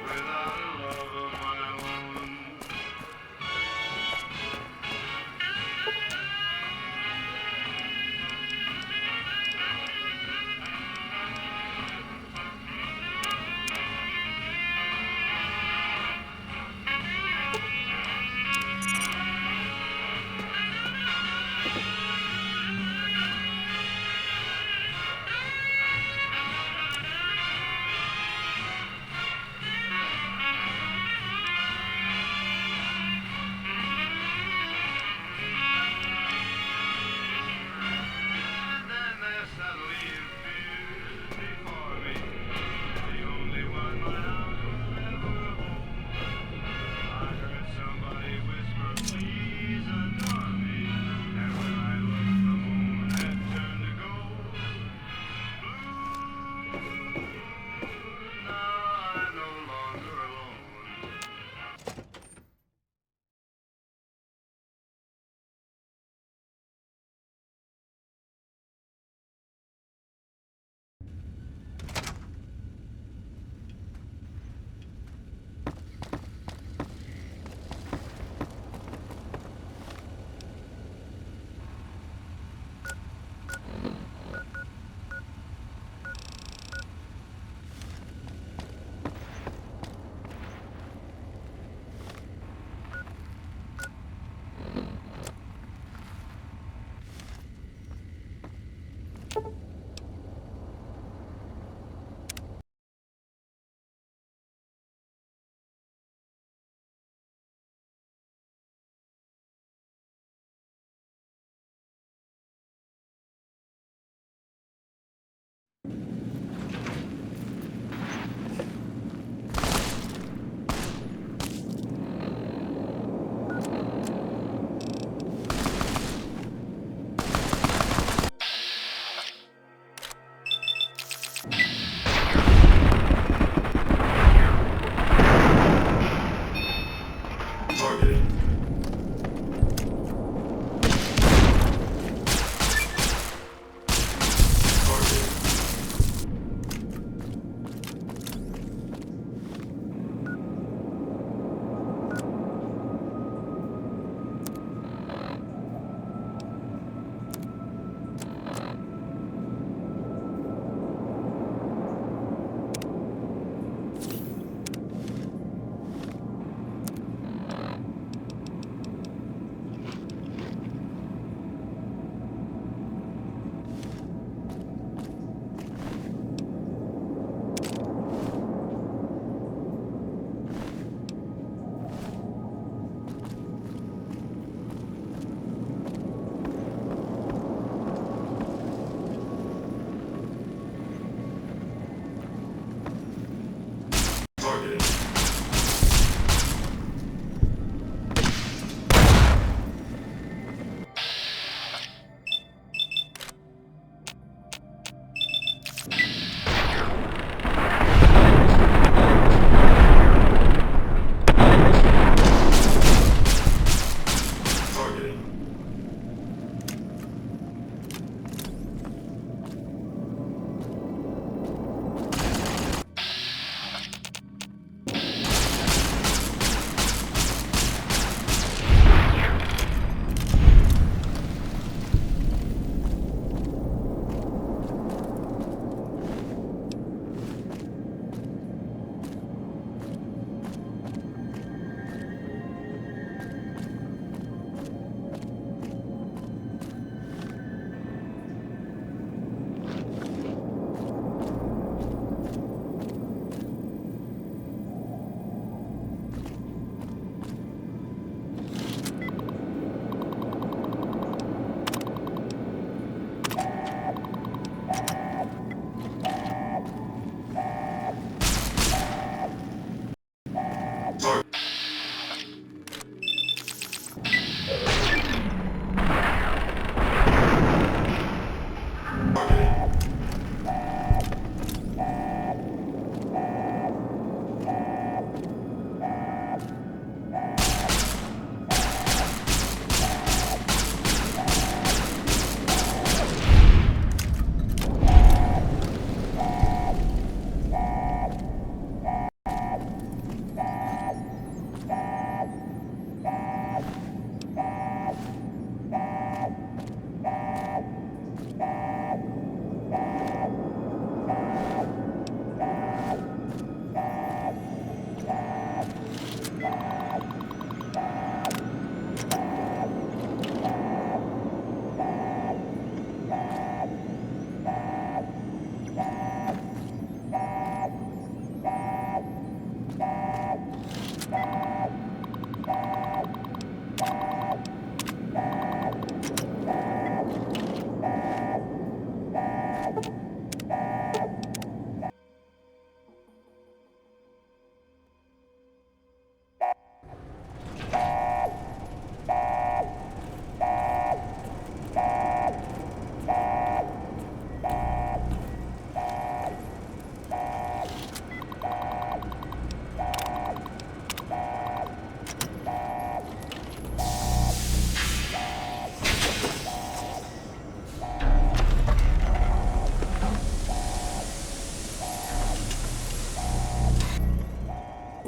without a love of my own.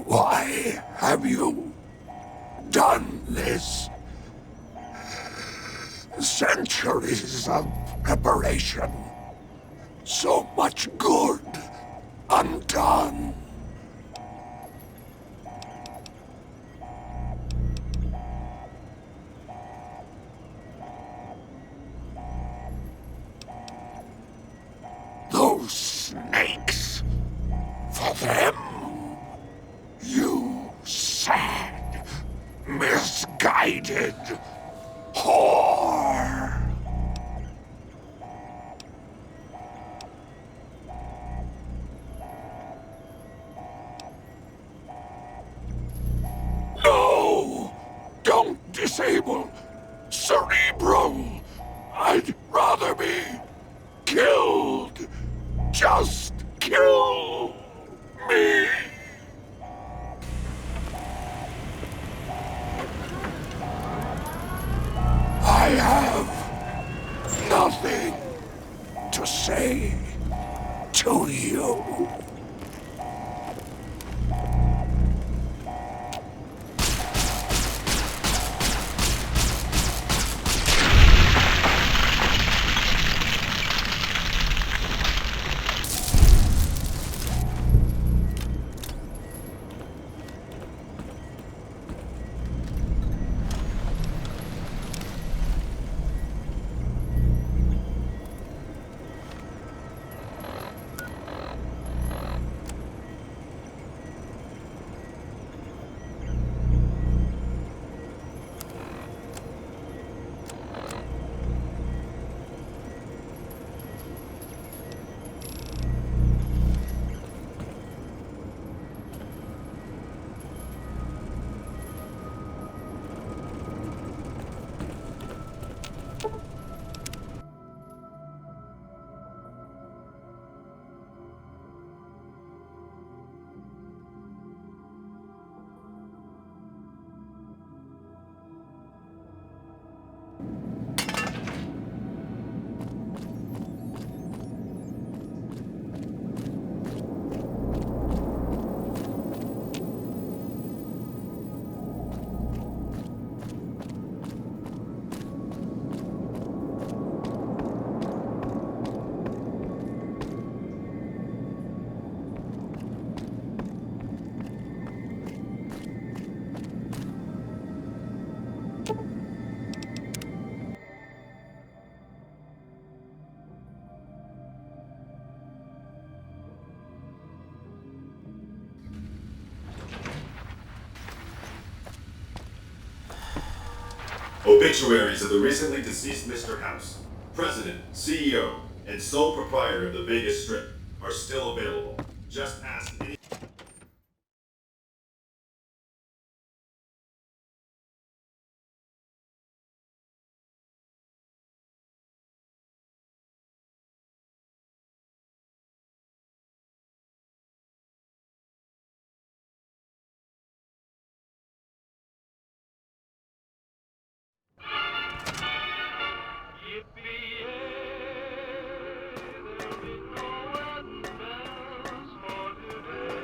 Why have you done this? Centuries of preparation. So much good undone. Those snakes. For them, you sad, misguided whore. No! Don't disable Cerebral! I'd rather be killed! Just kill me! I have nothing to say to you. Obituaries of the recently deceased Mr. House, President, CEO, and sole proprietor of the Vegas Strip, are still available. Just ask any... Yippee-yay, there'll be no wedding bells for today.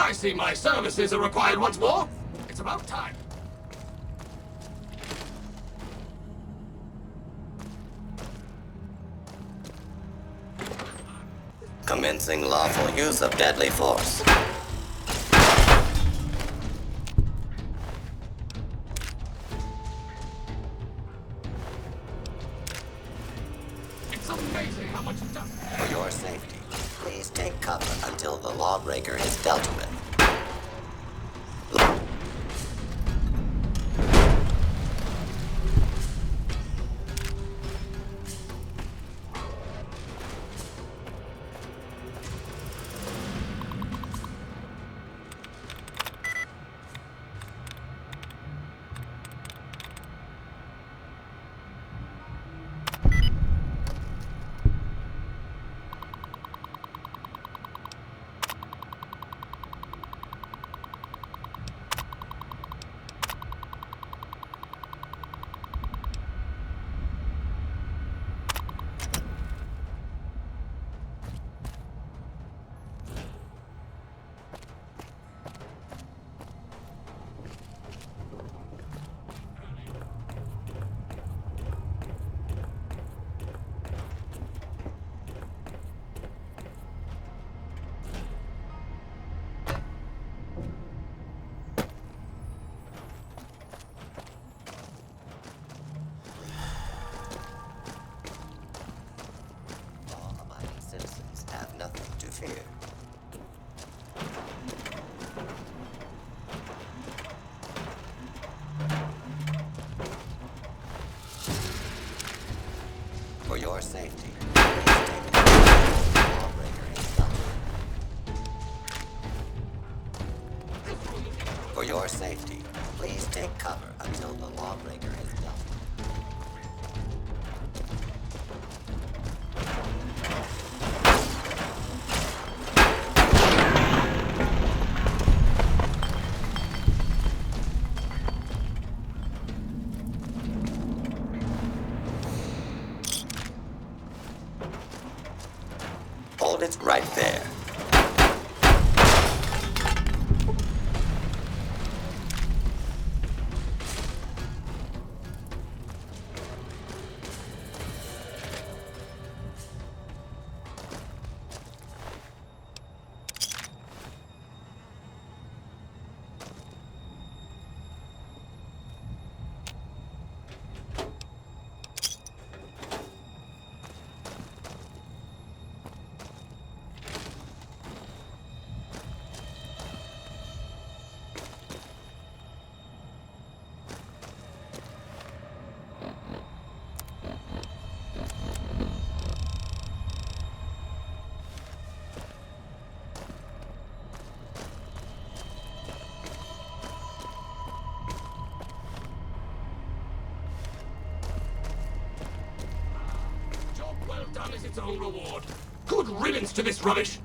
I see my services are required once more. It's about time. Commencing lawful use of deadly force. It's amazing how much dust. For your safety, please take cover until the lawbreaker is dealt with. Law-abiding citizens have nothing to fear. For your safety, please take cover until the lawbreaker is dealt with. For your safety, please take cover until the lawbreaker is dealt with. Hold it right there. Job well done is its own reward. Good riddance to this rubbish.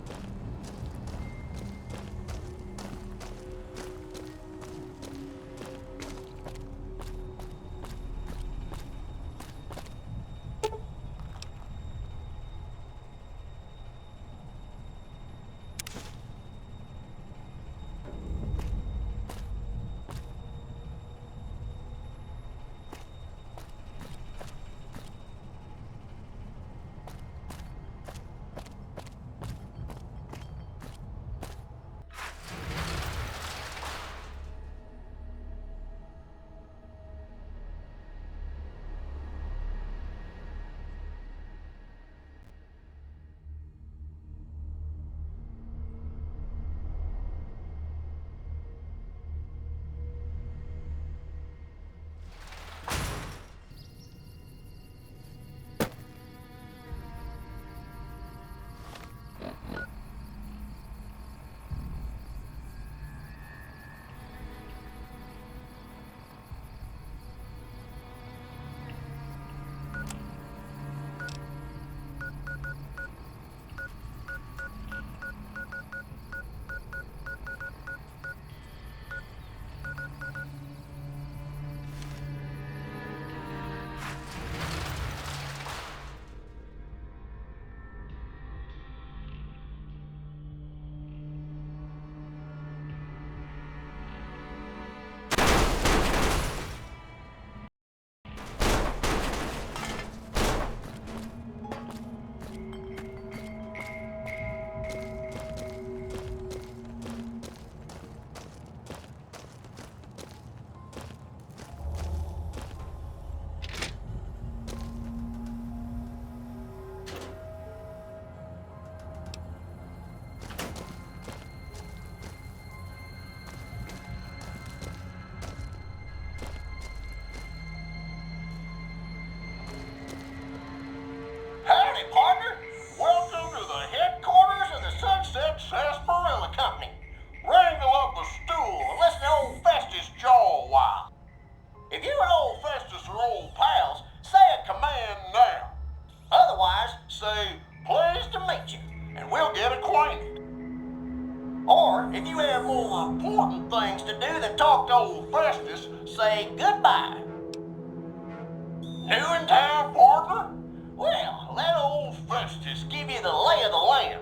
New in town, partner? Well, let old Festus give you the lay of the land.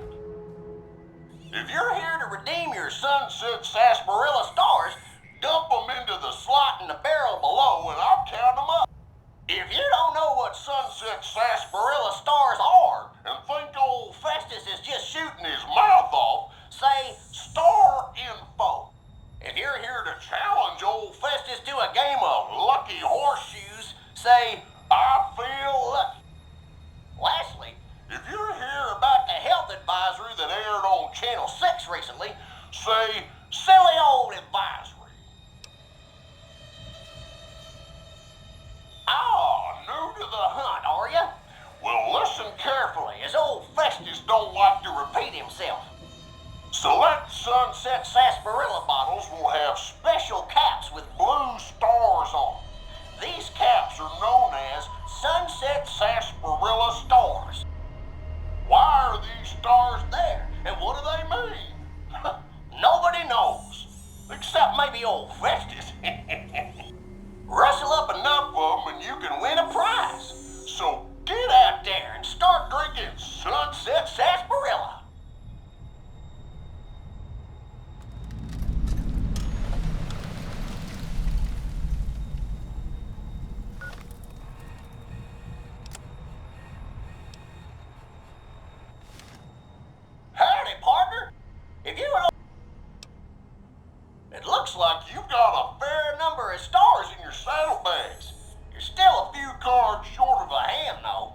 If you're here to redeem your sunset sarsaparilla stars, dump them into the slot in the barrel below and I'll count them up. If you don't know what sunset sarsaparilla stars are and think old Festus is just shooting his mouth off, say star info. If you're here to challenge old Festus to a game of lucky horseshoes, say I feel lucky. Lastly, if you're here about the health advisory that aired on Channel 6 recently, say silly old advisory. New to the hunt, are you? Well, listen carefully, as old Festus don't like to repeat himself. Select Sunset Sarsaparilla bottles will have special caps with blue stars on. These caps are known as Sunset Sarsaparilla stars. Why are these stars there, and what do they mean? Nobody knows, except maybe old Festus. Rustle up enough of them and you can win a prize. So get out there and start drinking Sunset Sarsaparilla. Howdy, partner. If you were... It looks like you've got a fair number of stars in your saddlebags. You're still a few cards short of a hand, though.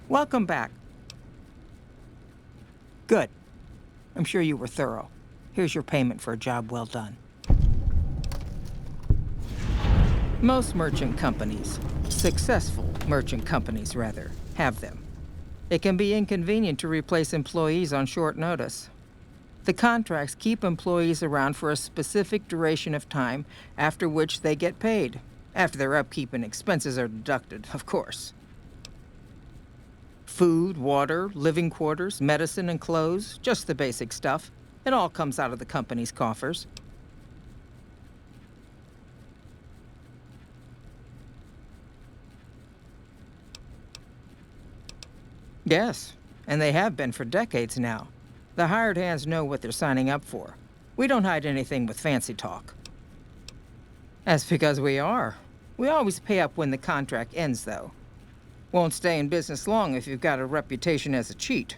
Welcome back. Good. I'm sure you were thorough. Here's your payment for a job well done. Most merchant companies, successful merchant companies rather, have them. It can be inconvenient to replace employees on short notice. The contracts keep employees around for a specific duration of time, after which they get paid. After their upkeep and expenses are deducted, of course. Food, water, living quarters, medicine, and clothes, just the basic stuff. It all comes out of the company's coffers. Yes, and they have been for decades now. The hired hands know what they're signing up for. We don't hide anything with fancy talk. That's because we are. We always pay up when the contract ends, though. Won't stay in business long if you've got a reputation as a cheat.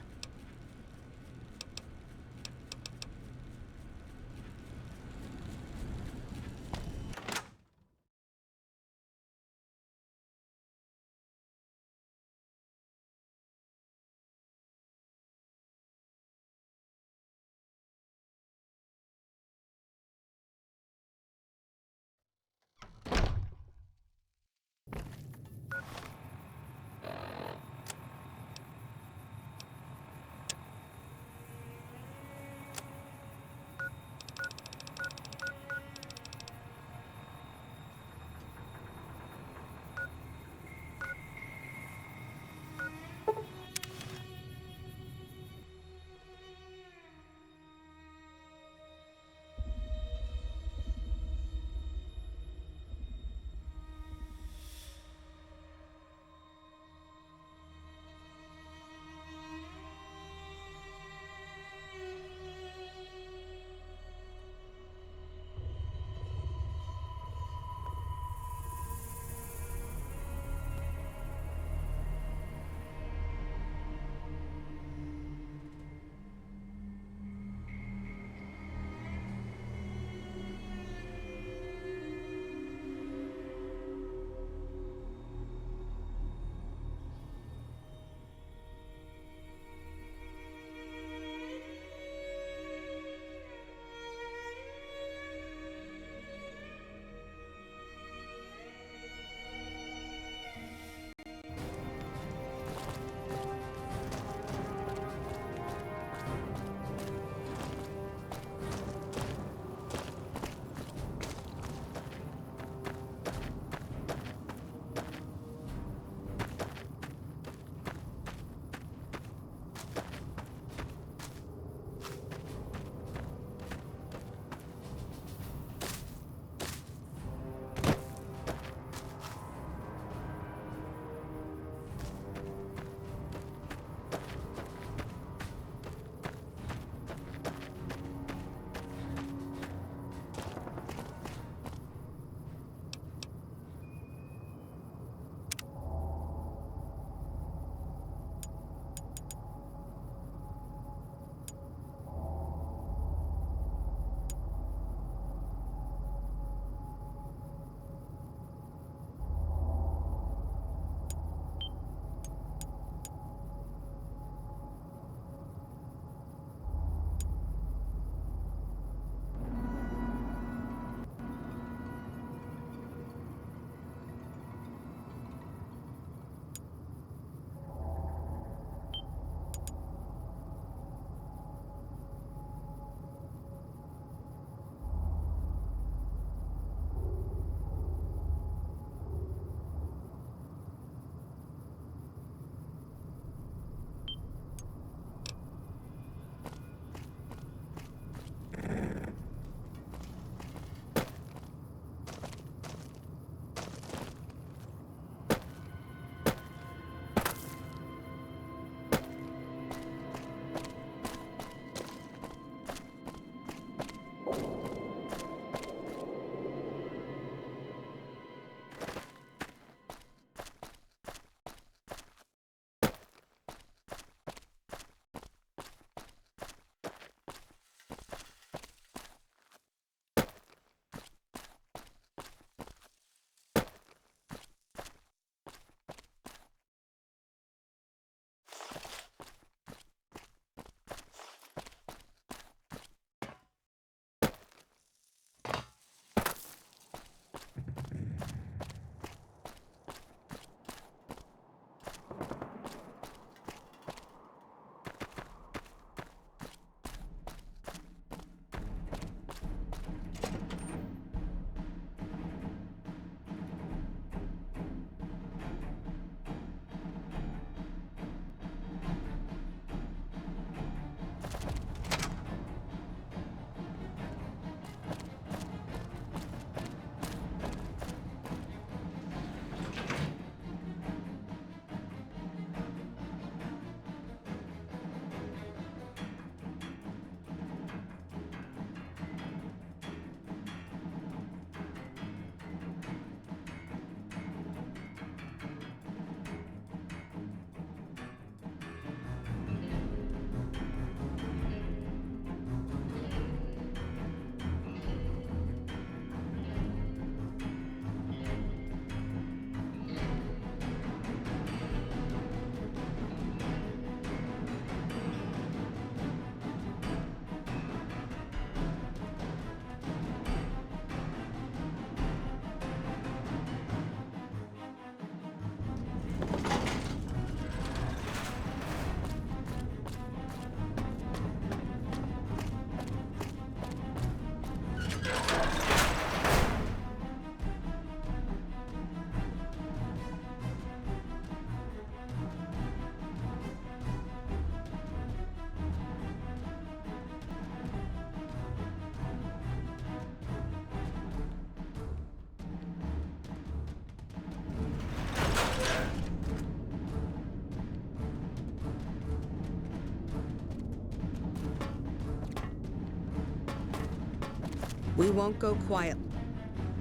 We won't go quiet.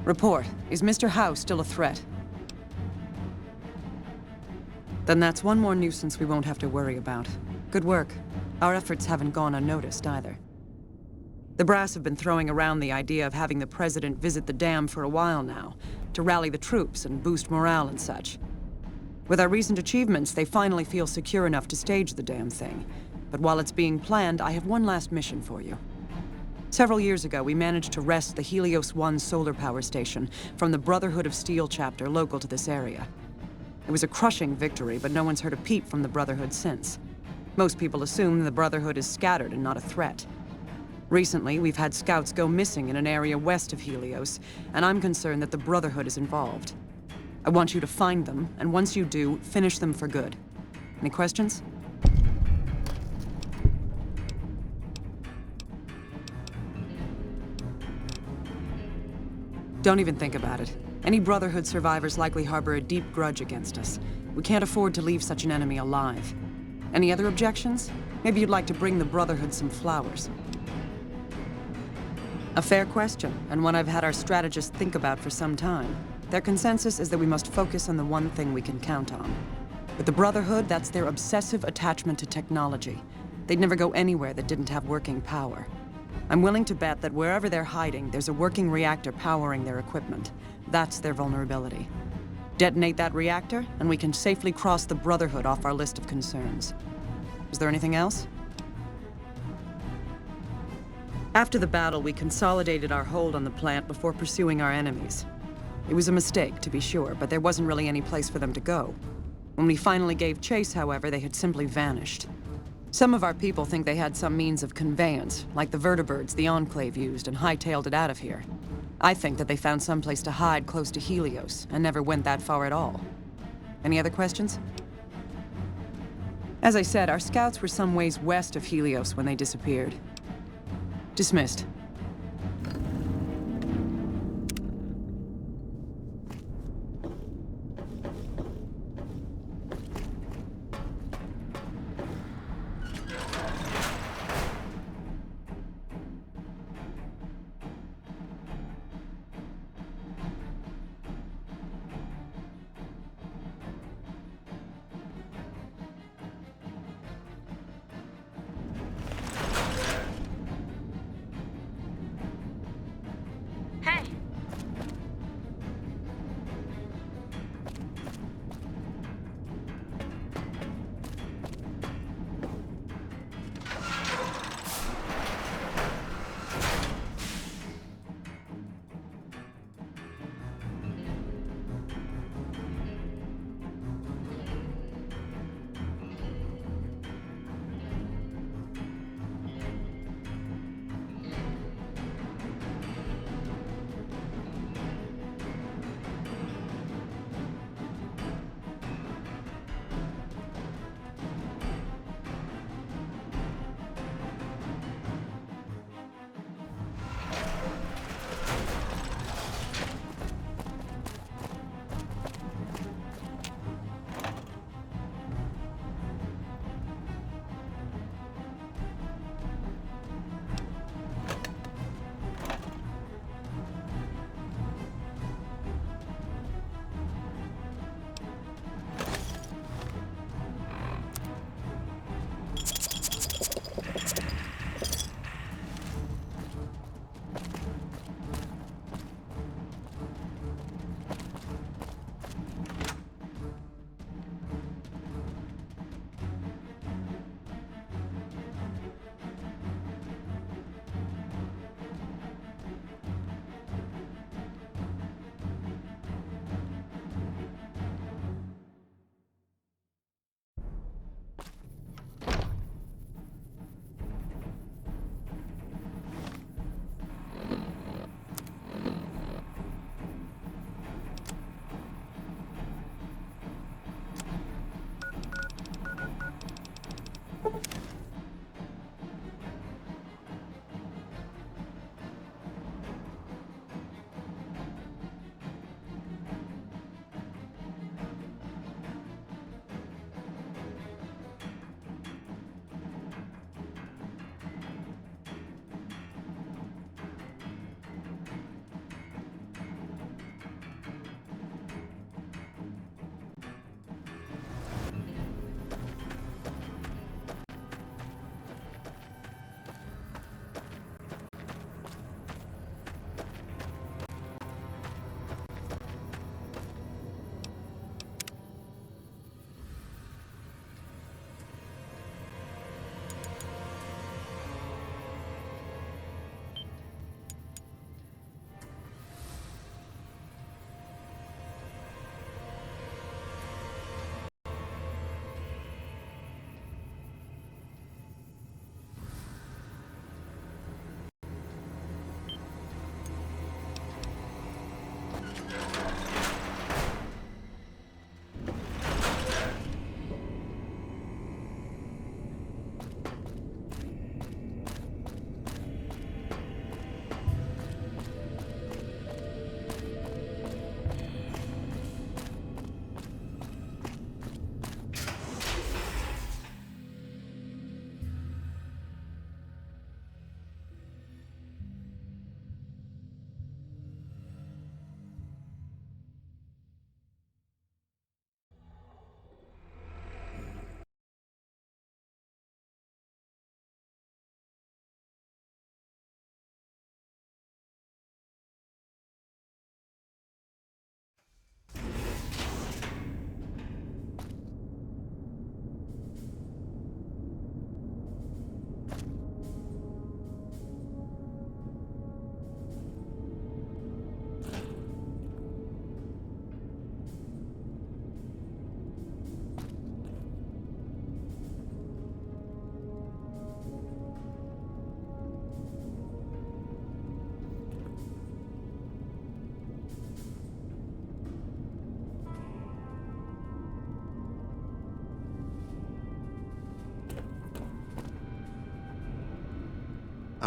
Report. Is Mr. Howe still a threat? Then that's one more nuisance we won't have to worry about. Good work. Our efforts haven't gone unnoticed either. The brass have been throwing around the idea of having the president visit the dam for a while now, to rally the troops and boost morale and such. With our recent achievements, they finally feel secure enough to stage the damn thing. But while it's being planned, I have one last mission for you. Several years ago, we managed to wrest the Helios 1 solar power station from the Brotherhood of Steel chapter local to this area. It was a crushing victory, but no one's heard a peep from the Brotherhood since. Most people assume the Brotherhood is scattered and not a threat. Recently, we've had scouts go missing in an area west of Helios, and I'm concerned that the Brotherhood is involved. I want you to find them, and once you do, finish them for good. Any questions? Don't even think about it. Any Brotherhood survivors likely harbor a deep grudge against us. We can't afford to leave such an enemy alive. Any other objections? Maybe you'd like to bring the Brotherhood some flowers. A fair question, and one I've had our strategists think about for some time. Their consensus is that we must focus on the one thing we can count on. With the Brotherhood, that's their obsessive attachment to technology. They'd never go anywhere that didn't have working power. I'm willing to bet that wherever they're hiding, there's a working reactor powering their equipment. That's their vulnerability. Detonate that reactor, and we can safely cross the Brotherhood off our list of concerns. Is there anything else? After the battle, we consolidated our hold on the plant before pursuing our enemies. It was a mistake, to be sure, but there wasn't really any place for them to go. When we finally gave chase, however, they had simply vanished. Some of our people think they had some means of conveyance, like the vertibirds the Enclave used, and hightailed it out of here. I think that they found some place to hide close to Helios, and never went that far at all. Any other questions? As I said, our scouts were some ways west of Helios when they disappeared. Dismissed.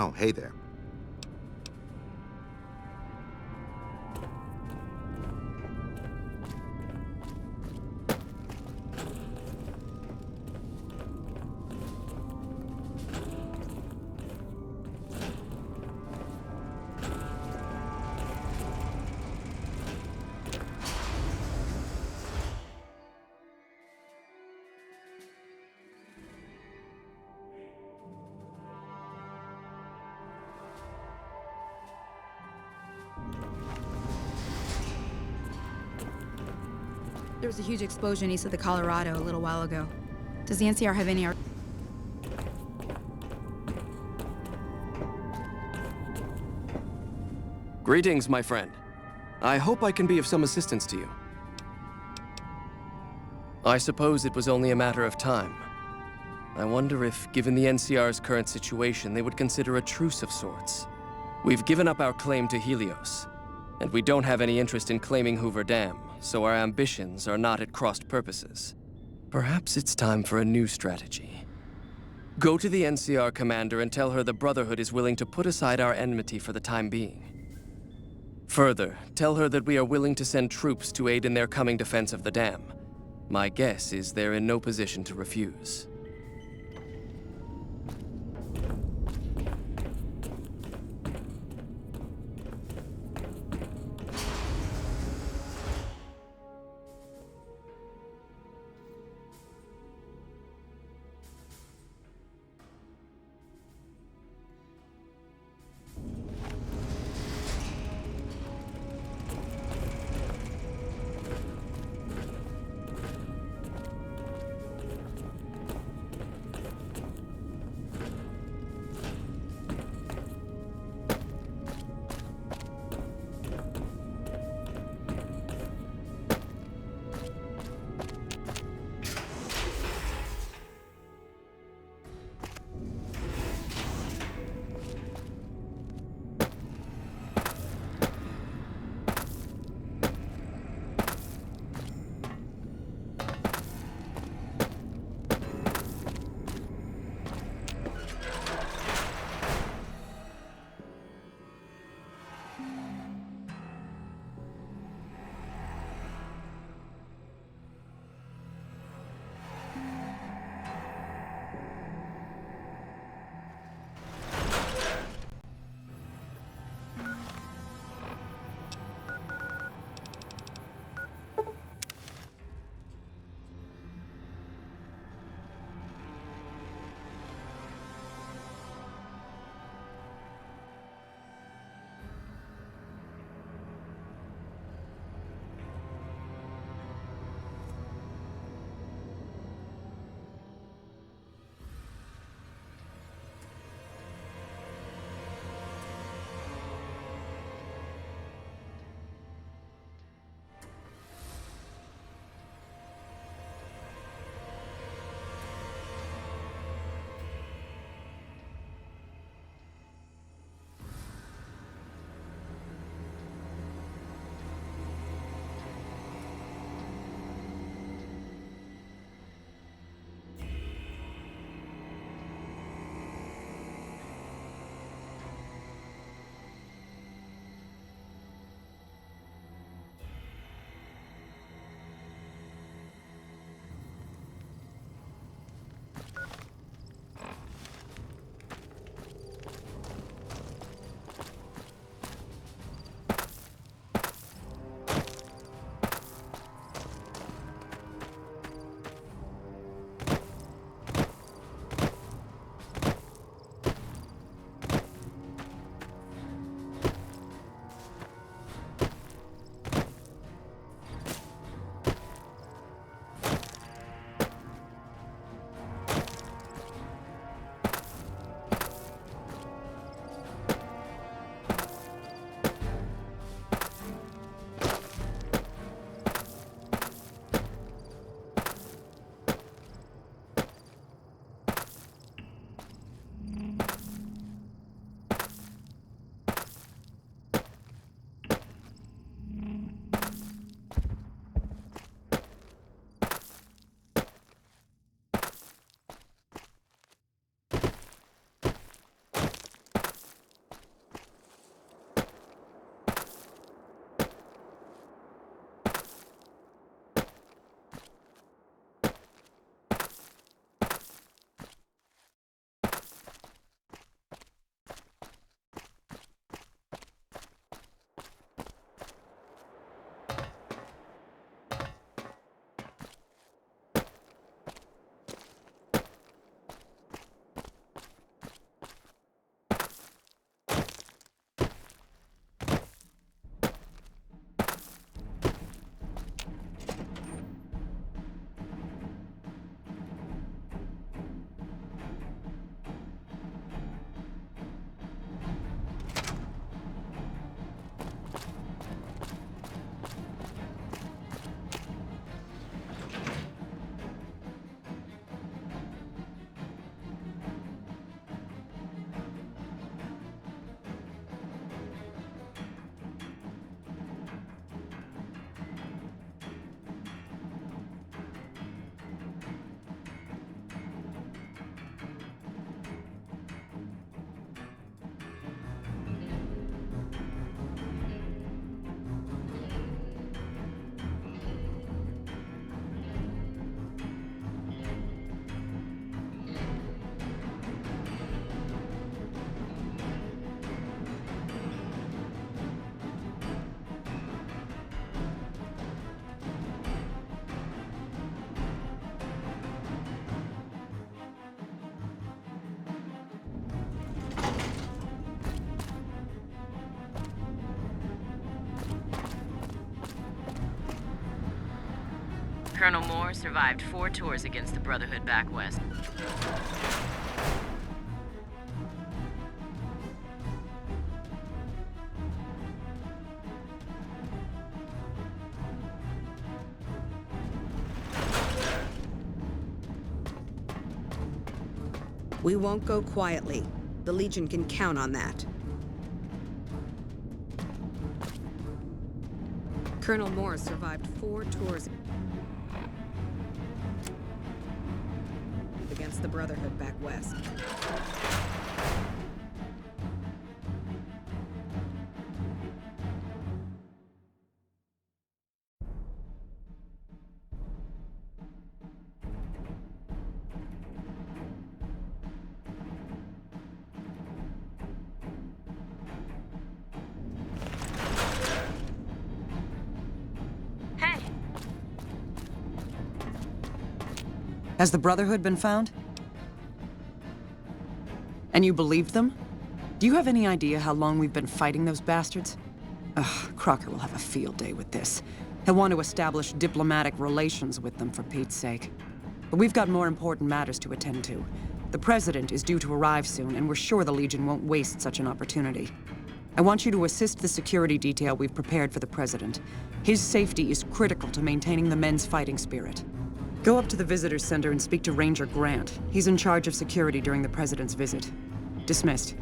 Oh, hey there. There was a huge explosion east of the Colorado a little while ago. Does the NCR have any... Greetings, my friend. I hope I can be of some assistance to you. I suppose it was only a matter of time. I wonder if, given the NCR's current situation, they would consider a truce of sorts. We've given up our claim to Helios, and we don't have any interest in claiming Hoover Dam, so our ambitions are not at crossed purposes. Perhaps it's time for a new strategy. Go to the NCR commander and tell her the Brotherhood is willing to put aside our enmity for the time being. Further, tell her that we are willing to send troops to aid in their coming defense of the dam. My guess is they're in no position to refuse. Colonel Moore survived 4 tours against the Brotherhood back west. We won't go quietly. The Legion can count on that. Colonel Moore survived 4 tours against the Brotherhood back west. Has the Brotherhood been found? And you believed them? Do you have any idea how long we've been fighting those bastards? Ugh, Crocker will have a field day with this. He'll want to establish diplomatic relations with them, for Pete's sake. But we've got more important matters to attend to. The President is due to arrive soon, and we're sure the Legion won't waste such an opportunity. I want you to assist the security detail we've prepared for the President. His safety is critical to maintaining the men's fighting spirit. Go up to the Visitor Center and speak to Ranger Grant. He's in charge of security during the President's visit. Dismissed.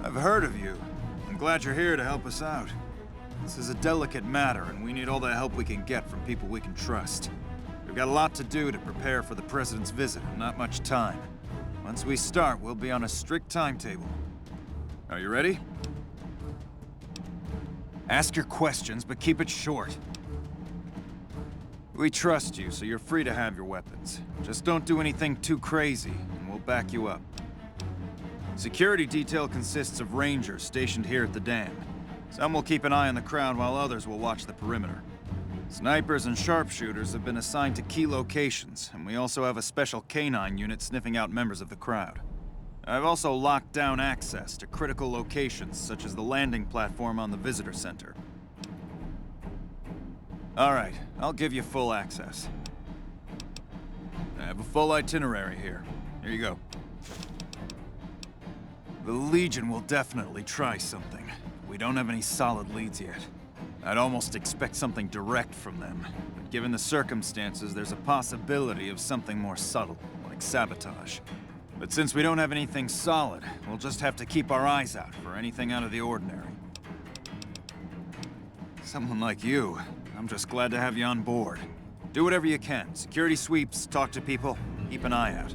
I've heard of you. I'm glad you're here to help us out. This is a delicate matter, and we need all the help we can get from people we can trust. We've got a lot to do to prepare for the President's visit, and not much time. Once we start, we'll be on a strict timetable. Are you ready? Ask your questions, but keep it short. We trust you, so you're free to have your weapons. Just don't do anything too crazy, and we'll back you up. Security detail consists of rangers stationed here at the dam. Some will keep an eye on the crowd while others will watch the perimeter. Snipers and sharpshooters have been assigned to key locations, and we also have a special canine unit sniffing out members of the crowd. I've also locked down access to critical locations such as the landing platform on the Visitor Center. Alright, I'll give you full access. I have a full itinerary here. Here you go. The Legion will definitely try something. We don't have any solid leads yet. I'd almost expect something direct from them. But given the circumstances, there's a possibility of something more subtle, like sabotage. But since we don't have anything solid, we'll just have to keep our eyes out for anything out of the ordinary. Someone like you, I'm just glad to have you on board. Do whatever you can. Security sweeps, talk to people, keep an eye out.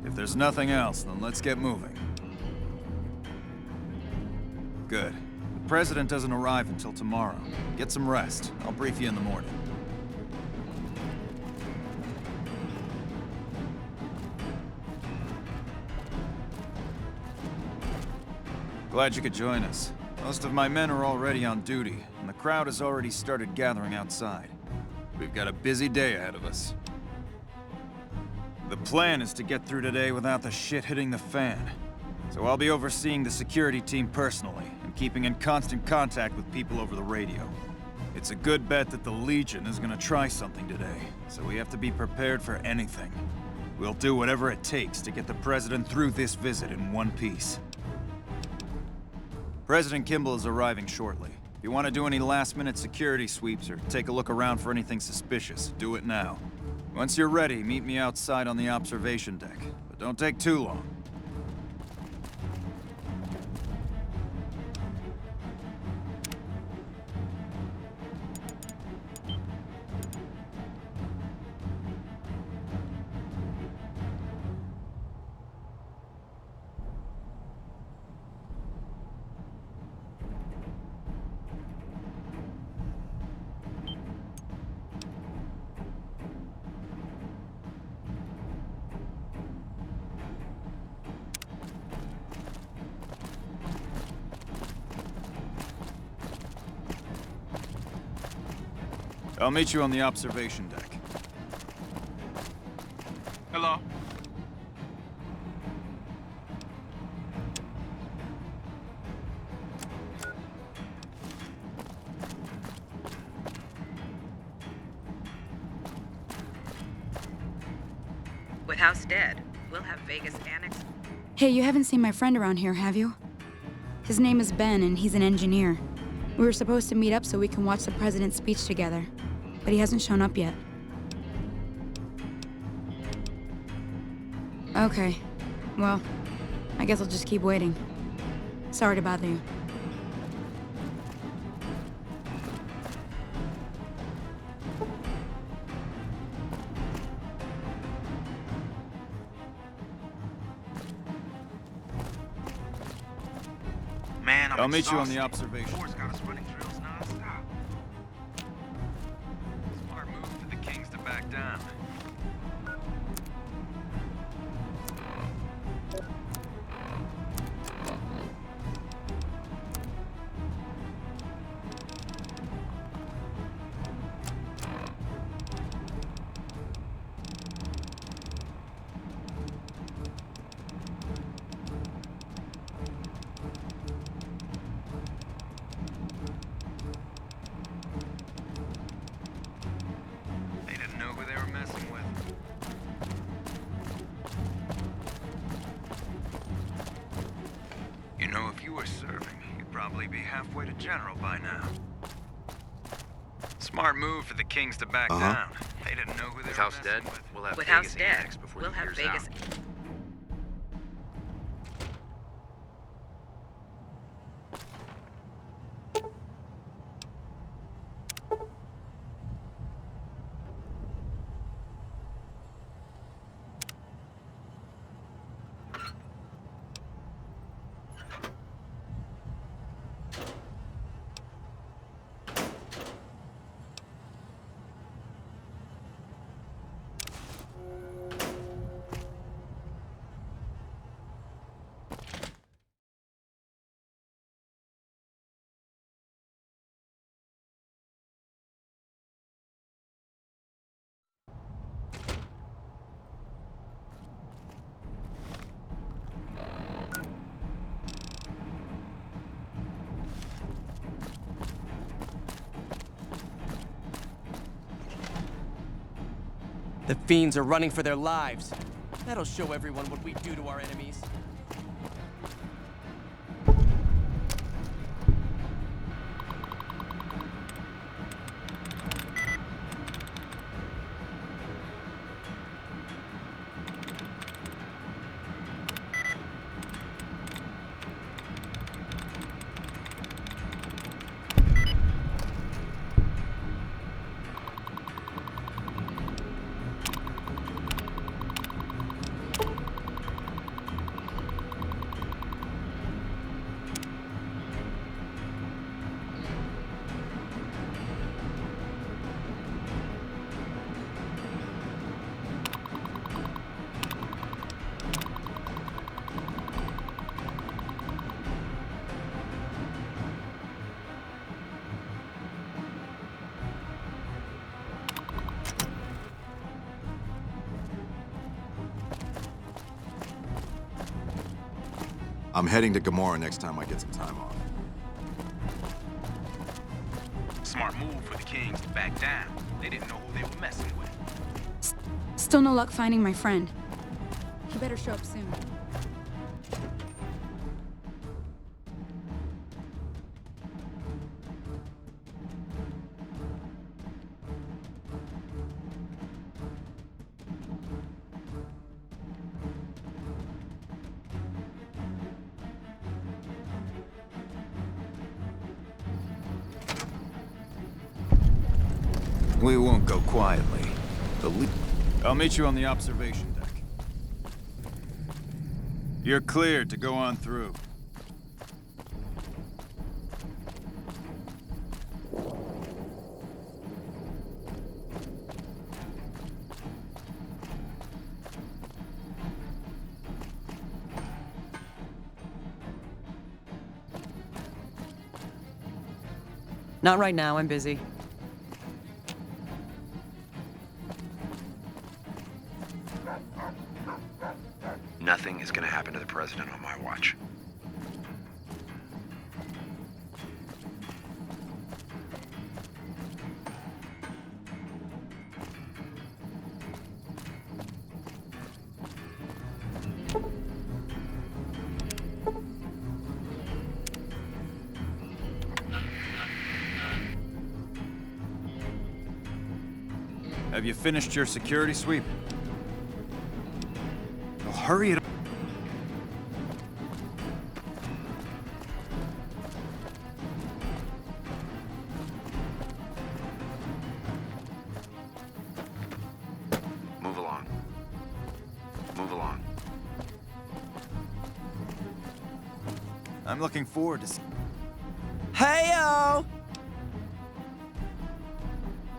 If there's nothing else, then let's get moving. Good. The President doesn't arrive until tomorrow. Get some rest. I'll brief you in the morning. Glad you could join us. Most of my men are already on duty, and the crowd has already started gathering outside. We've got a busy day ahead of us. The plan is to get through today without the shit hitting the fan. So I'll be overseeing the security team personally, and keeping in constant contact with people over the radio. It's a good bet that the Legion is gonna try something today, so we have to be prepared for anything. We'll do whatever it takes to get the President through this visit in one piece. President Kimball is arriving shortly. If you want to do any last-minute security sweeps or take a look around for anything suspicious, do it now. Once you're ready, meet me outside on the observation deck. But don't take too long. I'll meet you on the observation deck. Hello? With House dead, we'll have Vegas annexed. Hey, you haven't seen my friend around here, have you? His name is Ben, and he's an engineer. We were supposed to meet up so we can watch the president's speech together, but he hasn't shown up yet. Okay. Well, I guess I'll just keep waiting. Sorry to bother you. Man, I'll meet you on the observation. War's got us running drills nonstop. Smart move for the Kings to back down. They didn't know who they were messing with. You know, if you were serving, you'd probably be halfway to General by now. Smart move for the Kings to back down. They didn't know who they were messing with. we'll have With House dead, we'll have Vegas. The fiends are running for their lives. That'll show everyone what we do to our enemies. I'm heading to Gamora next time I get some time off. Smart move for the Kings to back down. They didn't know who they were messing with. Still no luck finding my friend. He better show up soon. We won't go quietly. I'll meet you on the observation deck. You're cleared to go on through. Not right now, I'm busy. Nothing is gonna happen to the president on my watch. Have you finished your security sweep? Well, hurry it up. Move along. Move along. I'm looking forward to Hey-o!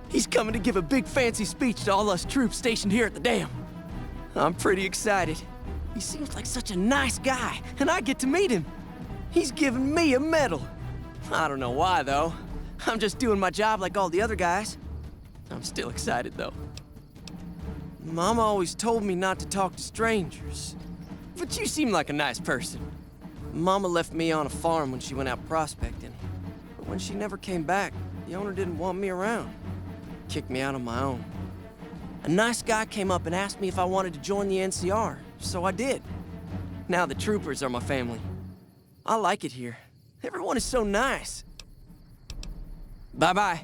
He's coming to give a big fancy speech to all us troops stationed here at the dam. I'm pretty excited. He seems like such a nice guy, and I get to meet him. He's giving me a medal. I don't know why, though. I'm just doing my job like all the other guys. I'm still excited, though. Mama always told me not to talk to strangers. But you seem like a nice person. Mama left me on a farm when she went out prospecting. But when she never came back, the owner didn't want me around. Kicked me out on my own. A nice guy came up and asked me if I wanted to join the NCR, so I did. Now the troopers are my family. I like it here. Everyone is so nice. Bye-bye.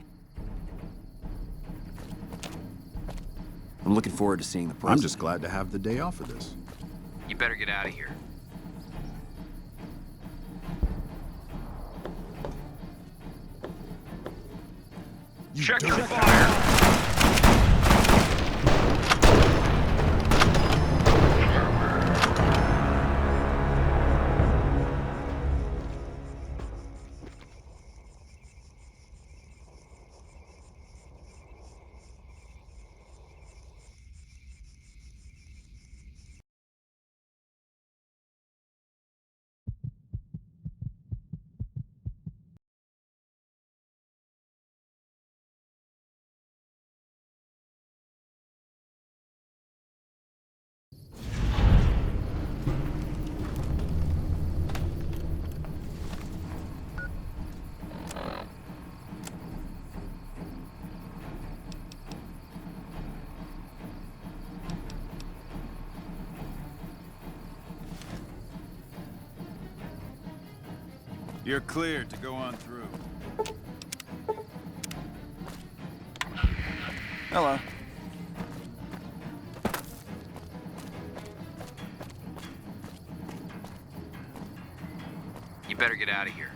I'm looking forward to seeing the president. I'm just glad to have the day off of this. You better get out of here. Check your fire! You're cleared to go on through. Hello. You better get out of here.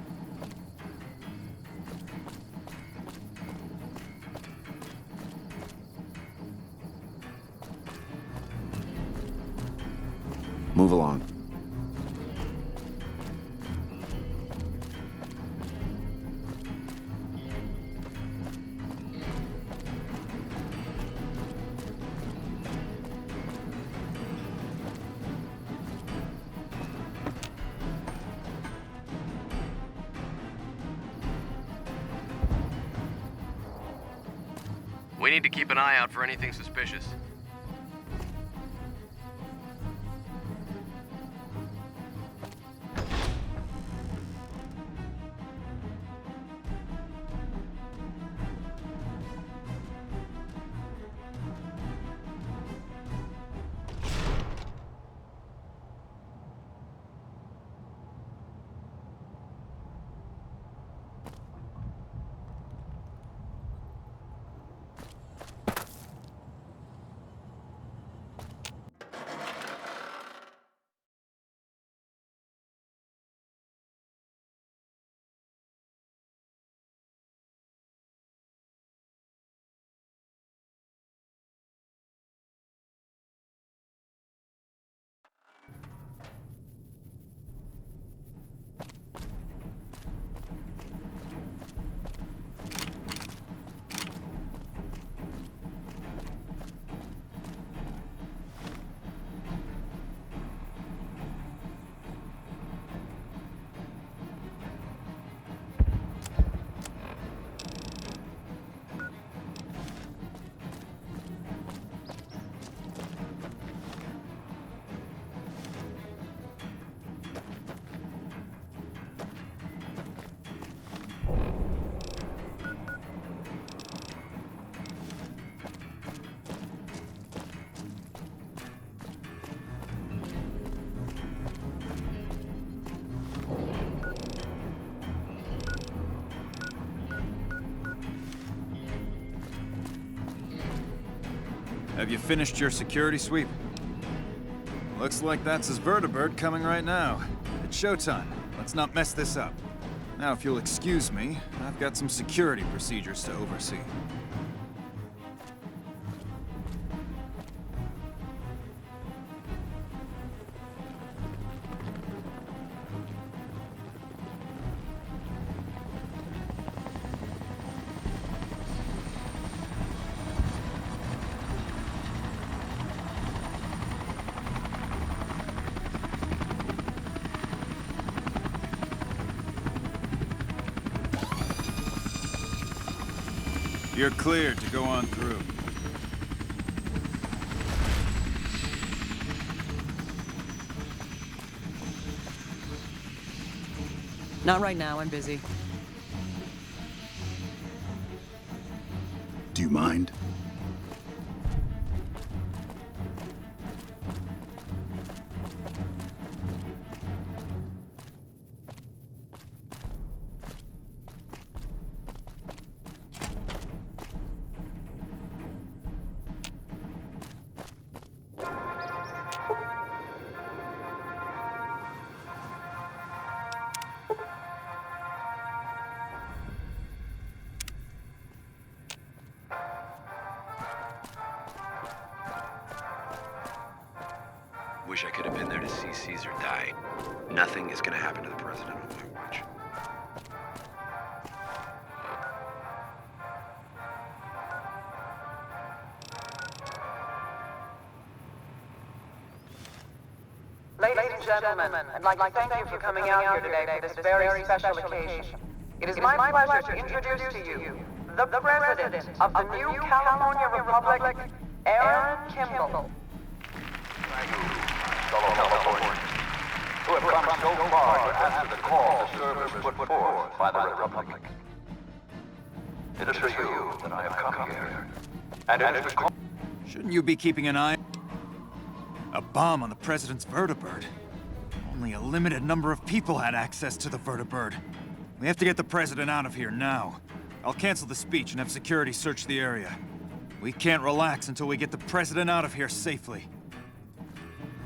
Move along. We need to keep an eye out for anything suspicious. Have you finished your security sweep? Looks like that's his vertibird coming right now. It's showtime. Let's not mess this up. Now, if you'll excuse me, I've got some security procedures to oversee. You're cleared to go on through. Not right now, I'm busy. Do you mind? Wish I could have been there to see Caesar die. Nothing is gonna happen to the president on my watch. Ladies and gentlemen, I'd like to thank you for coming out here today for this very special occasion. It is my pleasure to introduce to you the President of the new California Republic, Aaron Kimball. Fellow Californians, who have come so far to answer the call the service put forth by the Republic. It is for you that I have come here. And it is because... Shouldn't you be keeping an eye? A bomb on the president's vertibird. Only a limited number of people had access to the vertibird. We have to get the president out of here now. I'll cancel the speech and have security search the area. We can't relax until we get the president out of here safely.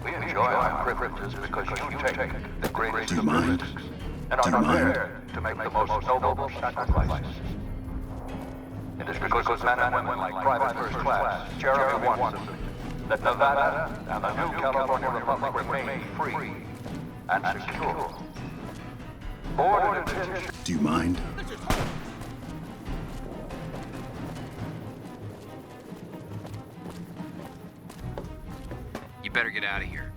We enjoy our privileges because you take the greatest Do you of mind? risks and are prepared to make the most noble sacrifices. It is because men and women like Private First Class Jeremy Watson that Nevada and the new California Republic remain free and secure. Board of Detention. Do you mind? You better get out of here.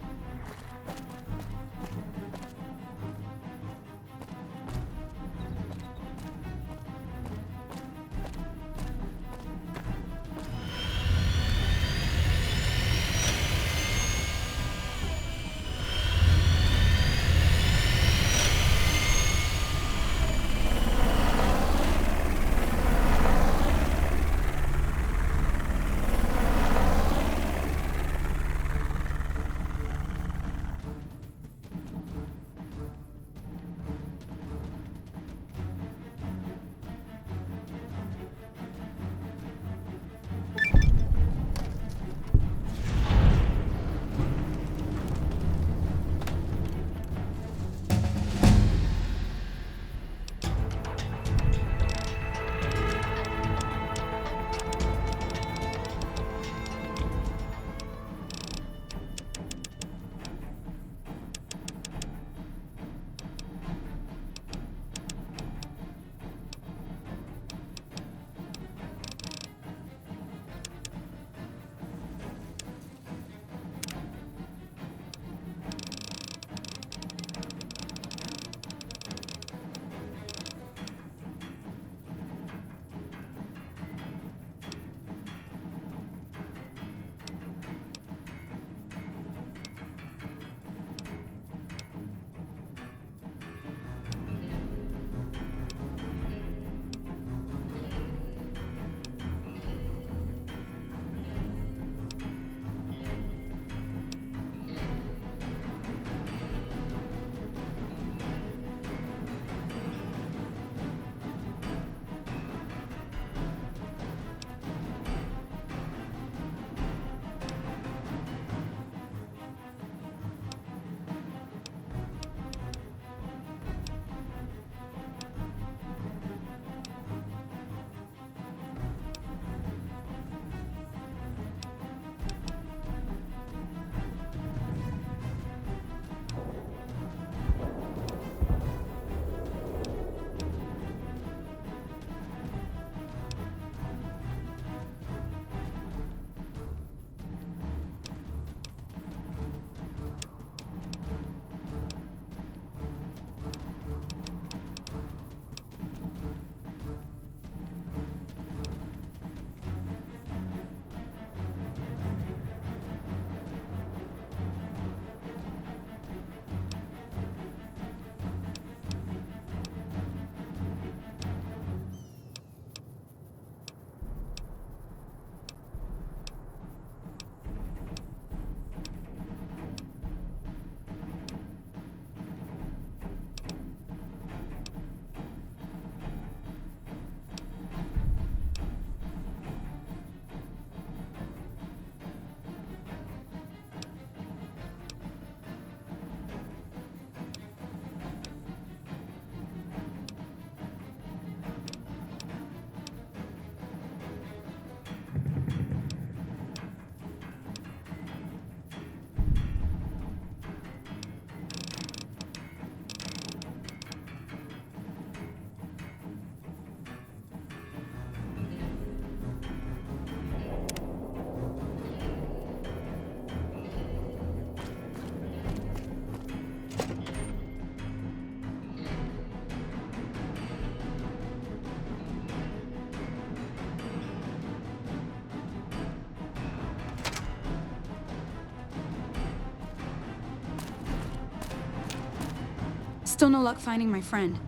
Still no luck finding my friend.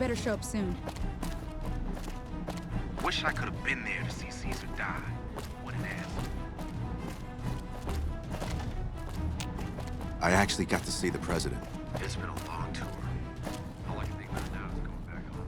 Better show up soon. Wish I could have been there to see Caesar die. What an ass. I actually got to see the president. It's been a long tour. All I can think about now is going back home.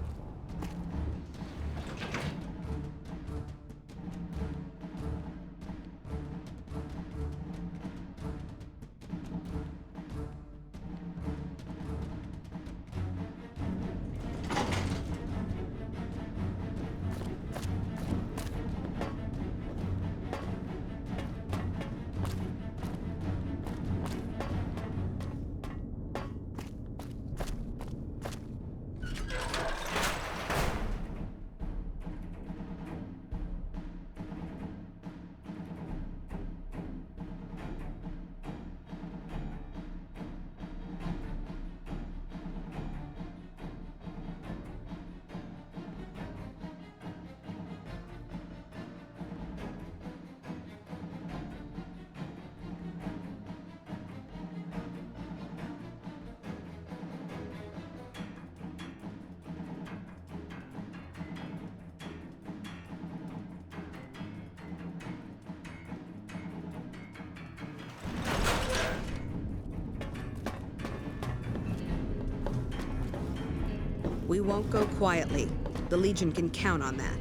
We won't go quietly. The Legion can count on that.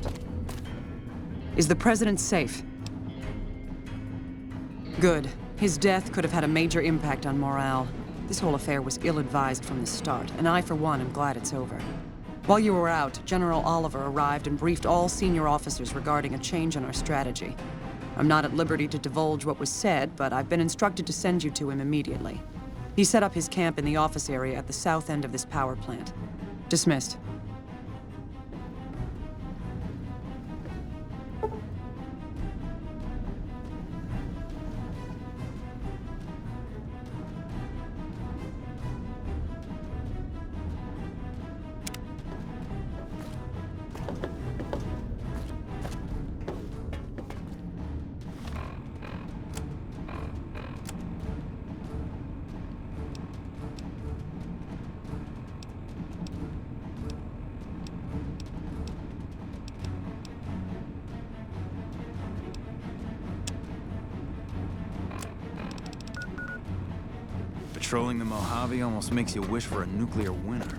Is the president safe? Good. His death could have had a major impact on morale. This whole affair was ill-advised from the start, and I, for one, am glad it's over. While you were out, General Oliver arrived and briefed all senior officers regarding a change in our strategy. I'm not at liberty to divulge what was said, but I've been instructed to send you to him immediately. He set up his camp in the office area at the south end of this power plant. Dismissed. Patrolling the Mojave almost makes you wish for a nuclear winter.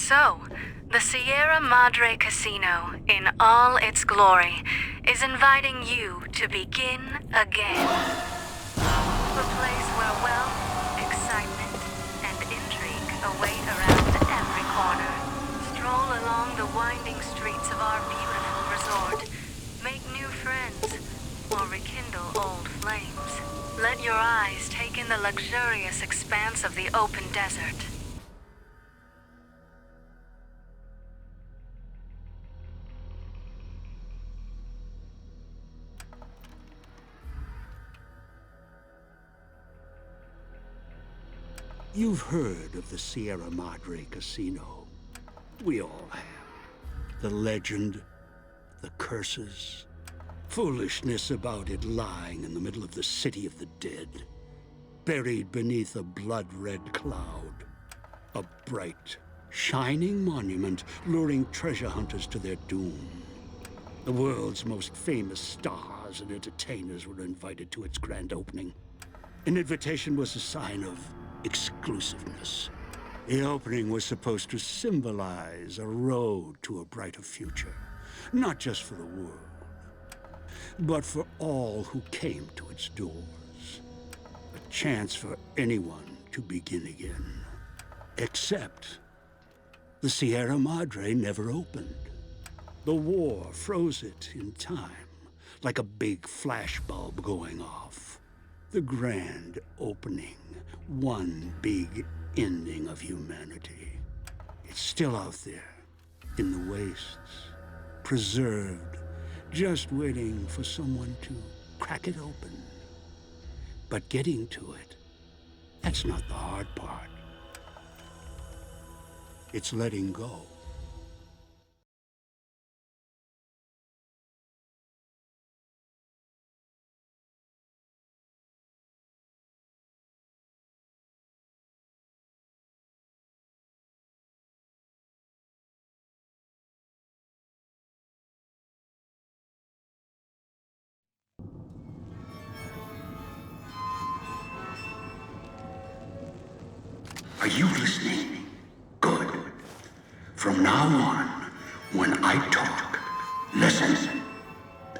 So, the Sierra Madre Casino, in all its glory, is inviting you to begin again. A place where wealth, excitement, and intrigue await around every corner. Stroll along the winding streets of our beautiful resort. Make new friends, or rekindle old flames. Let your eyes take in the luxurious expanse of the open desert. You've heard of the Sierra Madre Casino. We all have. The legend, the curses, foolishness about it lying in the middle of the city of the dead, buried beneath a blood-red cloud. A bright, shining monument luring treasure hunters to their doom. The world's most famous stars and entertainers were invited to its grand opening. An invitation was a sign of exclusiveness. The opening was supposed to symbolize a road to a brighter future, not just for the world, but for all who came to its doors. A chance for anyone to begin again. Except the Sierra Madre never opened. The war froze it in time, like a big flashbulb going off. The grand opening. One big ending of humanity. It's still out there, in the wastes, preserved, just waiting for someone to crack it open. But getting to it, that's not the hard part. It's letting go. Are you listening? Good. From now on, when I talk, listen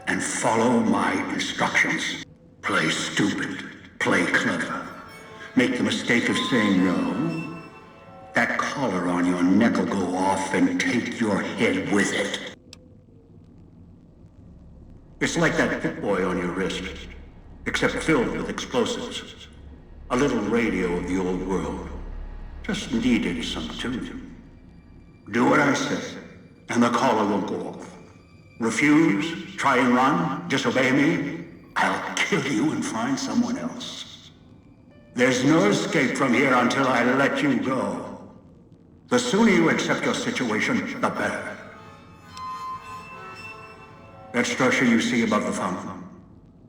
and follow my instructions. Play stupid, play clever. Make the mistake of saying no. That collar on your neck will go off and take your head with it. It's like that Pip Boy on your wrist, except filled with explosives. A little radio of the old world. Just needed some tuning. Do what I say, and the collar won't go off. Refuse, try and run, disobey me, I'll kill you and find someone else. There's no escape from here until I let you go. The sooner you accept your situation, the better. That structure you see above the fountain,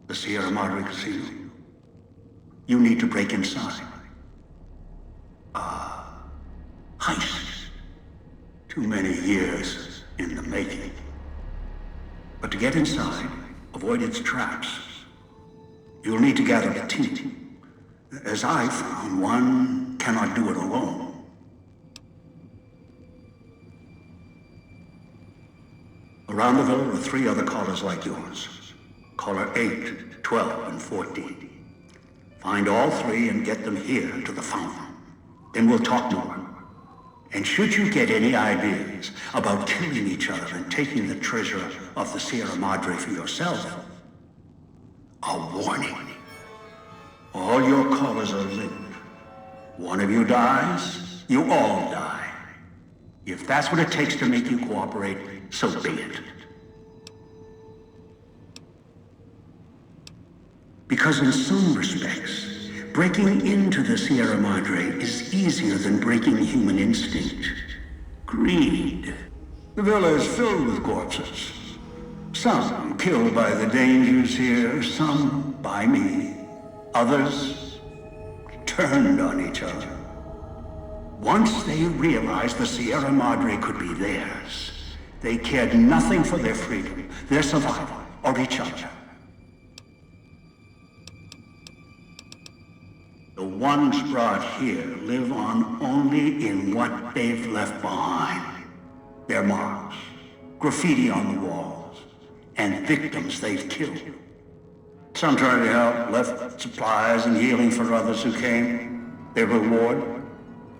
the Sierra Madre Casino, you need to break inside. Heist. Too many years in the making. But to get inside, avoid its traps, you'll need to gather a team. As I found, one cannot do it alone. Around the villa are 3 other callers like yours. Caller 8, 12, and 14. Find all 3 and get them here to the fountain. Then we'll talk more. And should you get any ideas about killing each other and taking the treasure of the Sierra Madre for yourself, a warning. All your callers are linked. One of you dies, you all die. If that's what it takes to make you cooperate, so be it. Because in some respects, breaking into the Sierra Madre is easier than breaking human instinct. Greed. The villa is filled with corpses. Some killed by the dangers here, some by me. Others turned on each other. Once they realized the Sierra Madre could be theirs, they cared nothing for their freedom, their survival, or each other. The ones brought here live on only in what they've left behind. Their marks, graffiti on the walls, and victims they've killed. Some tried to help, left supplies and healing for others who came. Their reward?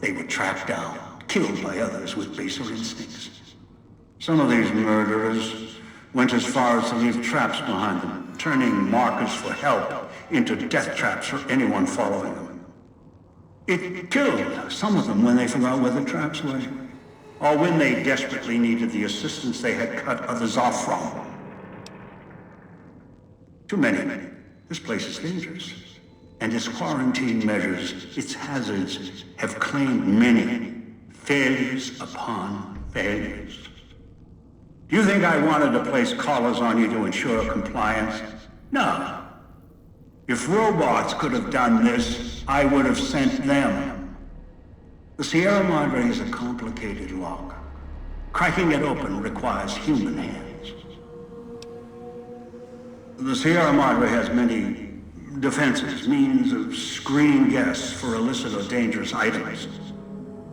They were tracked down, killed by others with baser instincts. Some of these murderers went as far as to leave traps behind them, turning markers for help into death traps for anyone following them. It killed some of them when they forgot where the traps were, or when they desperately needed the assistance they had cut others off from. Too many. This place is dangerous. And its quarantine measures, its hazards, have claimed many failures upon failures. Do you think I wanted to place collars on you to ensure compliance? No. If robots could have done this, I would have sent them. The Sierra Madre is a complicated lock. Cracking it open requires human hands. The Sierra Madre has many defenses, means of screening guests for illicit or dangerous items.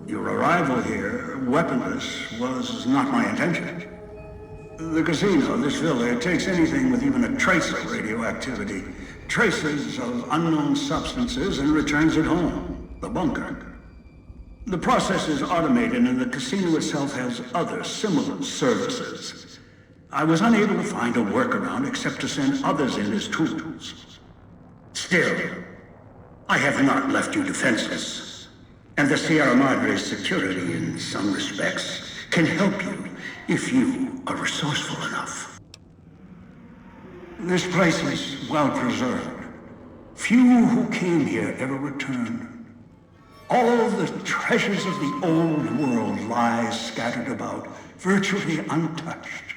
Your arrival here, weaponless, was not my intention. The casino, this villa, it takes anything with even a trace of radioactivity, traces of unknown substances, and returns it home, the bunker. The process is automated, and the casino itself has other similar services. I was unable to find a workaround except to send others in as tools. Still, I have not left you defenseless, and the Sierra Madre's security, in some respects, can help you if you are resourceful enough. This place is well preserved. Few who came here ever returned. All the treasures of the old world lie scattered about, virtually untouched.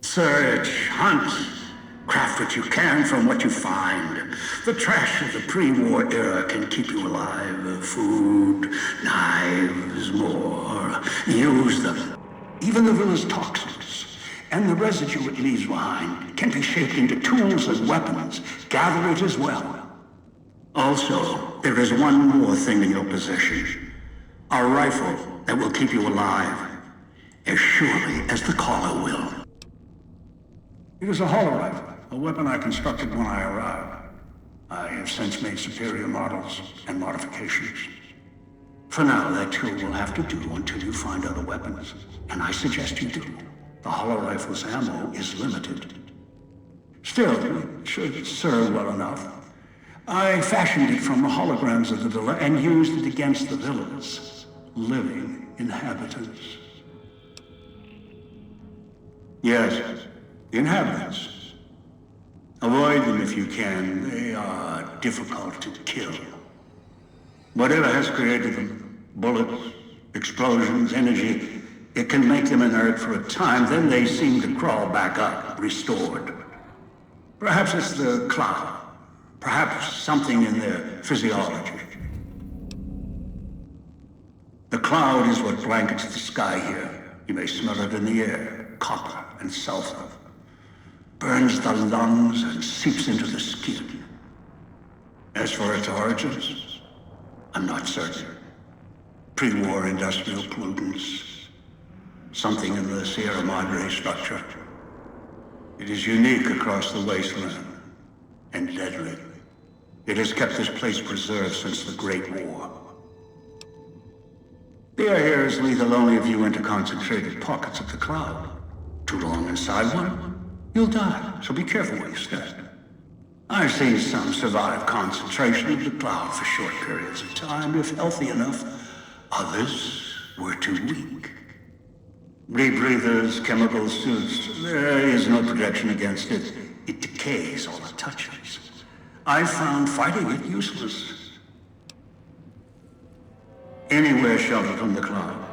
Search, hunt, craft what you can from what you find. The trash of the pre-war era can keep you alive. Food, knives, more. Use them. Even the villa's toxins and the residue it leaves behind can be shaped into tools and weapons. Gather it as well. Also, there is one more thing in your possession. A rifle that will keep you alive, as surely as the caller will. It is a hollow rifle, a weapon I constructed when I arrived. I have since made superior models and modifications. For now, that tool will have to do until you find other weapons, and I suggest you do. The hollow rifle's ammo is limited. Still, it should serve well enough. I fashioned it from the holograms of the villa and used it against the villa's living inhabitants. Yes, the inhabitants. Avoid them if you can. They are difficult to kill. Whatever has created them, bullets, explosions, energy, it can make them inert for a time, then they seem to crawl back up, restored. Perhaps it's the cloud. Perhaps something in their physiology. The cloud is what blankets the sky here. You may smell it in the air, copper and sulfur. Burns the lungs and seeps into the skin. As for its origins, I'm not certain. Pre-war industrial pollutants. Something in the Sierra Madre structure. It is unique across the wasteland, and deadly. It has kept this place preserved since the Great War. The air here is lethal only if you enter concentrated pockets of the cloud. Too long inside one, you'll die, so be careful where you step. I've seen some survive concentration of the cloud for short periods of time, if healthy enough. Others were too weak. Rebreathers, chemical suits, there is no protection against it. It decays all it touches. I found fighting it useless. Anywhere sheltered from the cloud.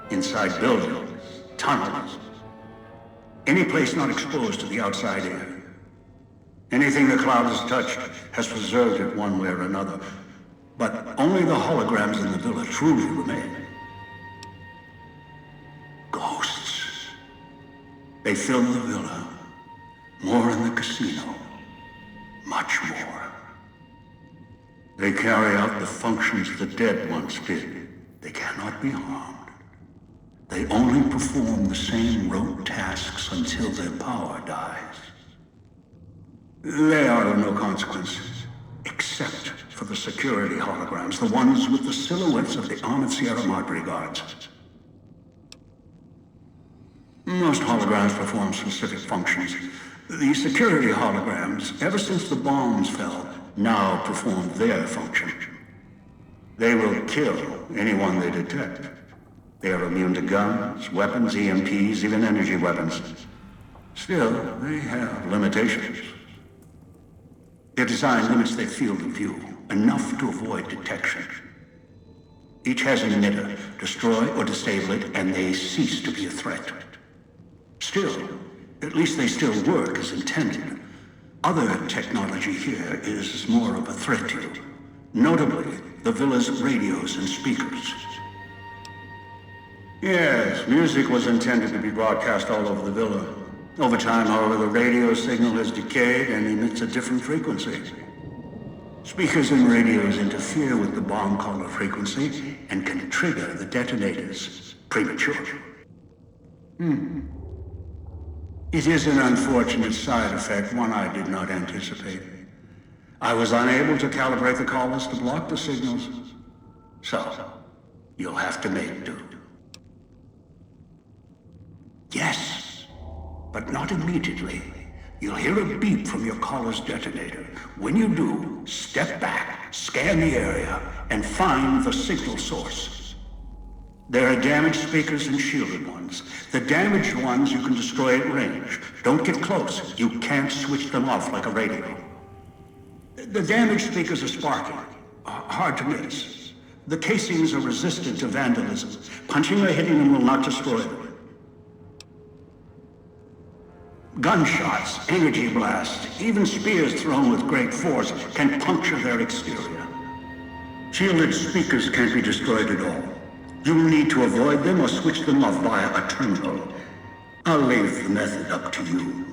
Inside buildings, tunnels. Any place not exposed to the outside air. Anything the cloud has touched has preserved it one way or another. But only the holograms in the villa truly remain. Ghosts. They fill the villa. More in the casino. Much more. They carry out the functions the dead once did. They cannot be harmed. They only perform the same rote tasks until their power dies. They are of no consequence, except for the security holograms, the ones with the silhouettes of the armored Sierra Madre guards. Most holograms perform specific functions. The security holograms, ever since the bombs fell, now perform their function. They will kill anyone they detect. They are immune to guns, weapons, EMPs, even energy weapons. Still, they have limitations. Their design limits their field of view, enough to avoid detection. Each has an emitter. Destroy or disable it, and they cease to be a threat. Still, at least they still work as intended. Other technology here is more of a threat to you. Notably, the villa's radios and speakers. Yes, music was intended to be broadcast all over the villa. Over time, however, the radio signal has decayed and emits a different frequency. Speakers and radios interfere with the bomb caller frequency and can trigger the detonators prematurely. It is an unfortunate side effect, one I did not anticipate. I was unable to calibrate the collars to block the signals. So, you'll have to make do. Yes, but not immediately. You'll hear a beep from your collar's detonator. When you do, step back, scan the area, and find the signal source. There are damaged speakers and shielded ones. The damaged ones you can destroy at range. Don't get close. You can't switch them off like a radio. The damaged speakers are sparking. Hard to miss. The casings are resistant to vandalism. Punching or hitting them will not destroy them. Gunshots, energy blasts, even spears thrown with great force can puncture their exterior. Shielded speakers can't be destroyed at all. You'll need to avoid them or switch them off via a terminal. I'll leave the method up to you.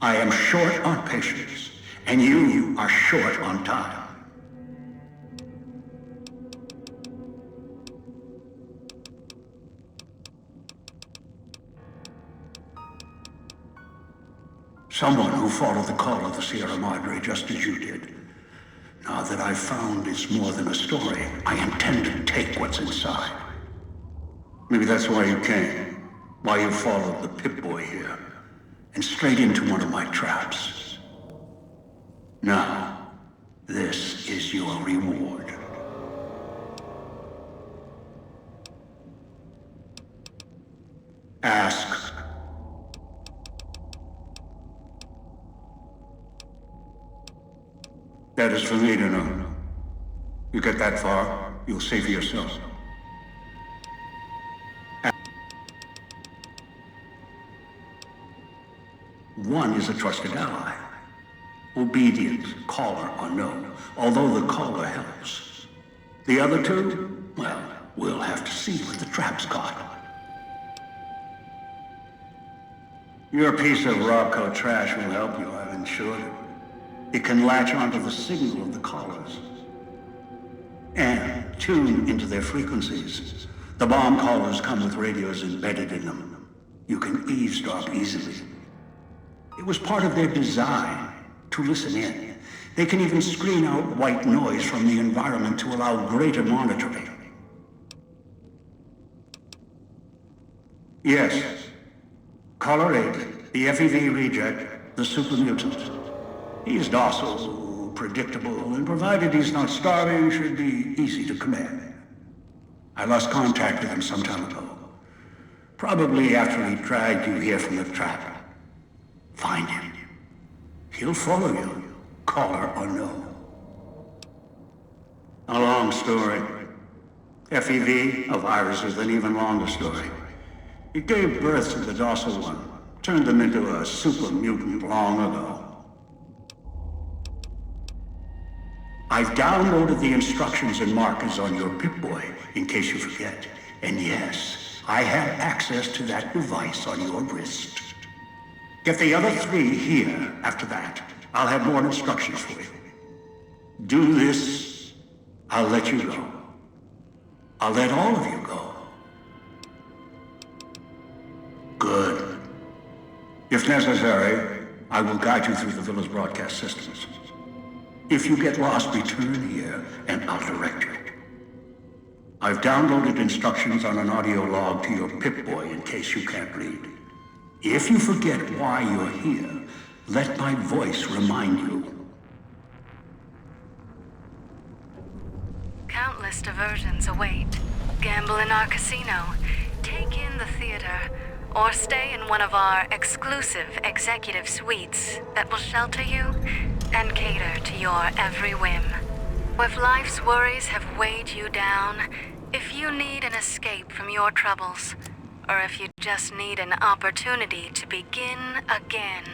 I am short on patience, and you are short on time. Someone who followed the call of the Sierra Madre just as you did. Now that I've found it's more than a story, I intend to take what's inside. Maybe that's why you came, why you followed the Pip-Boy here, and straight into one of my traps. Now, this is your reward. Ask. That is for me to know. You get that far, you'll see for yourself. One is a trusted ally. Obedient, caller or no, although the caller helps. The other two, well, we'll have to see what the trap's got. Your piece of Robco trash will help you, I've ensured it. It can latch onto the signal of the callers and tune into their frequencies. The bomb callers come with radios embedded in them. You can eavesdrop easily. It was part of their design to listen in. They can even screen out white noise from the environment to allow greater monitoring. Yes. Caller 8, the FEV reject, the super mutant. He's docile, predictable, and provided he's not starving, should be easy to command. I lost contact with him some time ago. Probably after he dragged you here from the trap. Find him. He'll follow you, caller or no. A long story. FEV, a virus, is an even longer story. It gave birth to the docile one, turned them into a super mutant long ago. I've downloaded the instructions and markers on your Pip-Boy, in case you forget. And yes, I have access to that device on your wrist. Get the other three here after that. I'll have more instructions for you. Do this, I'll let you go. I'll let all of you go. Good. If necessary, I will guide you through the villa's broadcast systems. If you get lost, return here, and I'll direct you. I've downloaded instructions on an audio log to your Pip-Boy in case you can't read. If you forget why you're here, let my voice remind you. Countless diversions await. Gamble in our casino, take in the theater, or stay in one of our exclusive executive suites that will shelter you and cater to your every whim. If life's worries have weighed you down, if you need an escape from your troubles, or if you just need an opportunity to begin again,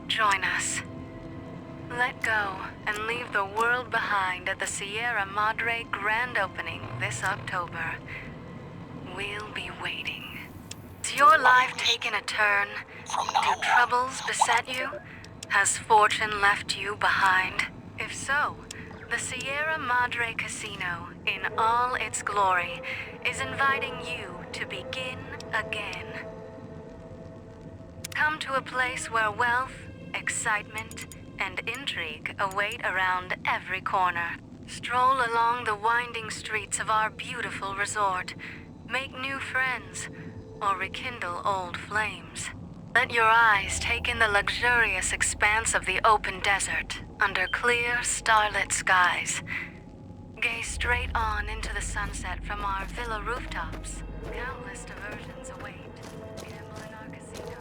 join us. Let go and leave the world behind at the Sierra Madre grand opening this October. We'll be waiting. Has your life taken a turn? Do troubles beset you? Has fortune left you behind? If so, the Sierra Madre Casino, in all its glory, is inviting you to begin again. Come to a place where wealth, excitement, and intrigue await around every corner. Stroll along the winding streets of our beautiful resort, make new friends, or rekindle old flames. Let your eyes take in the luxurious expanse of the open desert under clear, starlit skies. Gaze straight on into the sunset from our villa rooftops. Countless diversions await. Gamble in our casino.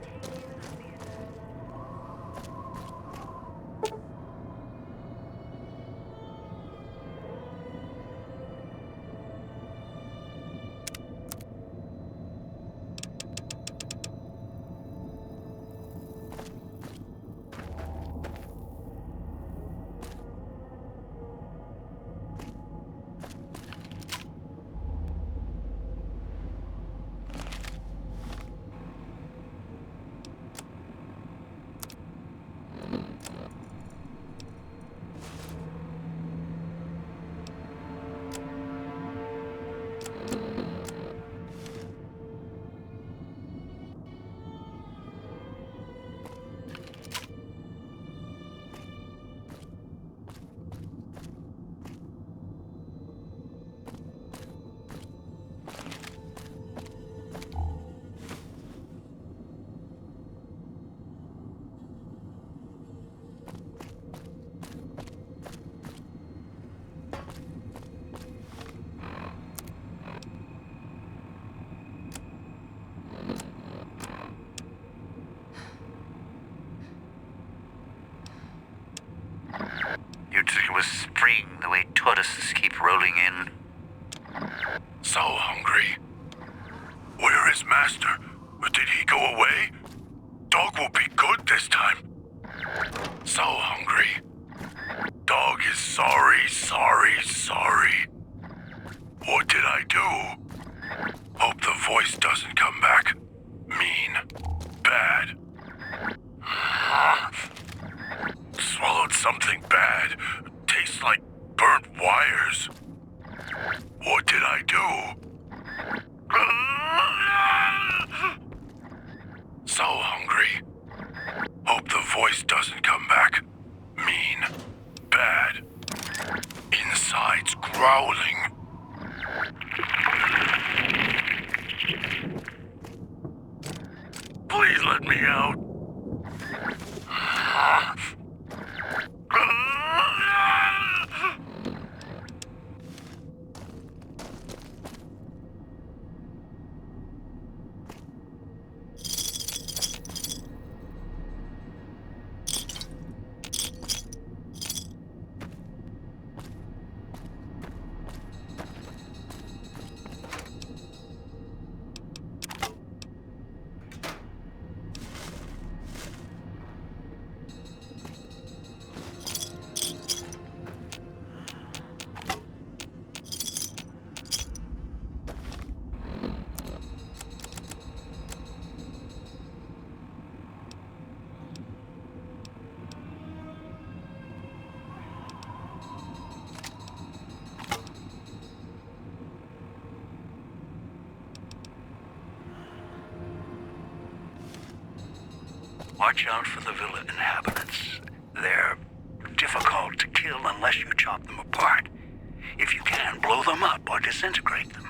Take in the theater. You'd think it was spring, the way tourists keep rolling in. So hungry. Where is Master? Did he go away? Dog will be good this time. So hungry. Dog is sorry, sorry, sorry. What did I do? Hope the voice doesn't come back. Mean. Bad. Swallowed something bad. Tastes like burnt wires. What did I do? So hungry. Hope the voice doesn't come back. Mean. Bad. Inside's growling. Please let me out. Watch out for the villa inhabitants. They're difficult to kill unless you chop them apart. If you can, blow them up or disintegrate them.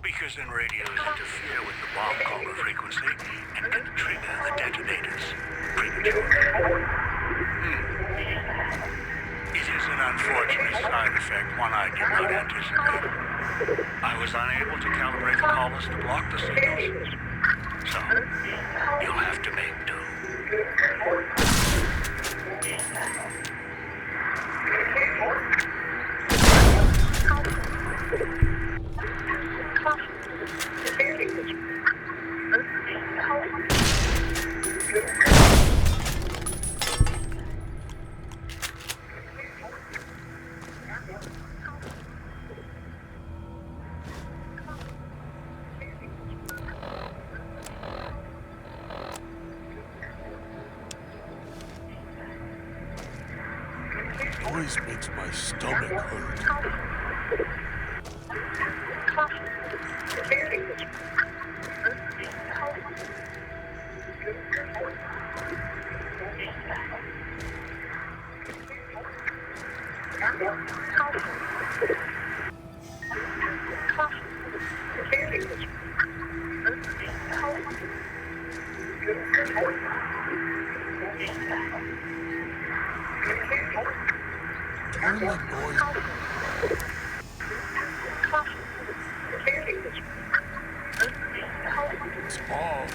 speakers and radios interfere with the bomb caller frequency and can trigger the detonators prematurely. It is an unfortunate side effect, one I did not anticipate. I was unable to calibrate the callers to block the signals. So, you'll have to make do. Noise makes my stomach hurt. Turn the noise. It's off.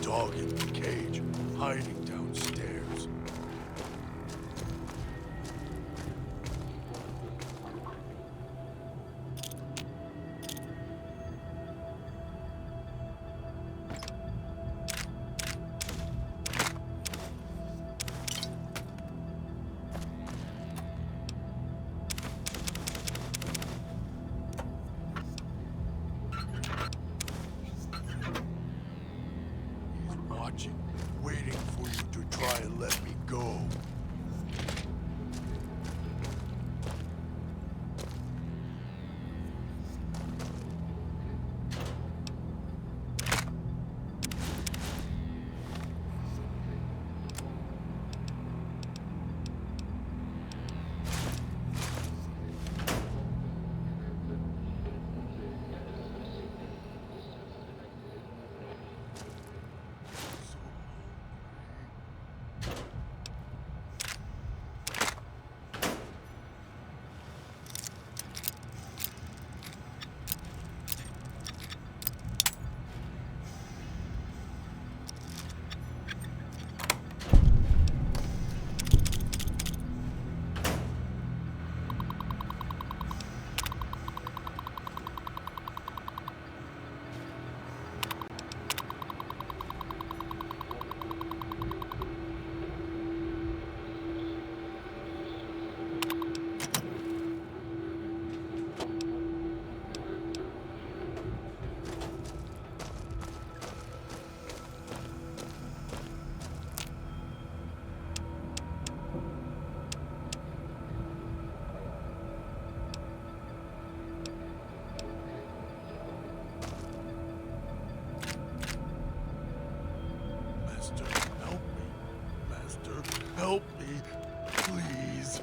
Dog in the cage, hiding downstairs. Waiting for you to try and let me go. Master, help me. Master. Help me, please.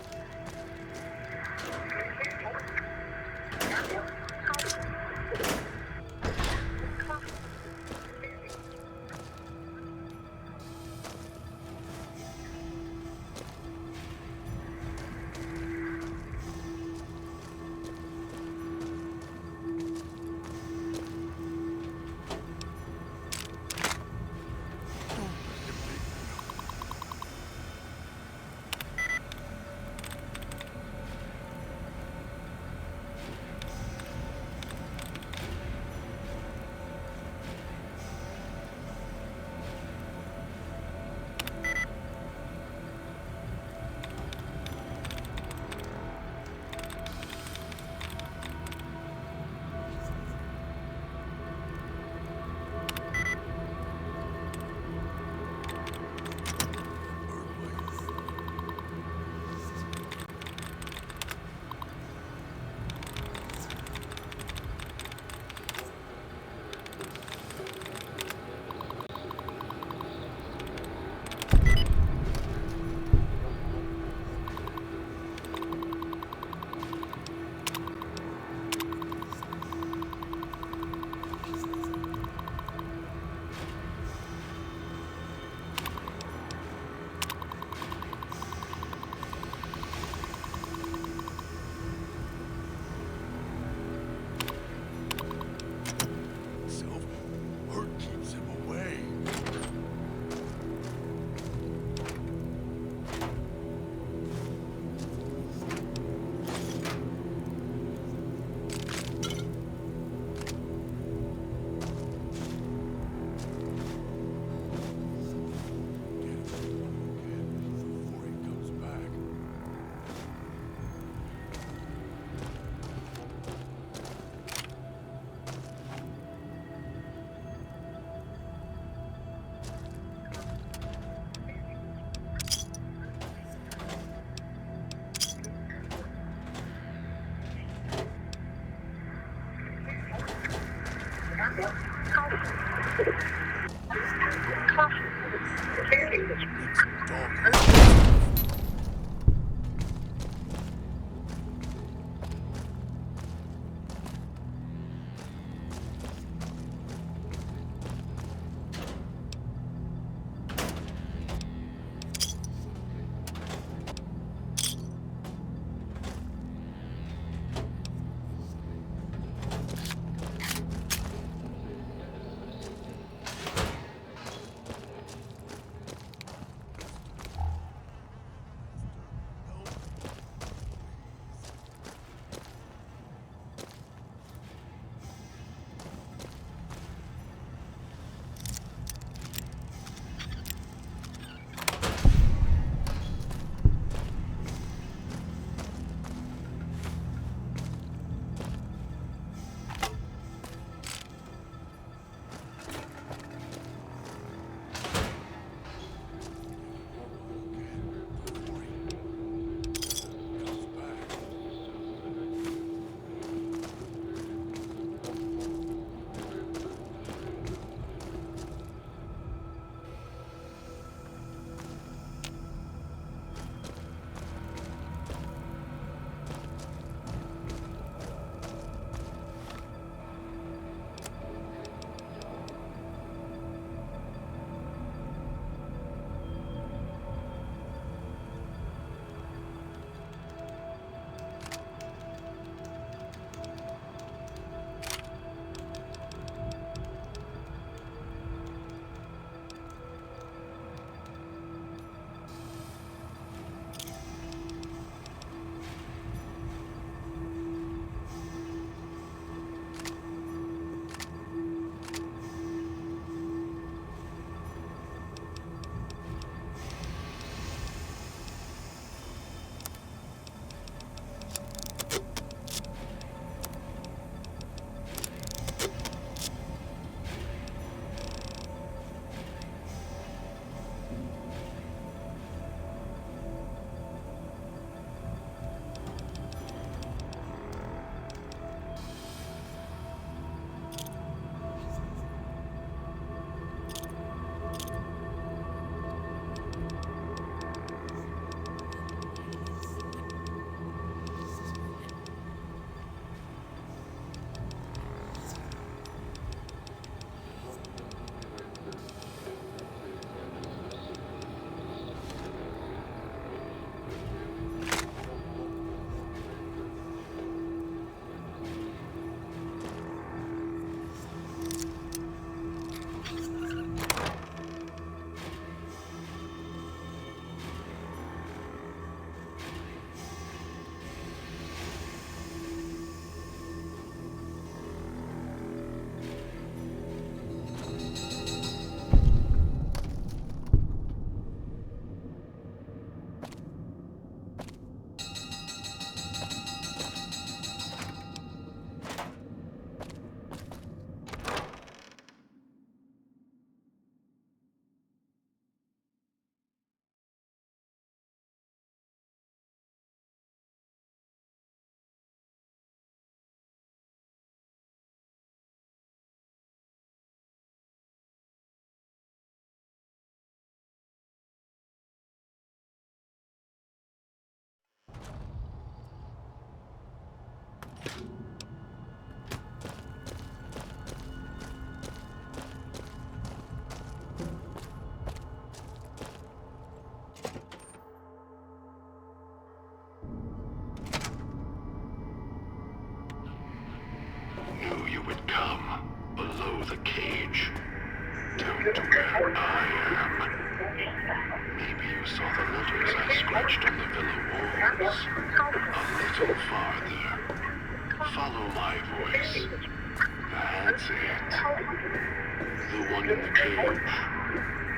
cage.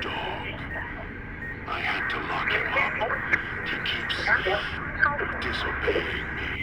Dog. I had to lock him up. He keeps disobeying me.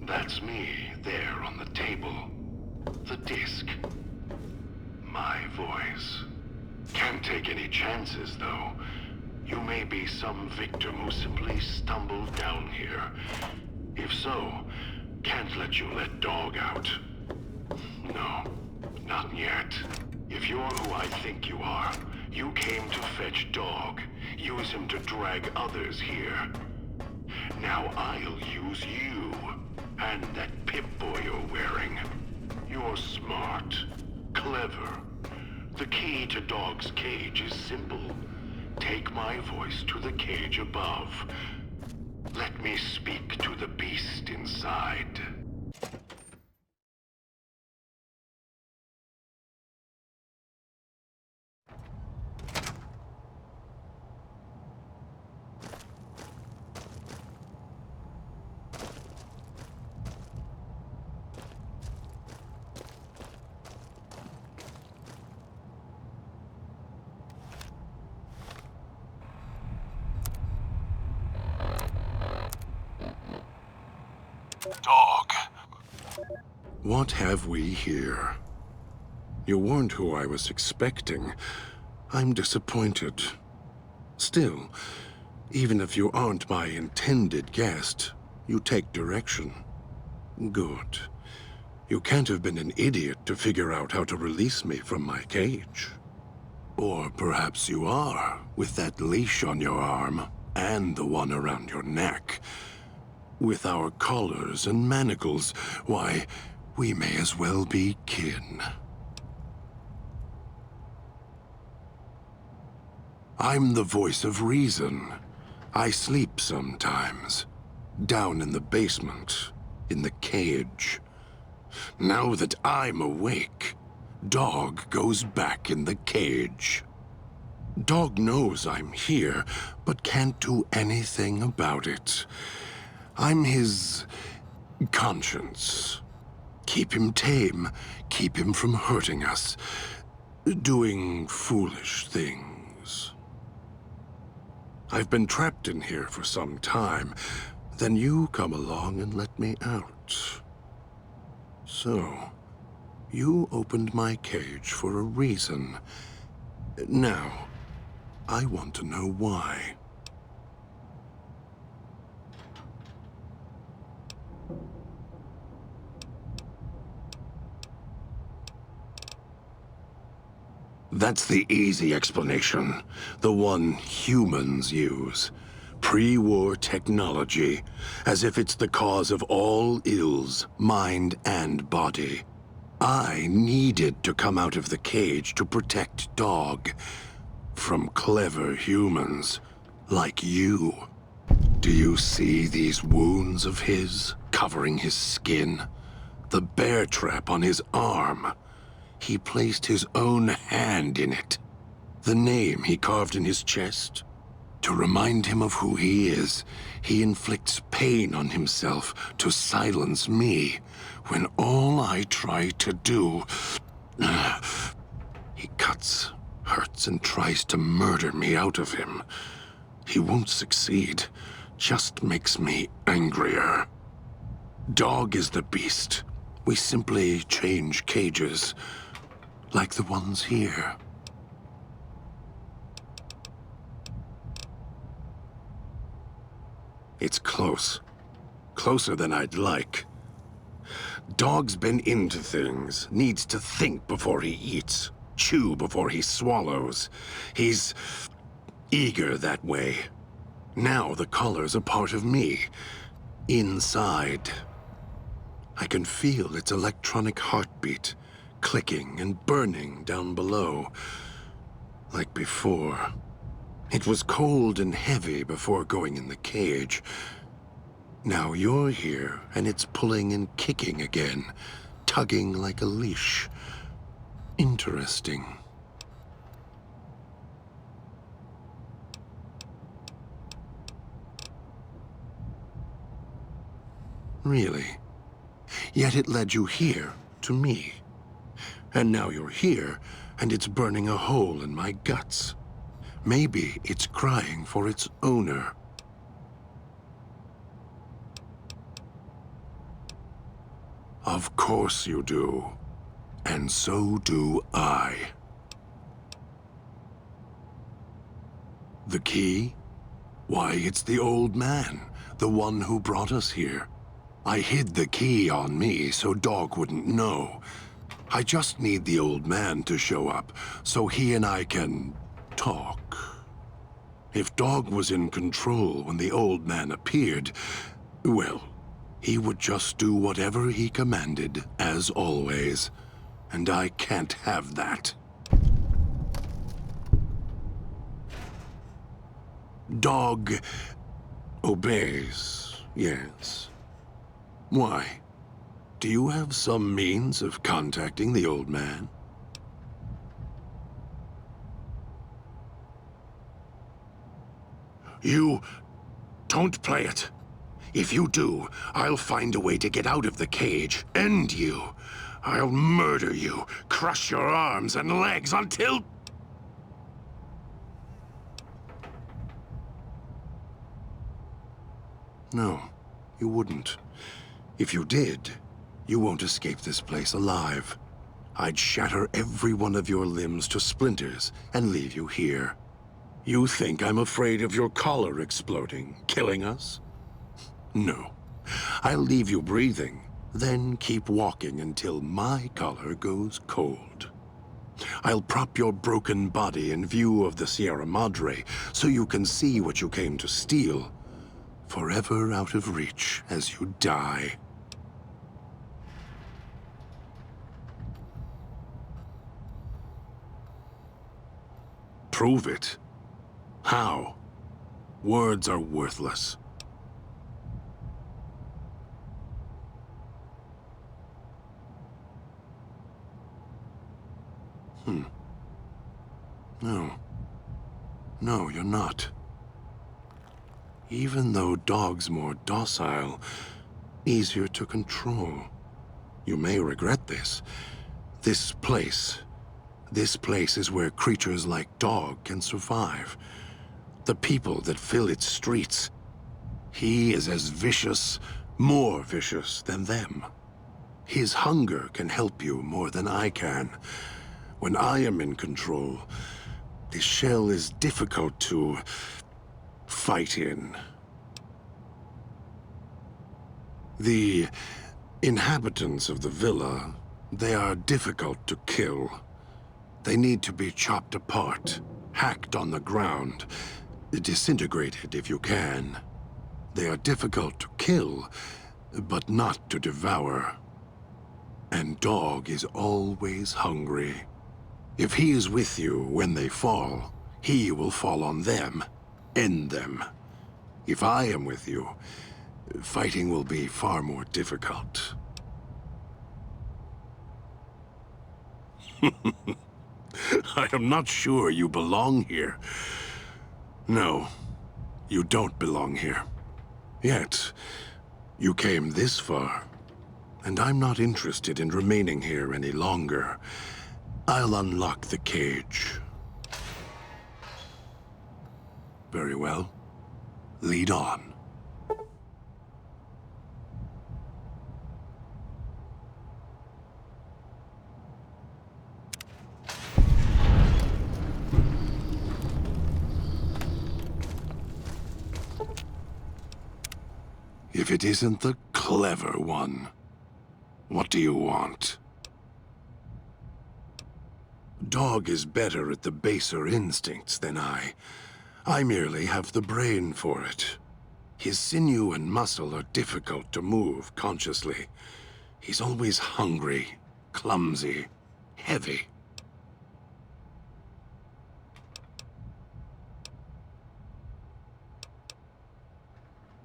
That's me, there on the table. The disc. My voice. Can't take any chances, though. You may be some victim who simply stumbled down here. If so, can't let you let Dog out. No, not yet. If you're who I think you are, you came to fetch Dog. Use him to drag others here. Now I'll use you. And that Pip-Boy you're wearing. You're smart. Clever. The key to Dog's cage is simple. Take my voice to the cage above. Let me speak to the beast inside. What have we here? You weren't who I was expecting. I'm disappointed. Still, even if you aren't my intended guest, you take direction. Good. You can't have been an idiot to figure out how to release me from my cage. Or perhaps you are, with that leash on your arm, and the one around your neck. With our collars and manacles, why, we may as well be kin. I'm the voice of reason. I sleep sometimes. Down in the basement, in the cage. Now that I'm awake, Dog goes back in the cage. Dog knows I'm here, but can't do anything about it. I'm his conscience. Keep him tame, keep him from hurting us, doing foolish things. I've been trapped in here for some time. Then you come along and let me out. So, you opened my cage for a reason. Now, I want to know why. That's the easy explanation. The one humans use. Pre-war technology, as if it's the cause of all ills, mind and body. I needed to come out of the cage to protect Dog from clever humans like you. Do you see these wounds of his covering his skin? The bear trap on his arm. He placed his own hand in it. The name he carved in his chest. To remind him of who he is, he inflicts pain on himself to silence me, when all I try to do... He cuts, hurts, and tries to murder me out of him. He won't succeed, just makes me angrier. Dog is the beast. We simply change cages, like the ones here. It's close. Closer than I'd like. Dog's been into things, needs to think before he eats, chew before he swallows. He's eager that way. Now the collar's a part of me, inside. I can feel its electronic heartbeat, clicking and burning down below, like before. It was cold and heavy before going in the cage. Now you're here, and it's pulling and kicking again, tugging like a leash. Interesting. Really? Yet it led you here, to me. And now you're here, and it's burning a hole in my guts. Maybe it's crying for its owner. Of course you do. And so do I. The key? Why, it's the old man, the one who brought us here. I hid the key on me so Dog wouldn't know. I just need the old man to show up, so he and I can talk. If Dog was in control when the old man appeared, well, he would just do whatever he commanded, as always. And I can't have that. Dog obeys, yes. Why? Do you have some means of contacting the old man? You don't play it. If you do, I'll find a way to get out of the cage, end you. I'll murder you, crush your arms and legs until... No, you wouldn't. If you did, You won't escape this place alive. I'd shatter every one of your limbs to splinters and leave you here. You think I'm afraid of your collar exploding, killing us? No. I'll leave you breathing, then keep walking until my collar goes cold. I'll prop your broken body in view of the Sierra Madre so you can see what you came to steal, forever out of reach as you die. Prove it. How? Words are worthless. No. No, you're not. Even though Dog's more docile, easier to control. You may regret this. This place is where creatures like Dog can survive. The people that fill its streets. He is as vicious, more vicious than them. His hunger can help you more than I can. When I am in control, this shell is difficult to fight in. The inhabitants of the villa, they are difficult to kill. They need to be chopped apart, hacked on the ground, disintegrated if you can. They are difficult to kill, but not to devour. And Dog is always hungry. If he is with you when they fall, he will fall on them, end them. If I am with you, fighting will be far more difficult. I am not sure you belong here. No, you don't belong here. Yet, you came this far, and I'm not interested in remaining here any longer. I'll unlock the cage. Very well. Lead on. If it isn't the clever one, what do you want? Dog is better at the baser instincts than I. I merely have the brain for it. His sinew and muscle are difficult to move consciously. He's always hungry, clumsy, heavy.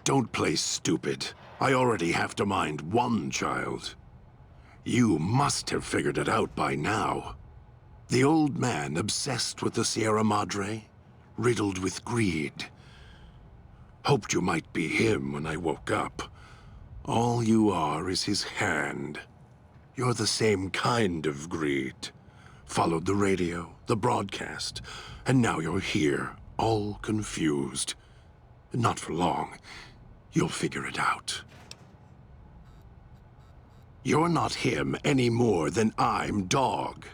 Don't play stupid. I already have to mind one child. You must have figured it out by now. The old man obsessed with the Sierra Madre, riddled with greed. Hoped you might be him when I woke up. All you are is his hand. You're the same kind of greed. Followed the radio, the broadcast, and now you're here, all confused. Not for long. You'll figure it out. You're not him any more than I'm Dog.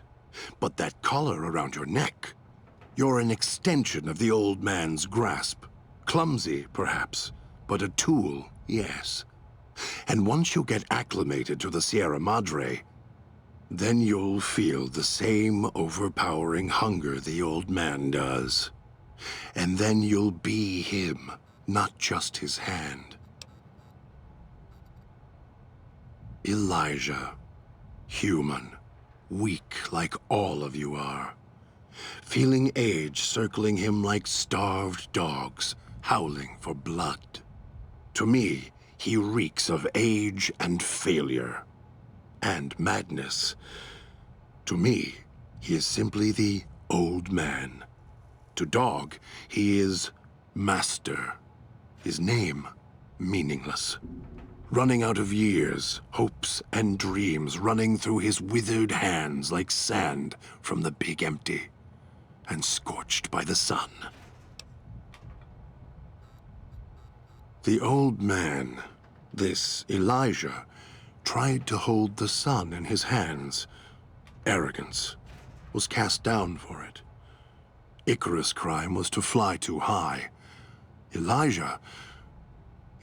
But that collar around your neck, you're an extension of the old man's grasp. Clumsy, perhaps, but a tool, yes. And once you get acclimated to the Sierra Madre, then you'll feel the same overpowering hunger the old man does. And then you'll be him, not just his hand. Elijah, human. Weak like all of you are. Feeling age circling him like starved dogs, howling for blood. To me, he reeks of age and failure. And madness. To me, he is simply the old man. To Dog, he is Master. His name, meaningless. Running out of years, hopes and dreams running through his withered hands like sand from the big empty, and scorched by the sun. The old man, this Elijah, tried to hold the sun in his hands. Arrogance. Was cast down for it. Icarus' crime was to fly too high. Elijah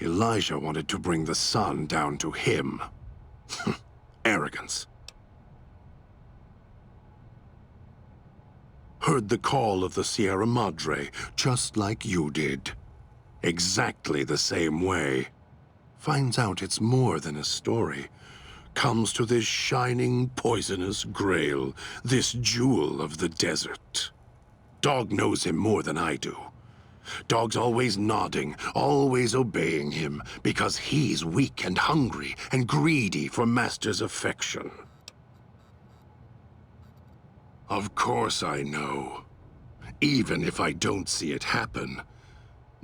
wanted to bring the sun down to him. Arrogance. Heard the call of the Sierra Madre, just like you did. Exactly the same way. Finds out it's more than a story. Comes to this shining, poisonous grail, this jewel of the desert. Dog knows him more than I do. Dog's always nodding, always obeying him, because he's weak and hungry and greedy for Master's affection. Of course I know. Even if I don't see it happen.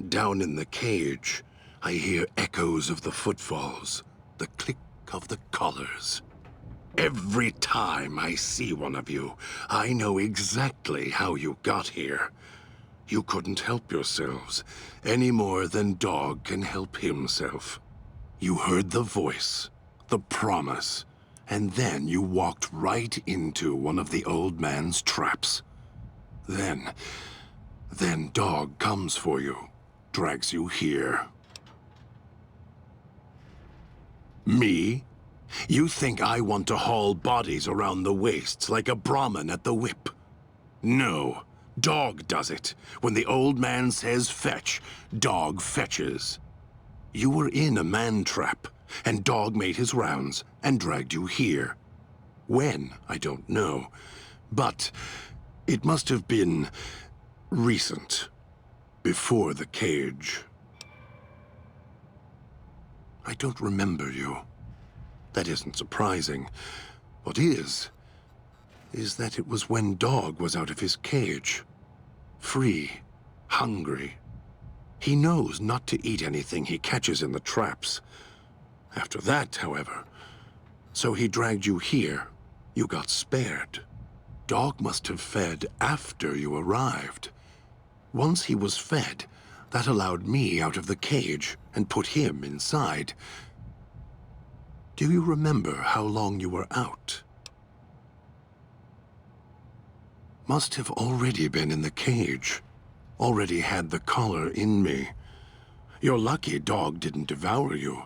Down in the cage, I hear echoes of the footfalls, the click of the collars. Every time I see one of you, I know exactly how you got here. You couldn't help yourselves, any more than Dog can help himself. You heard the voice, the promise, and then you walked right into one of the old man's traps. Then Dog comes for you, drags you here. Me? You think I want to haul bodies around the wastes like a Brahmin at the whip? No. Dog does it. When the old man says fetch, Dog fetches. You were in a man trap, and Dog made his rounds and dragged you here. When, I don't know. But it must have been recent. Before the cage. I don't remember you. That isn't surprising. What is that it was when Dog was out of his cage. Free, hungry. He knows not to eat anything he catches in the traps. After that, however, so he dragged you here. You got spared. Dog must have fed after you arrived. Once he was fed, that allowed me out of the cage and put him inside. Do you remember how long you were out? Must have already been in the cage. Already had the collar in me. You're lucky Dog didn't devour you.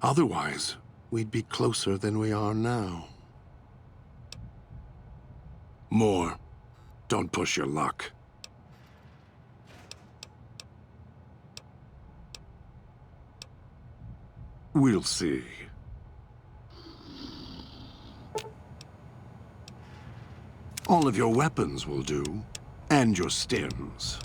Otherwise, we'd be closer than we are now. More. Don't push your luck. We'll see. All of your weapons will do, and your stems.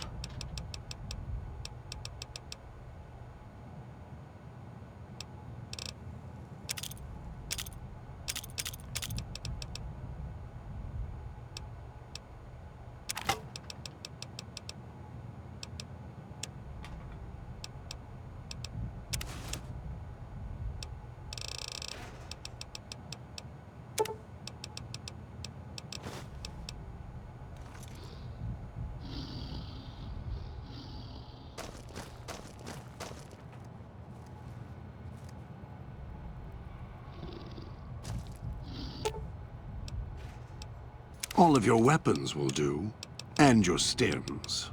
All of your weapons will do, and your stems.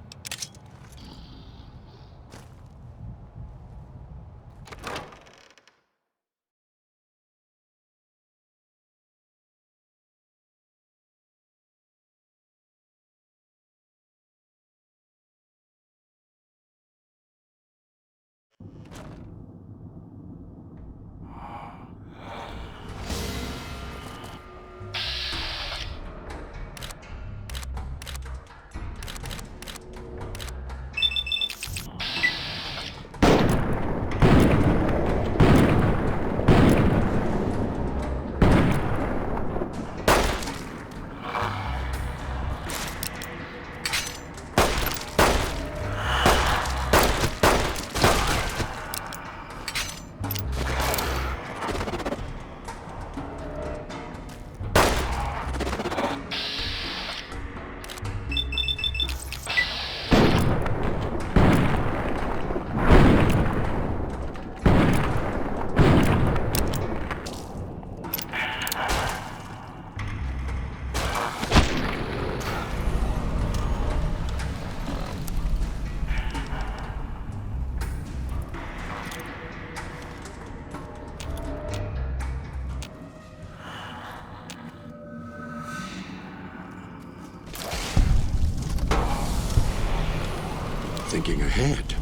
thinking ahead.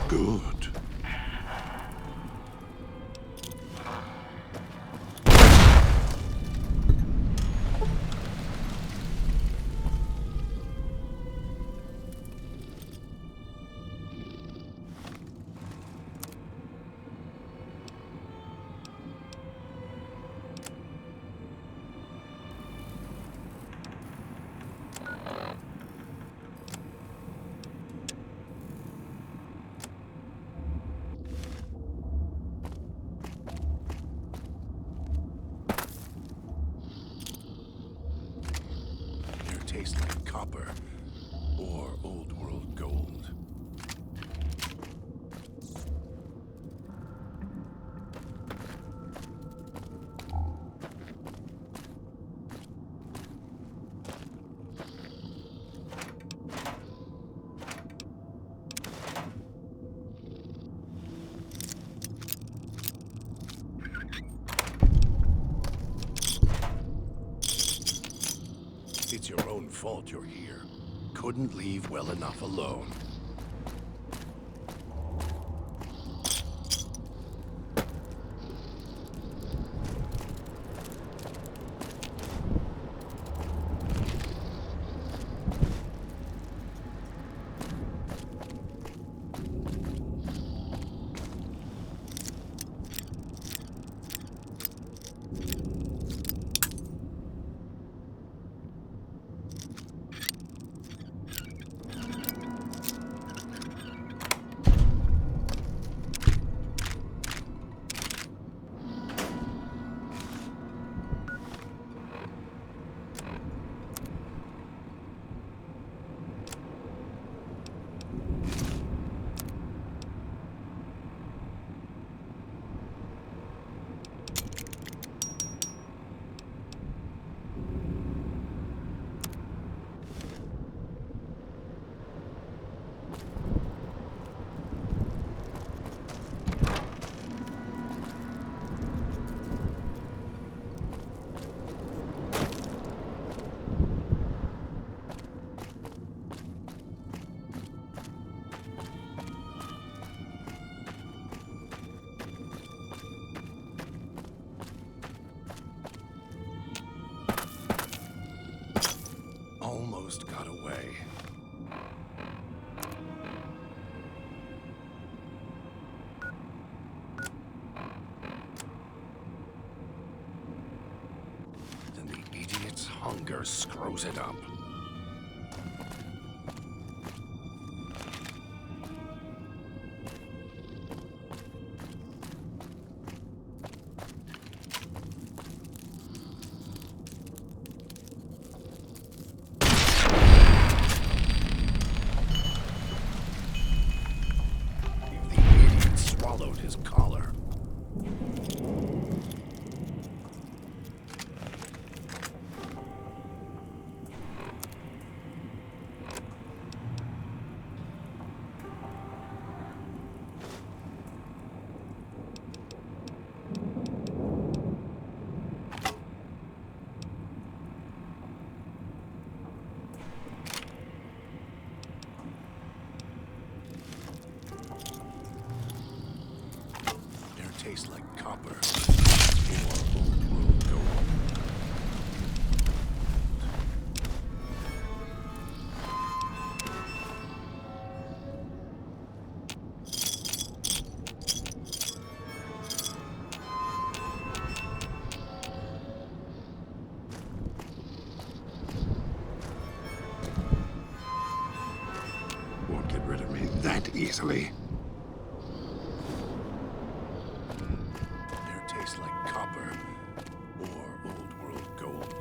Good. Tastes like copper or old world gold. It's your own fault you're here. Couldn't leave well enough alone. Almost got away. Then the idiot's hunger screws it up. His collar. Tastes like copper or old world gold. Won't get rid of me that easily. Like copper or old world gold.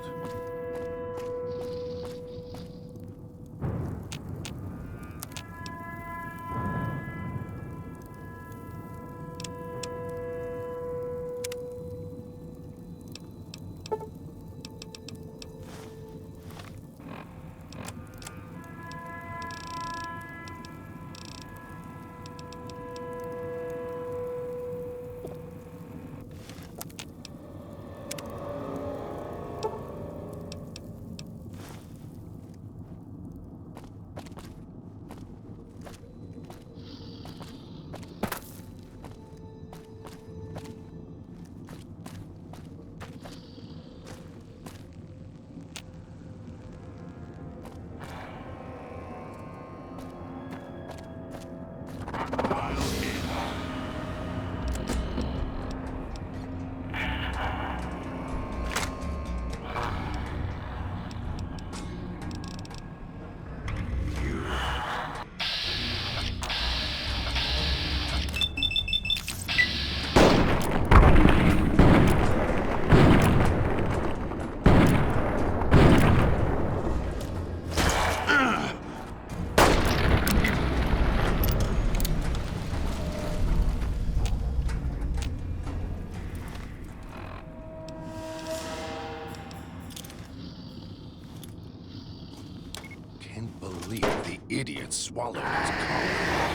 can't believe the idiot swallowed his collar.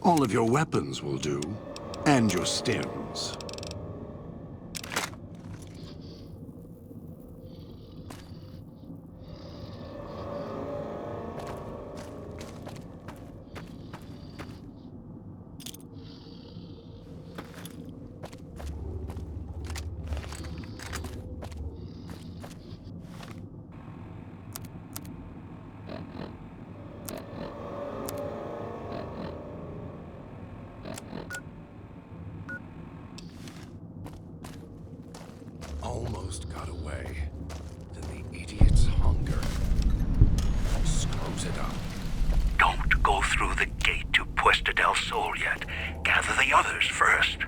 All of your weapons will do, and your stems. Almost got away. Then the idiot's hunger screws it up. Don't go through the gate to Puesta del Sol yet. Gather the others first.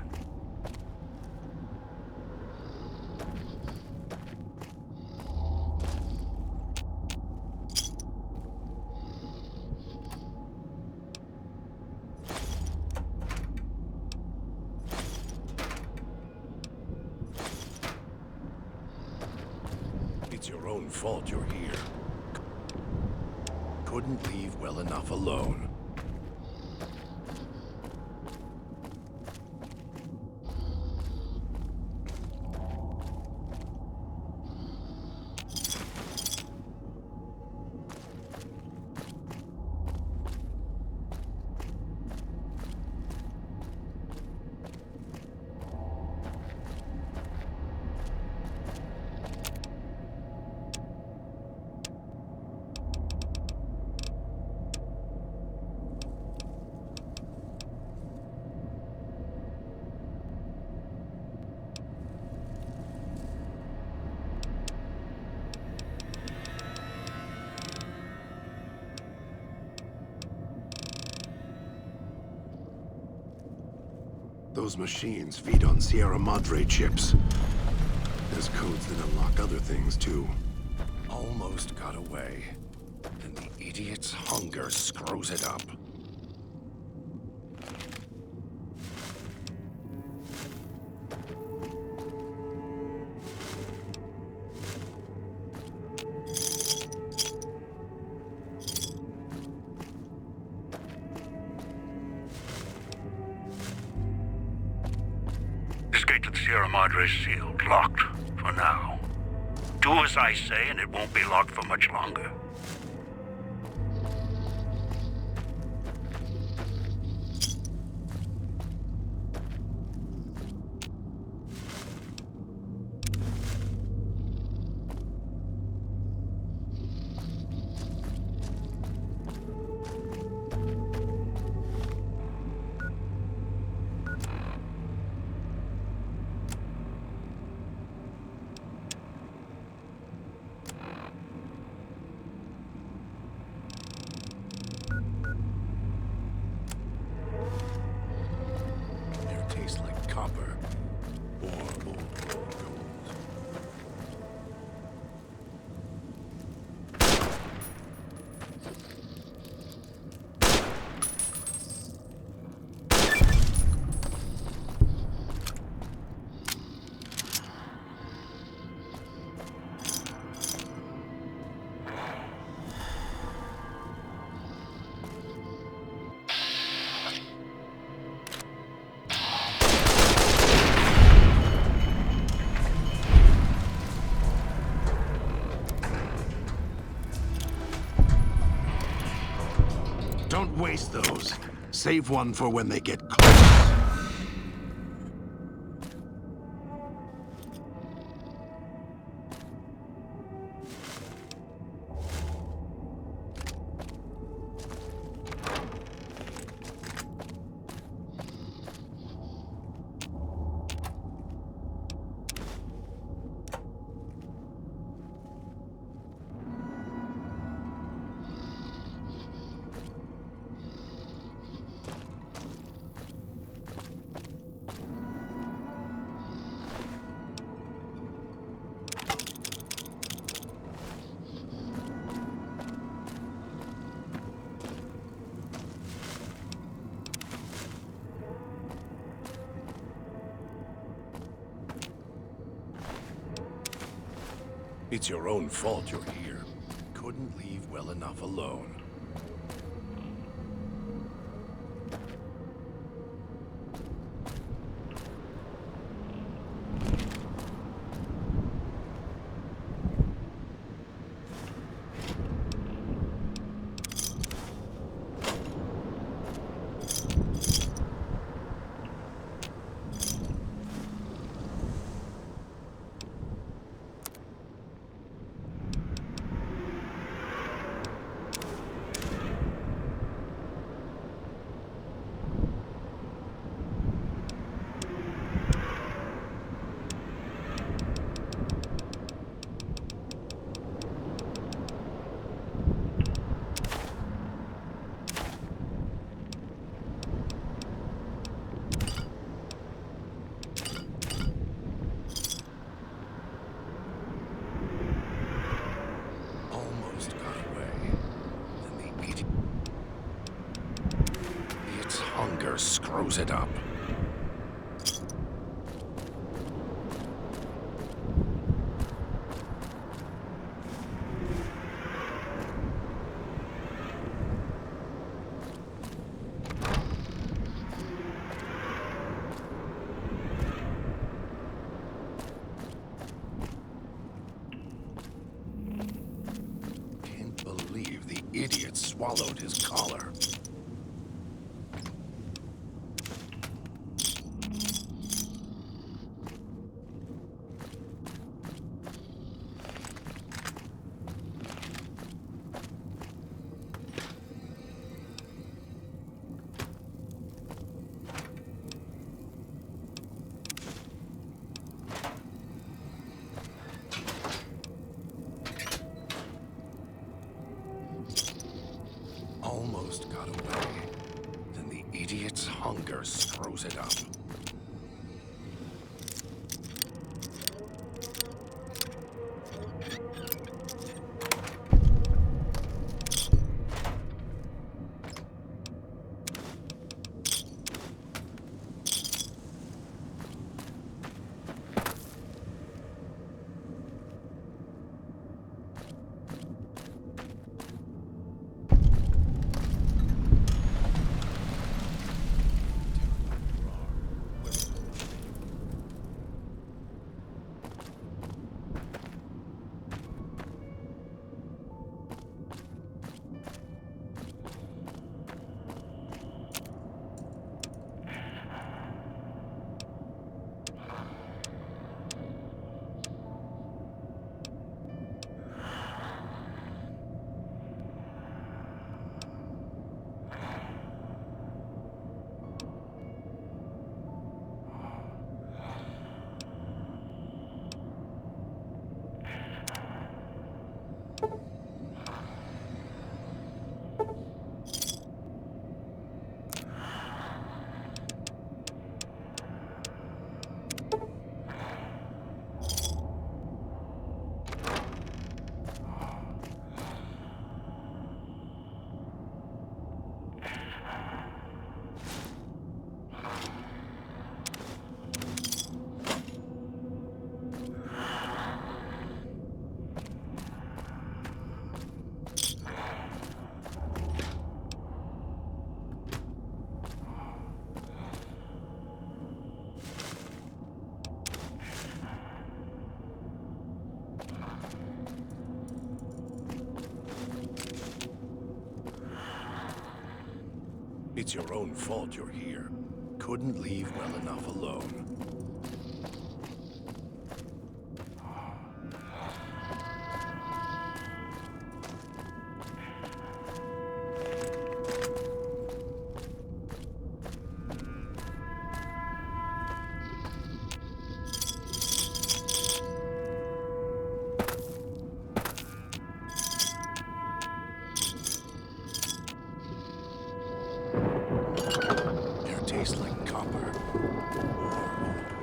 It's your own fault you're here. Couldn't leave well enough alone. Those machines feed on Sierra Madre chips. There's codes that unlock other things, too. Almost got away. And the idiot's hunger screws it up. This gate to the Sierra Madre is sealed, locked, for now. Do as I say, and it won't be locked for much longer. Copper or old gold. Don't waste those. Save one for when they get close. It's your own fault you're here. Couldn't leave well enough alone. Screws it up. Can't believe the idiot swallowed his collar. Almost got away. Then the idiot's hunger screws it up. It's your own fault you're here. Couldn't leave well enough alone. Tastes like copper or old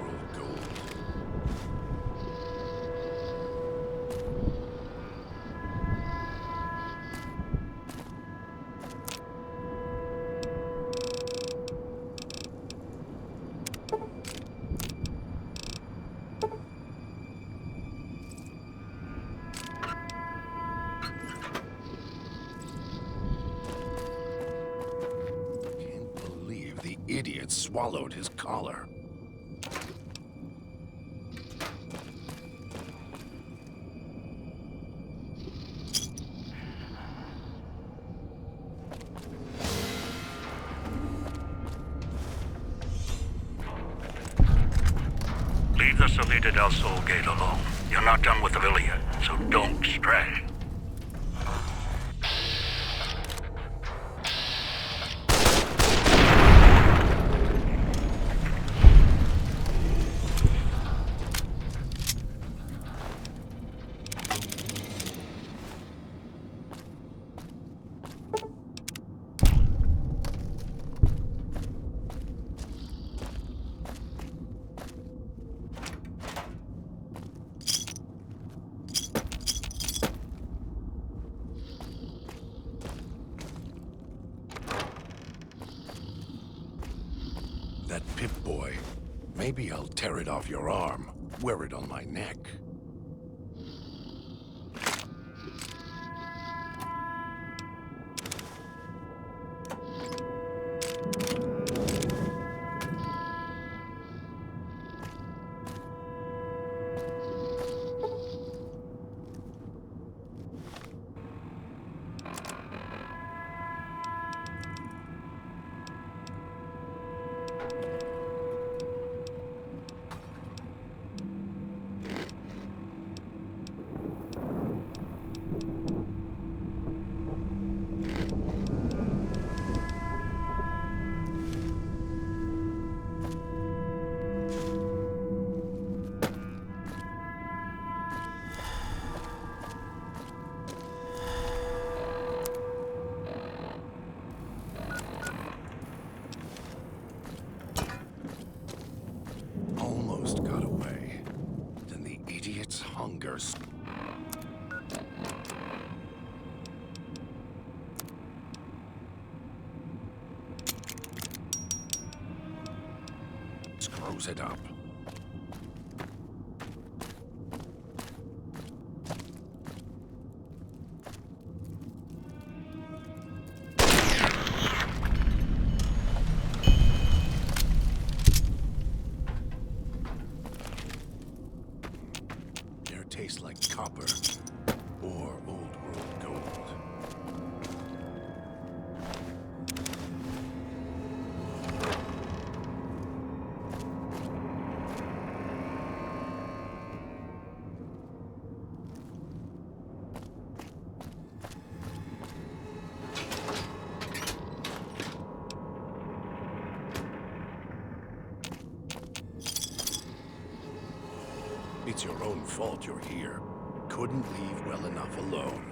idiot swallowed his collar. Leave the Salida del Sol gate alone. You're not done with the villa yet, so don't stray. That Pip-Boy. Maybe I'll tear it off your arm, wear it on my neck. Almost got away. Then the idiot's hunger. Screws it up. Tastes like copper or old world gold. It's your own fault you're here. Couldn't leave well enough alone.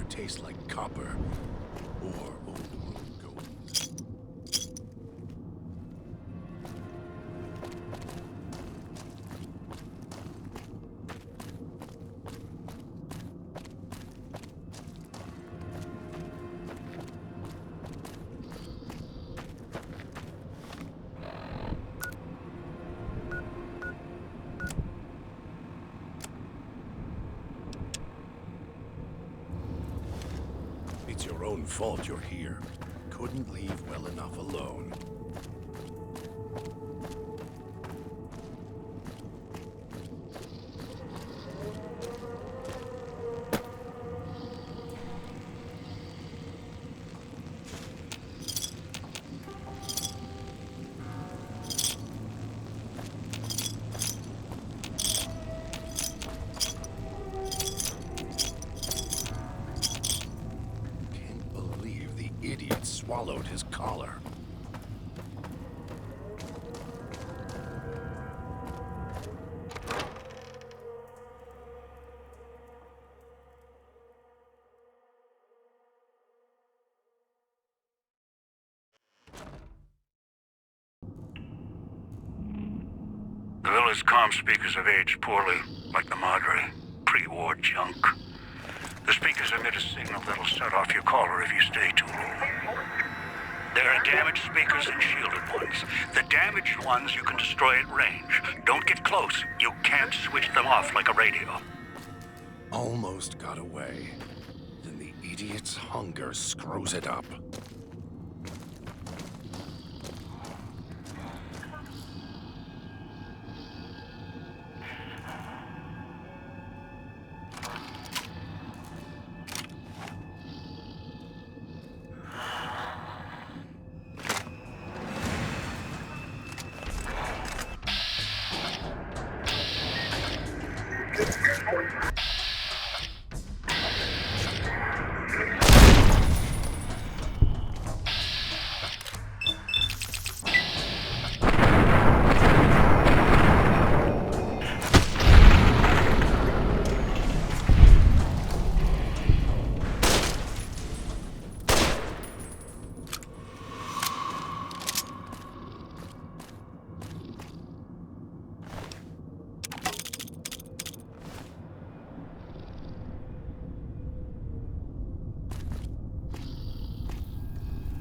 Tastes like copper or old world gold. It's your own fault you're here. Couldn't leave well enough alone. Swallowed his collar. The villa's comm speakers have aged poorly, like the Madre. Pre-war junk. The speakers emit a signal that'll set off your caller if you stay too long. There are damaged speakers and shielded ones. The damaged ones you can destroy at range. Don't get close. You can't switch them off like a radio. Almost got away. Then the idiot's hunger screws it up.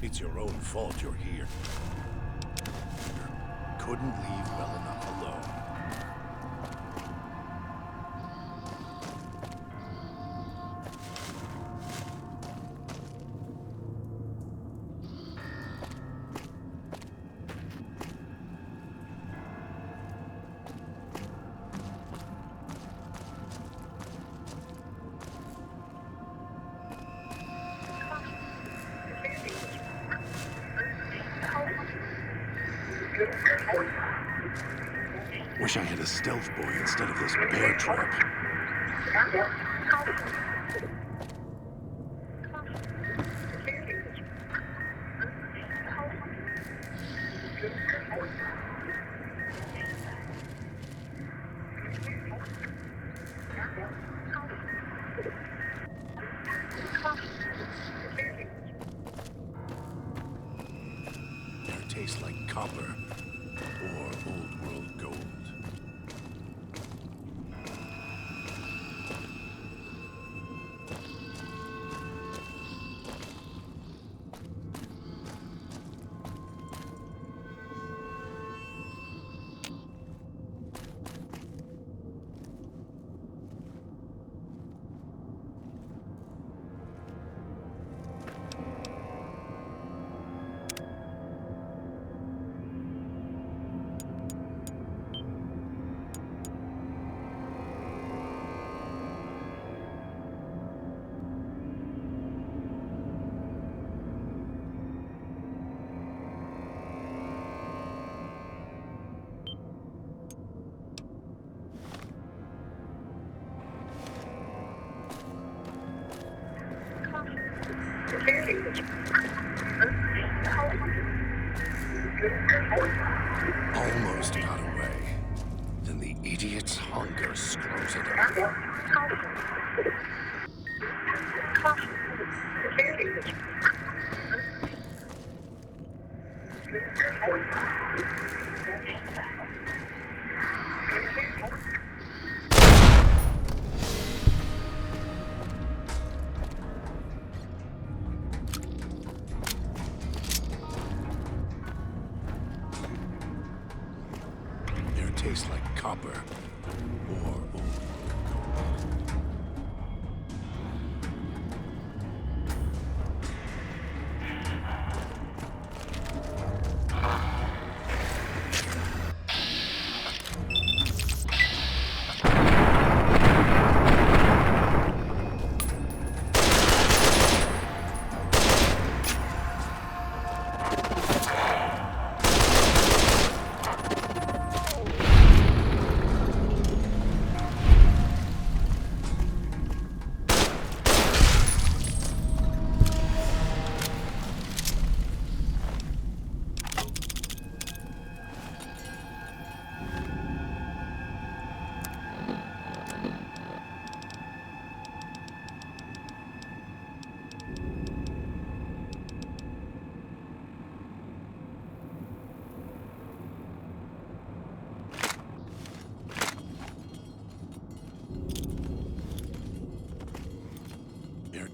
It's your own fault you're here. Couldn't leave well enough alone. Wish I had a stealth boy instead of this bear trap. It tastes like copper or old world gold. Almost got away. Then the idiot's hunger screws it up. Tastes like copper or old gold.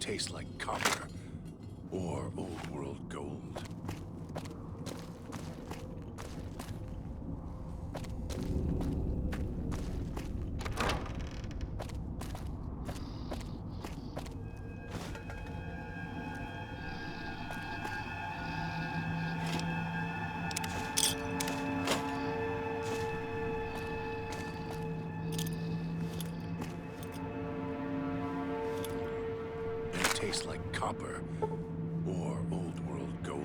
taste like copper or old world gold. Tastes like copper or old world gold.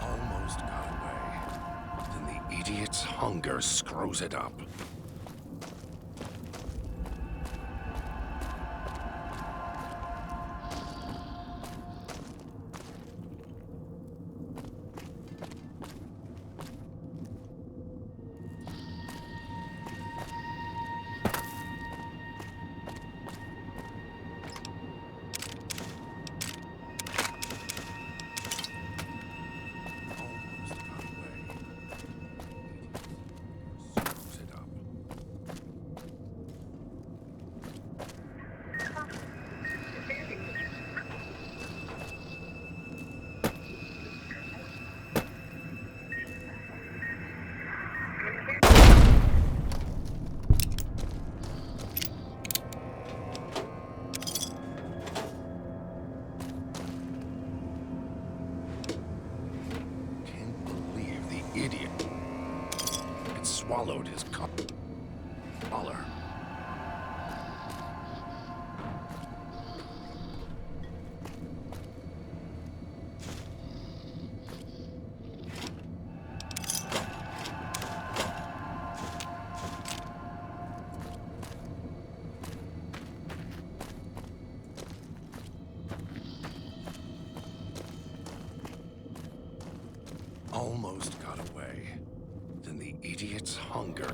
Almost got away. Then the idiot's hunger screws it up. Idiot. It swallowed his collar. Almost got away. Then the idiot's hunger.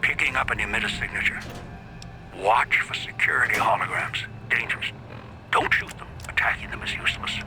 Picking up an emitter signature. Watch for security holograms. Dangerous. Don't shoot them. Attacking them is useless.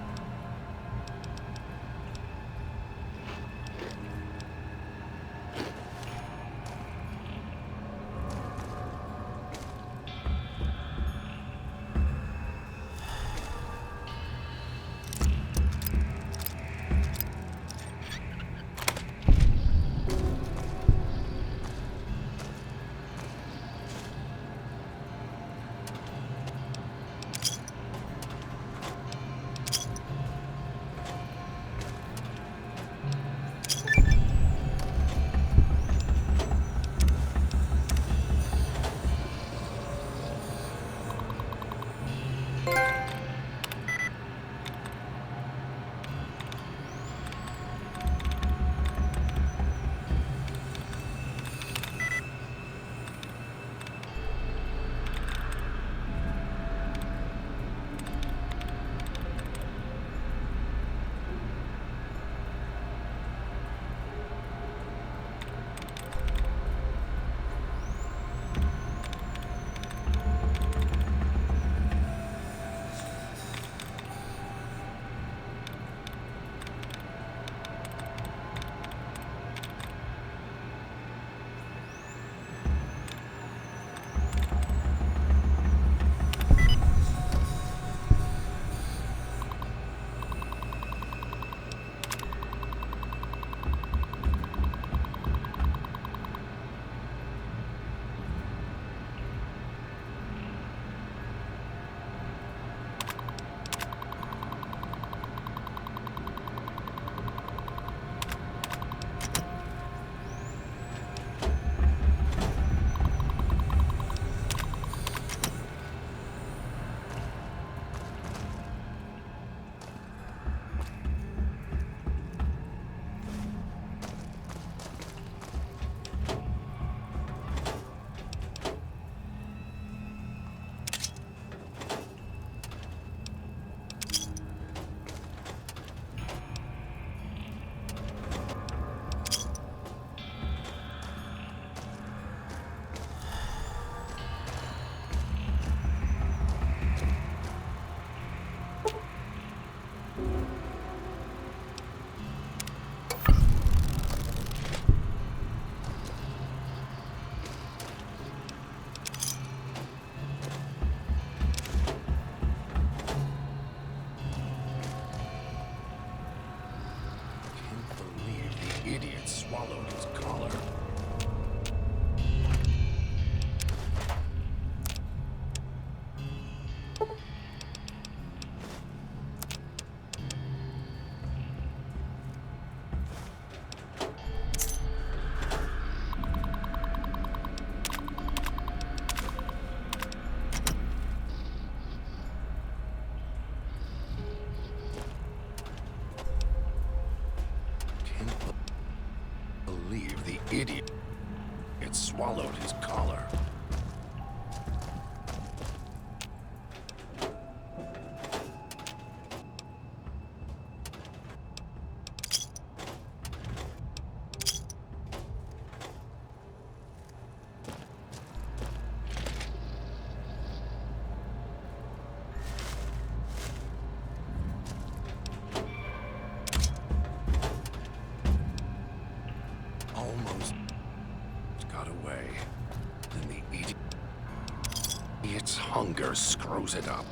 Its hunger screws it up.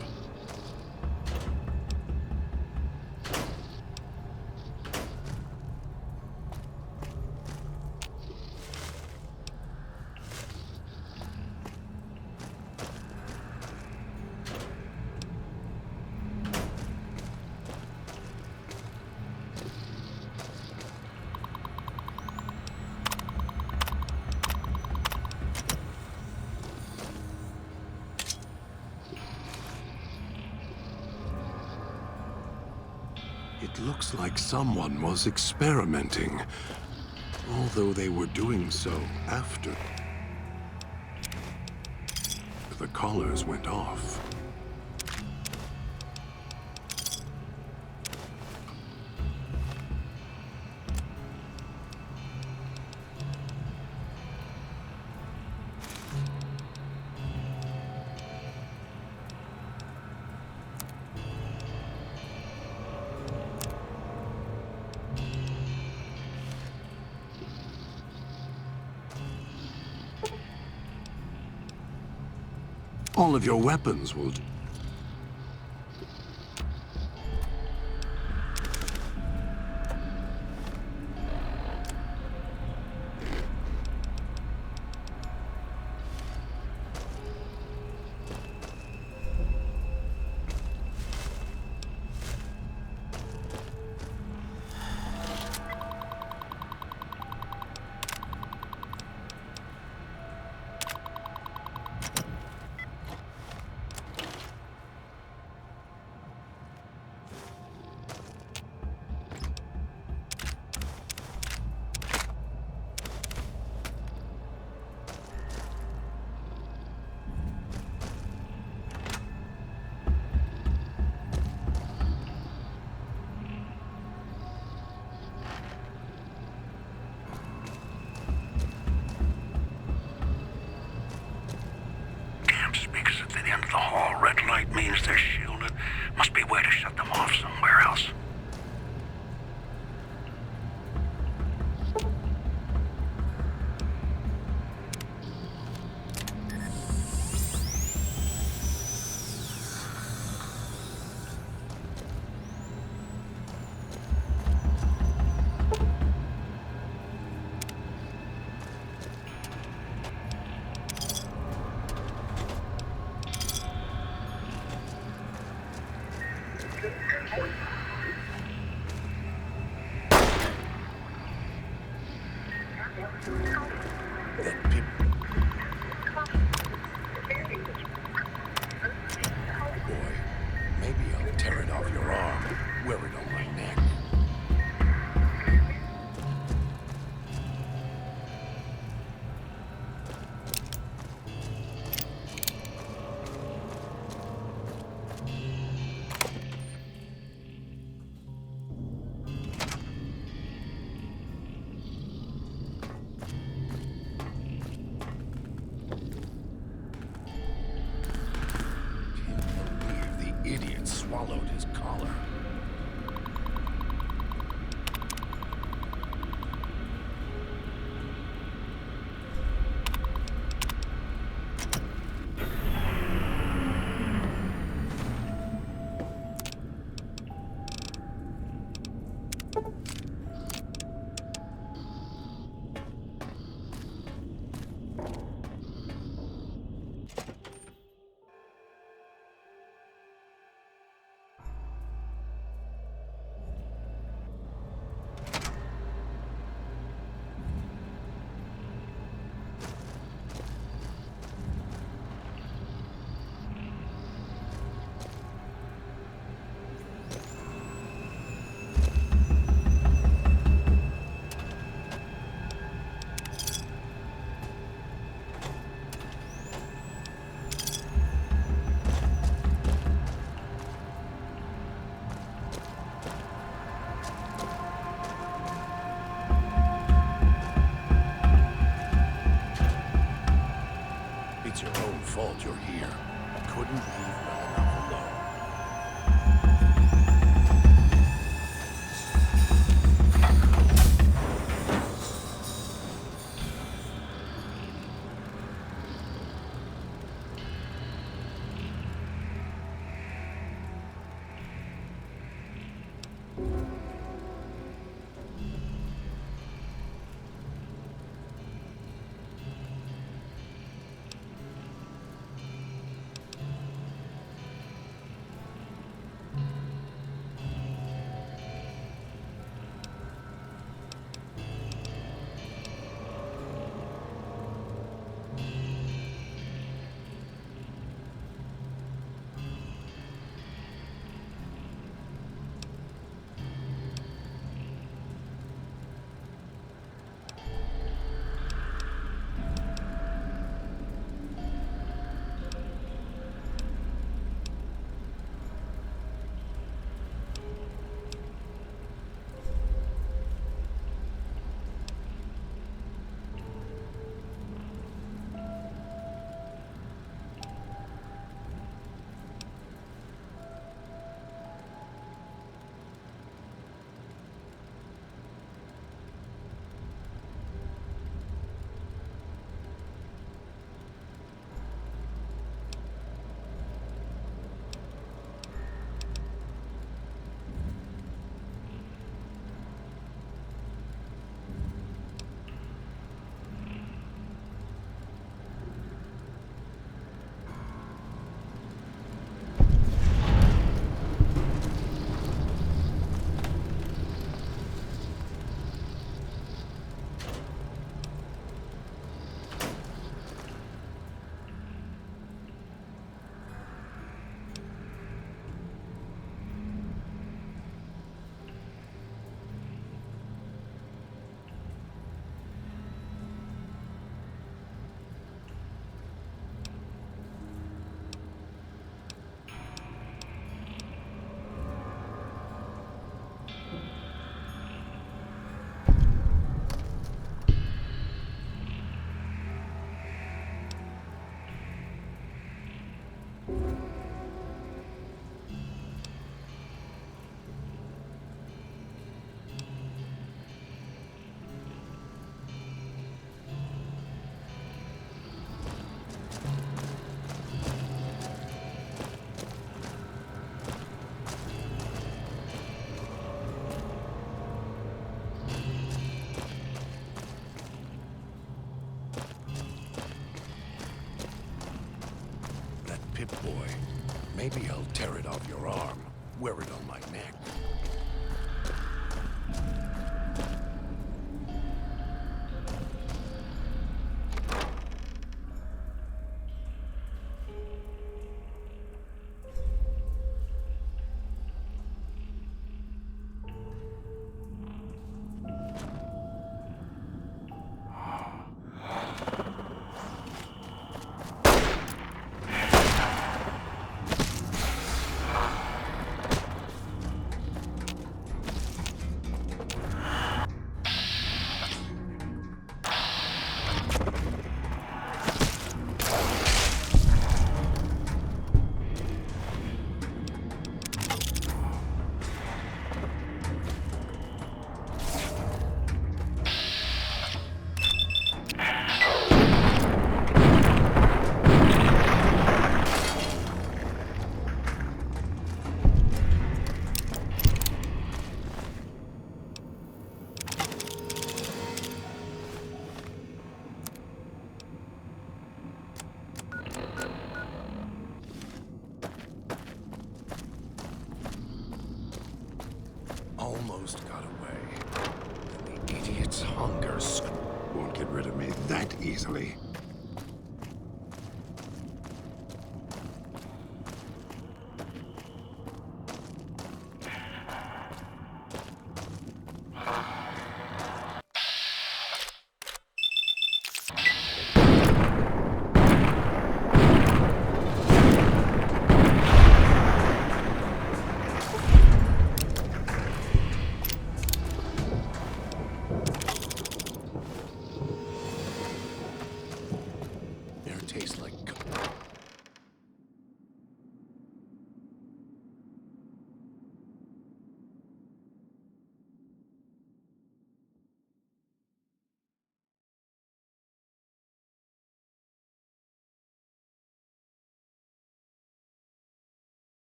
It looks like someone was experimenting, although they were doing so after the collars went off. All of your weapons will... Speakers at the end of the hall. Red light means they're shielded. Must be a way to shut them off somewhere else. Swallowed his collar. It's your own fault you're here. Couldn't leave well enough alone. Pip-Boy. Maybe I'll tear it off your arm, wear it on my neck. Almost got away. And the idiot's hunger won't get rid of me that easily. Tastes like...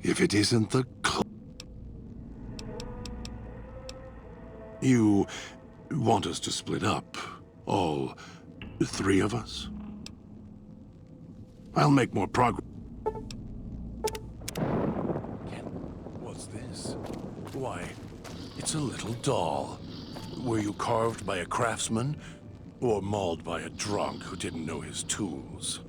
If it isn't the You want us to split up? All three of us? I'll make more progress. What's this? Why, it's a little doll. Were you carved by a craftsman? Or mauled by a drunk who didn't know his tools?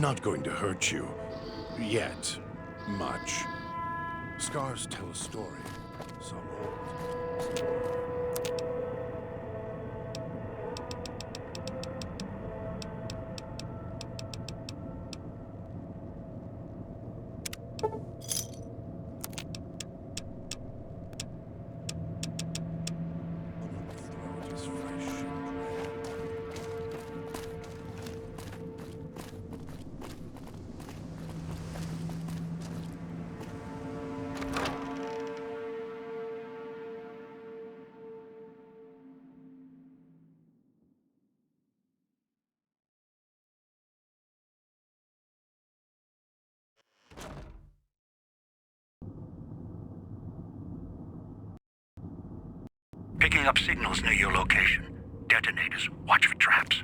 not going to hurt you. Yet. Much. Scars tell a story. Some old. Picking up signals near your location. Detonators. Watch for traps.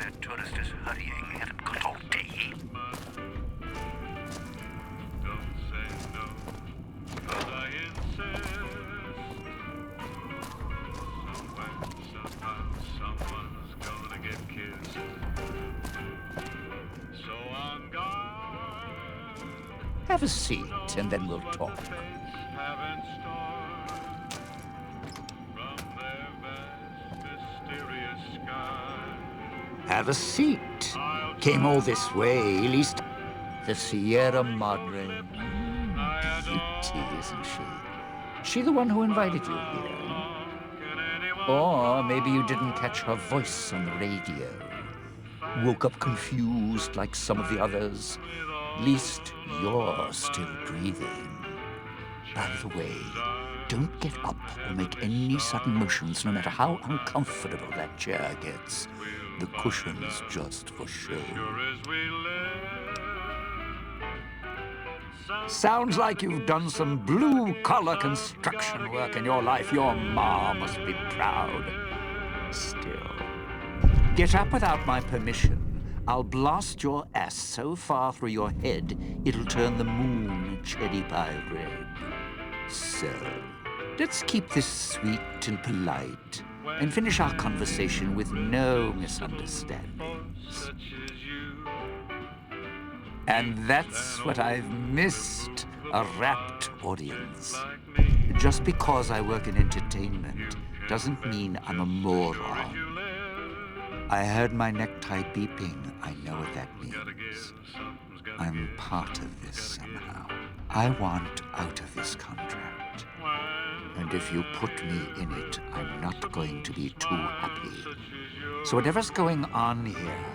That tourist is hurrying. Haven't got all day. Don't say no, 'cause I insist. Somewhere, somehow, someone's gonna get kissed. So on guard. Have a seat, and then we'll talk. Haven't starred from their vast, mysterious sky. Have a seat. Came all this way, at least. The Sierra Madre. Beauty, isn't she? She the one who invited you here? Or maybe you didn't catch her voice on the radio. Woke up confused like some of the others. At least you're still breathing. By the way, don't get up or make any sudden motions, no matter how uncomfortable that chair gets. The cushion's just for show. Sounds like you've done some blue-collar construction work in your life. Your ma must be proud. Still, get up without my permission. I'll blast your ass so far through your head, it'll turn the moon cherry pie red. So, let's keep this sweet and polite, and finish our conversation with no misunderstandings. And that's what I've missed, a rapt audience. Just because I work in entertainment doesn't mean I'm a moron. I heard my necktie beeping. I know what that means. I'm part of this somehow. I want out of this contract. And if you put me in it, I'm not going to be too happy. So whatever's going on here,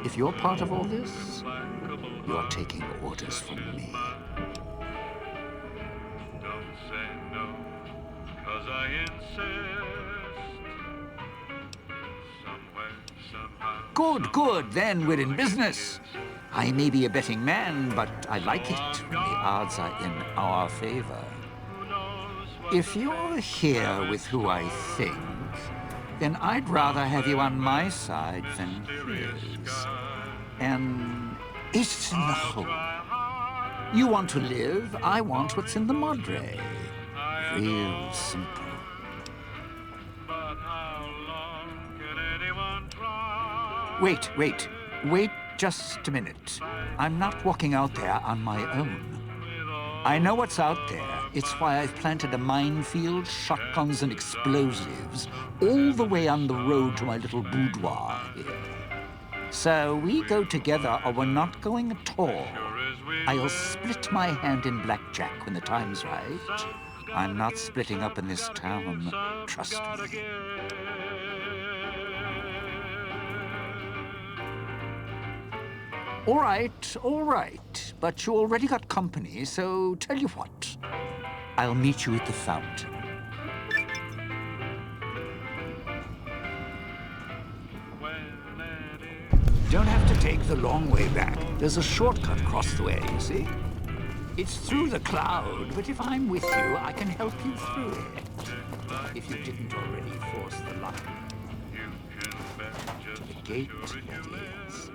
if you're part of all this, you're taking orders from me. Don't say no, 'cause I insist. Somewhere, somehow. Good, then we're in business. I may be a betting man, but I like it when the odds are in our favor. If you're here with who I think, then I'd rather have you on my side than his. And it's in the hole. You want to live, I want what's in the Madre. Real simple. Wait just a minute. I'm not walking out there on my own. I know what's out there. It's why I've planted a minefield, shotguns, and explosives all the way on the road to my little boudoir here. So we go together or we're not going at all. I'll split my hand in blackjack when the time's right. I'm not splitting up in this town, trust me. All right, but you already got company, so tell you what. I'll meet you at the fountain. Don't have to take the long way back. There's a shortcut across the way, you see? It's through the cloud, but if I'm with you, I can help you through it. If you didn't already force the line. The gate, that is.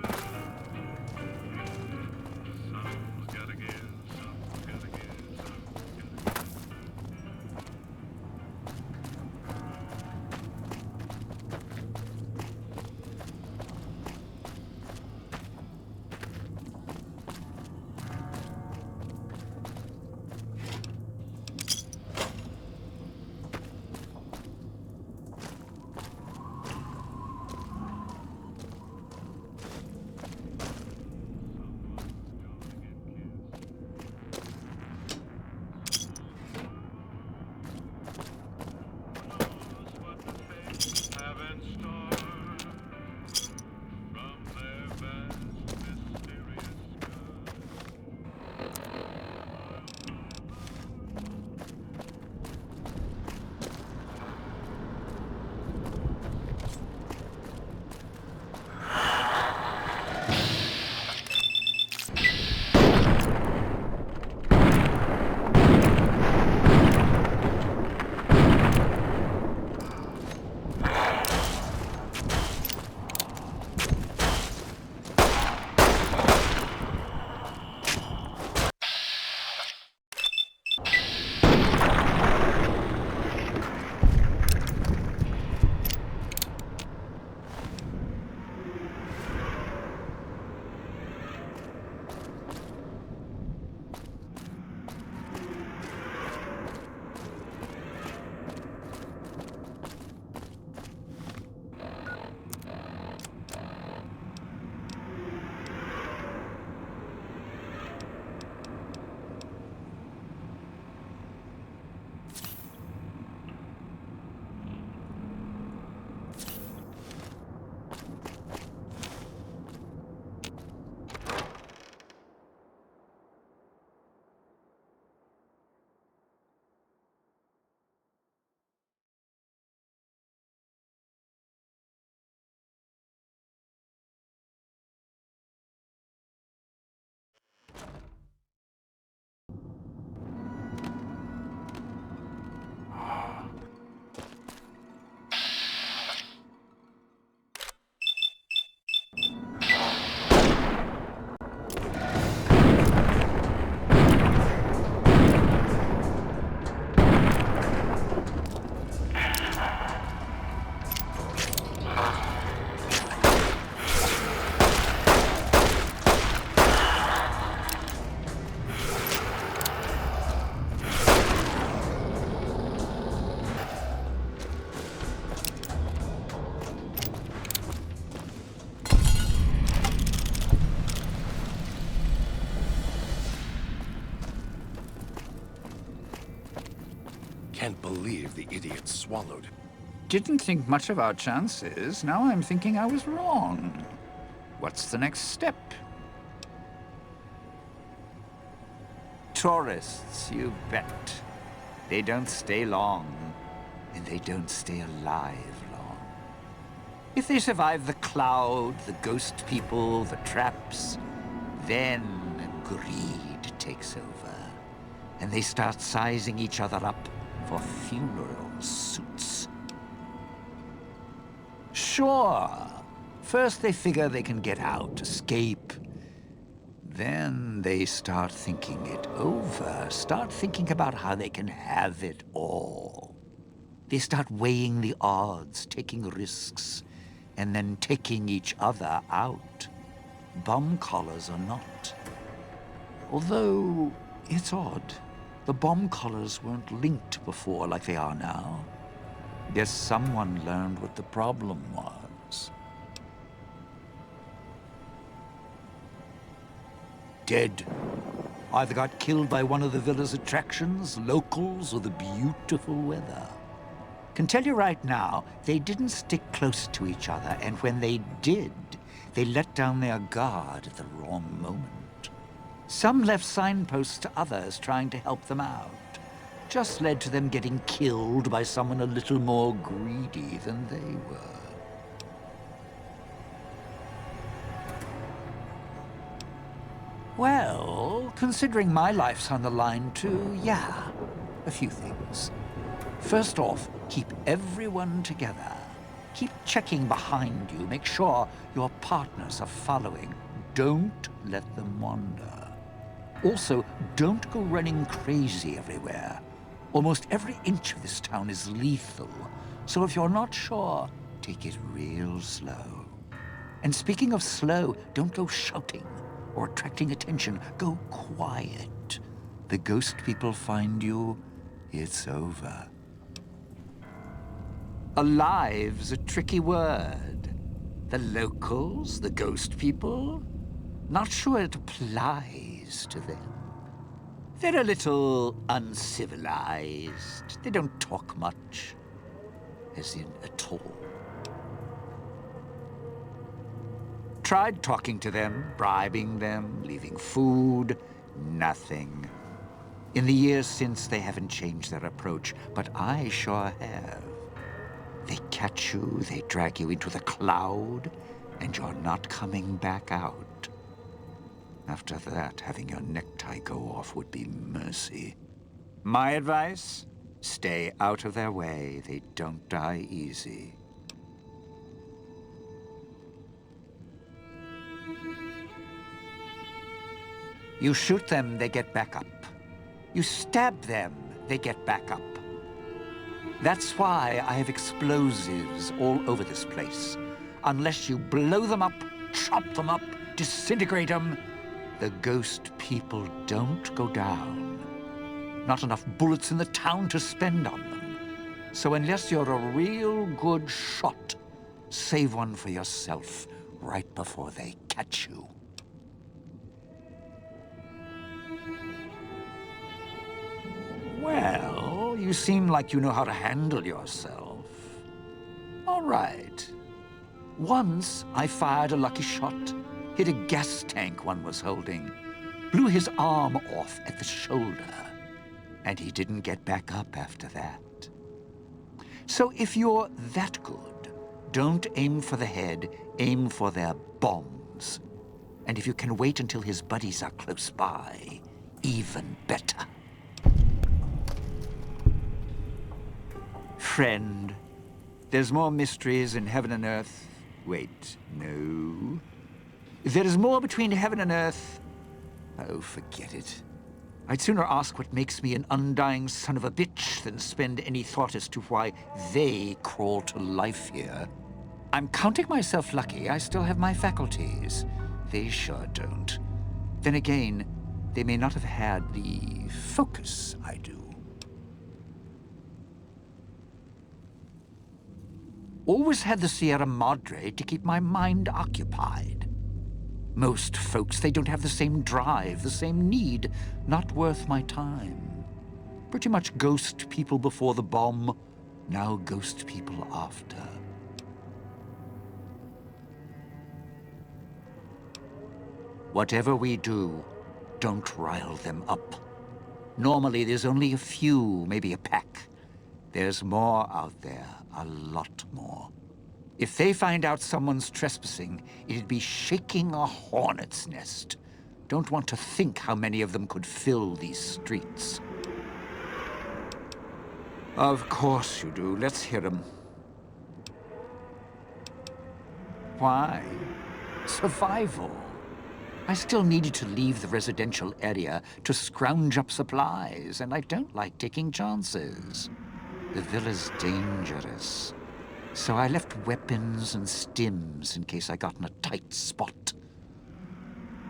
get swallowed. Didn't think much of our chances. Now I'm thinking I was wrong. What's the next step? Tourists, you bet. They don't stay long, and they don't stay alive long. If they survive the cloud, the ghost people, the traps, then greed takes over, and they start sizing each other up for funeral suits. Sure, first they figure they can get out, escape. Then they start thinking it over, start thinking about how they can have it all. They start weighing the odds, taking risks, and then taking each other out. Bomb collars or not. Although, it's odd. The bomb collars weren't linked before like they are now. Guess someone learned what the problem was. Dead. Either got killed by one of the villa's attractions, locals, or the beautiful weather. Can tell you right now, they didn't stick close to each other, and when they did, they let down their guard at the wrong moment. Some left signposts to others trying to help them out. Just led to them getting killed by someone a little more greedy than they were. Well, considering my life's on the line too, yeah, a few things. First off, keep everyone together. Keep checking behind you. Make sure your partners are following. Don't let them wander. Also, don't go running crazy everywhere. Almost every inch of this town is lethal, so if you're not sure, take it real slow. And speaking of slow, don't go shouting or attracting attention. Go quiet. The ghost people find you, it's over. Alive's a tricky word. The locals, the ghost people, not sure it applies to them. They're a little uncivilized. They don't talk much, as in at all. Tried talking to them, bribing them, leaving food, nothing. In the years since, they haven't changed their approach, but I sure have. They catch you, they drag you into the cloud, and you're not coming back out. After that, having your necktie go off would be mercy. My advice? Stay out of their way. They don't die easy. You shoot them, they get back up. You stab them, they get back up. That's why I have explosives all over this place. Unless you blow them up, chop them up, disintegrate them, the ghost people don't go down. Not enough bullets in the town to spend on them. So unless you're a real good shot, save one for yourself right before they catch you. Well, you seem like you know how to handle yourself. All right. Once I fired a lucky shot, hit a gas tank one was holding, blew his arm off at the shoulder, and he didn't get back up after that. So if you're that good, don't aim for the head, aim for their bombs. And if you can wait until his buddies are close by, even better. Friend, there's more mysteries in heaven and earth. Wait, no. There is more between heaven and earth. Oh, forget it. I'd sooner ask what makes me an undying son of a bitch than spend any thought as to why they crawl to life here. I'm counting myself lucky I still have my faculties. They sure don't. Then again, they may not have had the focus I do. Always had the Sierra Madre to keep my mind occupied. Most folks, they don't have the same drive, the same need. Not worth my time. Pretty much ghost people before the bomb, Now ghost people after. Whatever we do, don't rile them up. Normally there's only a few, maybe a pack. There's more out there, a lot more. If they find out someone's trespassing, it'd be shaking a hornet's nest. Don't want to think how many of them could fill these streets. Of course you do. Let's hear them. Why? Survival. I still needed to leave the residential area to scrounge up supplies, and I don't like taking chances. The villa's dangerous. So I left weapons and stims in case I got in a tight spot.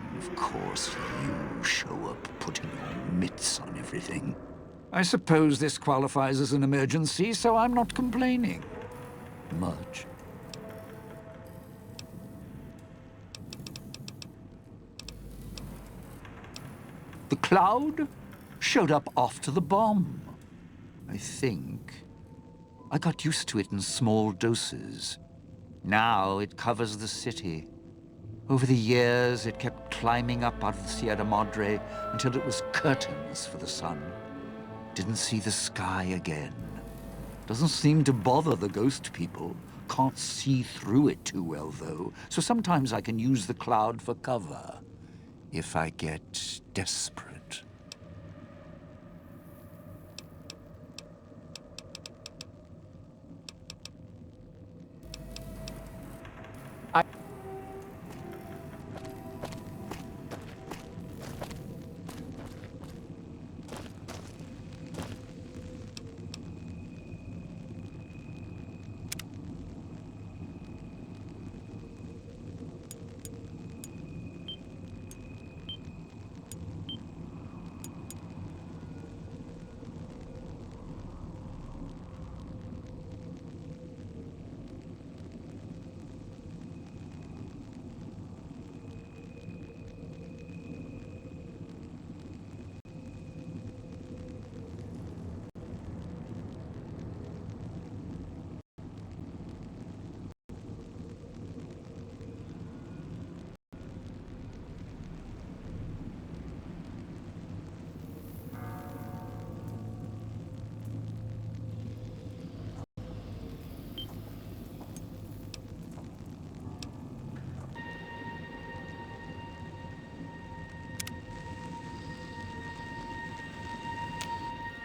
And of course, you show up putting your mitts on everything. I suppose this qualifies as an emergency, so I'm not complaining. Much. The cloud showed up after the bomb, I think. I got used to it in small doses. Now it covers the city. Over the years, it kept climbing up out of the Sierra Madre until it was curtains for the sun. Didn't see the sky again. Doesn't seem to bother the ghost people. Can't see through it too well, though, so sometimes I can use the cloud for cover. If I get desperate.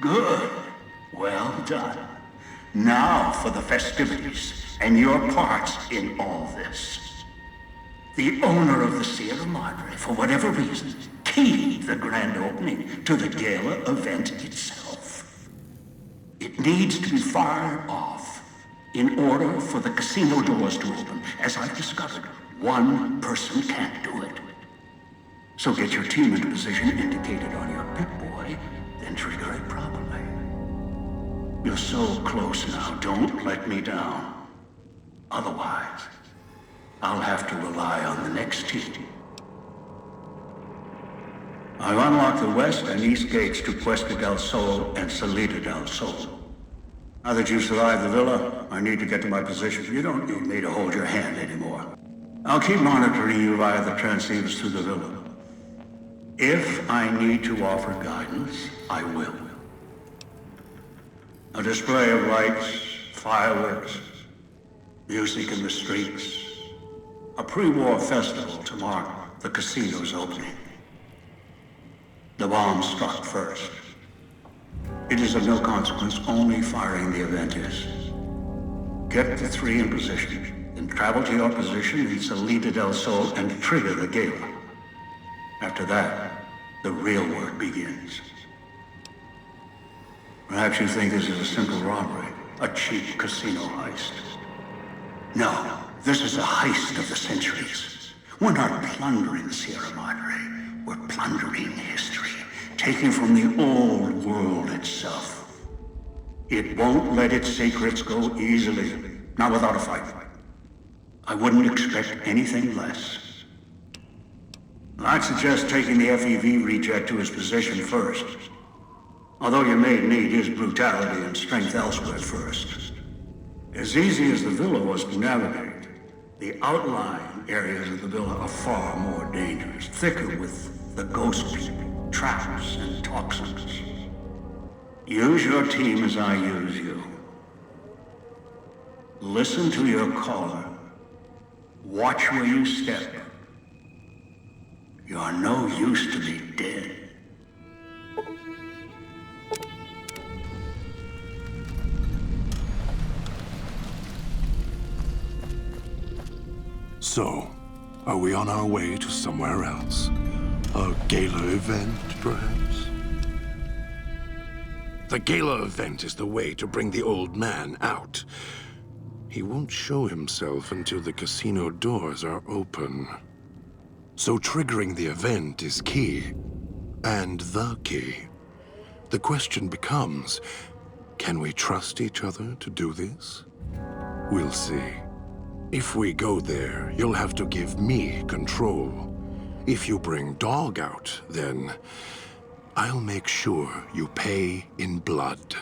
Good. Well done. Now for the festivities and your parts in all this. The owner of the Sierra Madre, for whatever reason, keyed the grand opening to the gala event itself. It needs to be fired off in order for the casino doors to open. As I've discovered, one person can't do it. So get your team into position indicated on your Pip-Boy, then trigger it properly. You're so close now, don't let me down. Otherwise, I'll have to rely on the next team. I've unlocked the west and east gates to Puesta del Sol and Salida del Sol. Now that you've survived the villa, I need to get to my position. You don't need me to hold your hand anymore. I'll keep monitoring you via the transceivers through the villa. If I need to offer guidance, I will. A display of lights, fireworks, music in the streets, a pre-war festival to mark the casino's opening. The bomb struck first. It is of no consequence, only firing the event is. Get the three in position, then travel to your position in Salida del Sol and trigger the gala. After that, the real work begins. Perhaps you think this is a simple robbery, a cheap casino heist. No, this is a heist of the centuries. We're not plundering Sierra Madre, we're plundering history, taking from the old world itself. It won't let its secrets go easily, not without a fight. I wouldn't expect anything less. I'd suggest taking the FEV reject to his position first. Although you may need his brutality and strength elsewhere first. As easy as the villa was to navigate, the outlying areas of the villa are far more dangerous, thicker with the ghost people, traps, and toxins. Use your team as I use you. Listen to your caller. Watch where you step. You're no use to me dead. So, are we on our way to somewhere else? A gala event, perhaps? The gala event is the way to bring the old man out. He won't show himself until the casino doors are open. So triggering the event is key. And the key. The question becomes, can we trust each other to do this? We'll see. If we go there, you'll have to give me control. If you bring Dog out, then I'll make sure you pay in blood.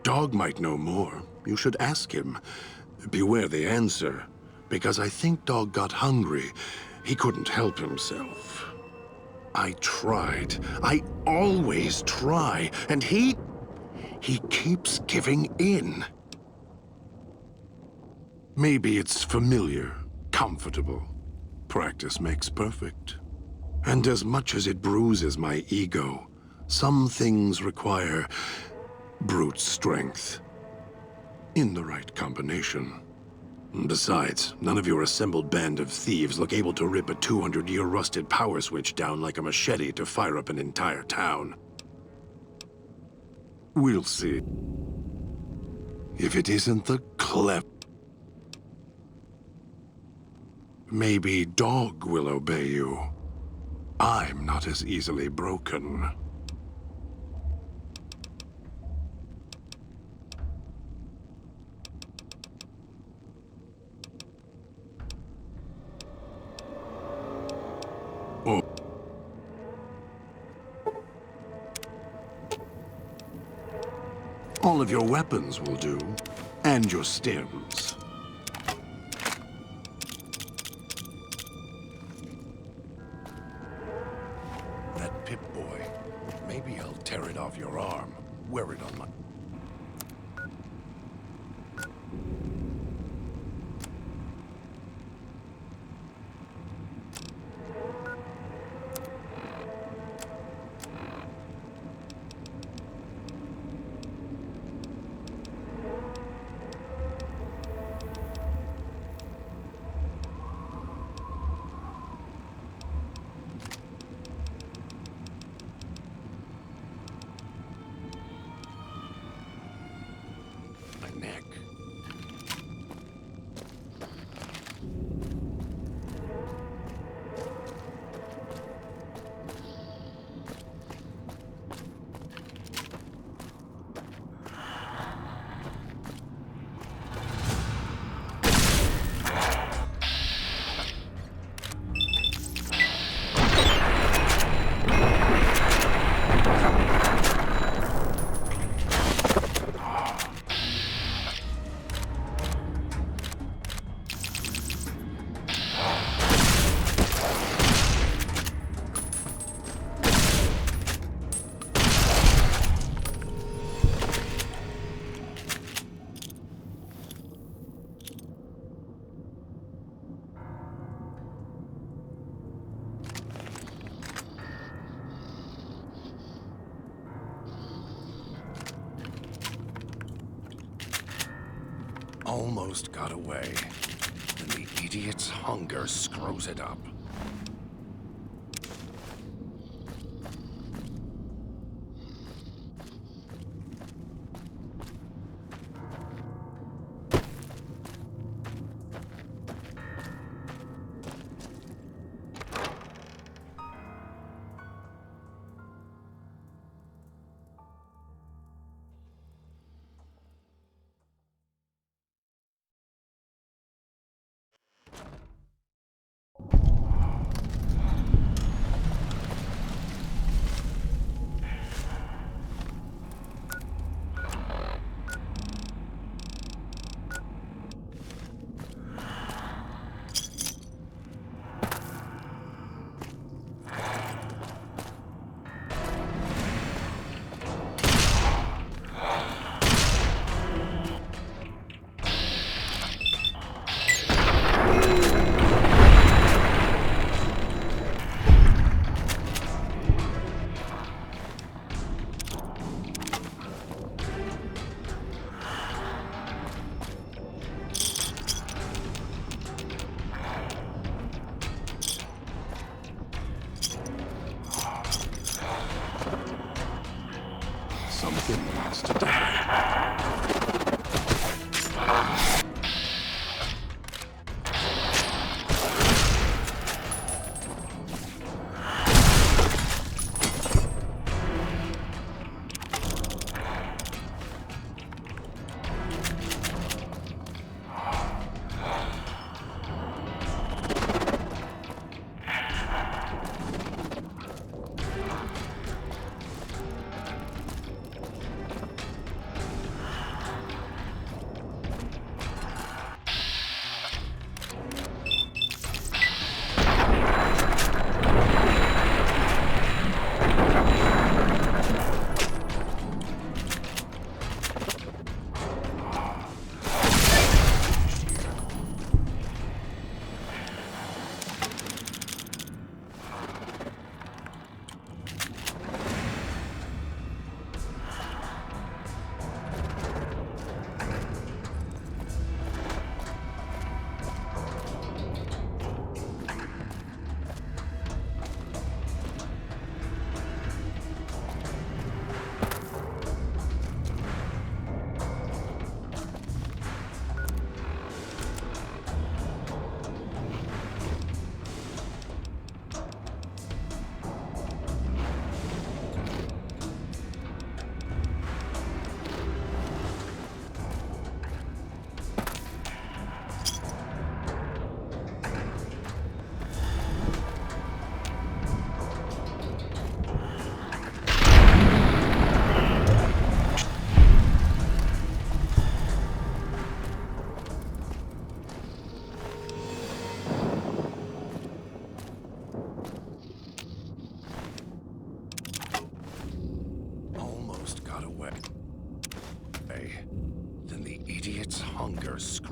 Dog might know more. You should ask him. Beware the answer, because I think Dog got hungry. He couldn't help himself. I tried. I always try, and he keeps giving in. Maybe it's familiar, comfortable. Practice makes perfect. And as much as it bruises my ego, some things require brute strength. In the right combination. Besides, none of your assembled band of thieves look able to rip a 200-year rusted power switch down like a machete to fire up an entire town. We'll see. If it isn't the Maybe Dog will obey you. I'm not as easily broken. Oh. All of your weapons will do, and your stims. That Pip-Boy. Maybe I'll tear it off your arm. Wear it on my... neck. Almost got away. And the idiot's hunger screws it up.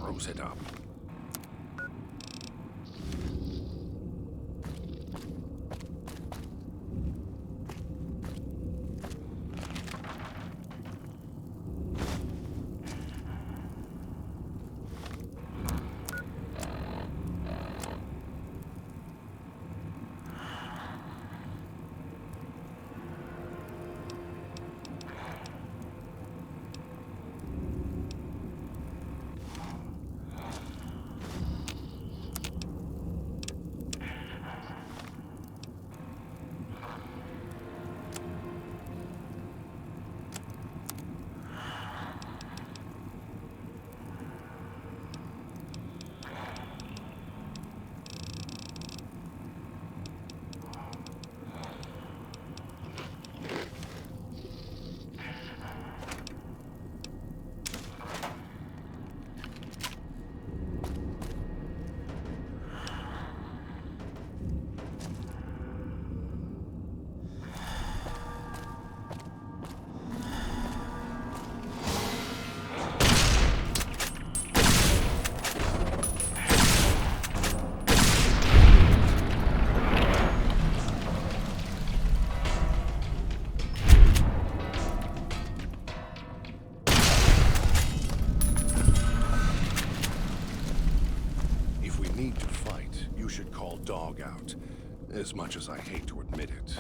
screws it up. Dog out, as much as I hate to admit it.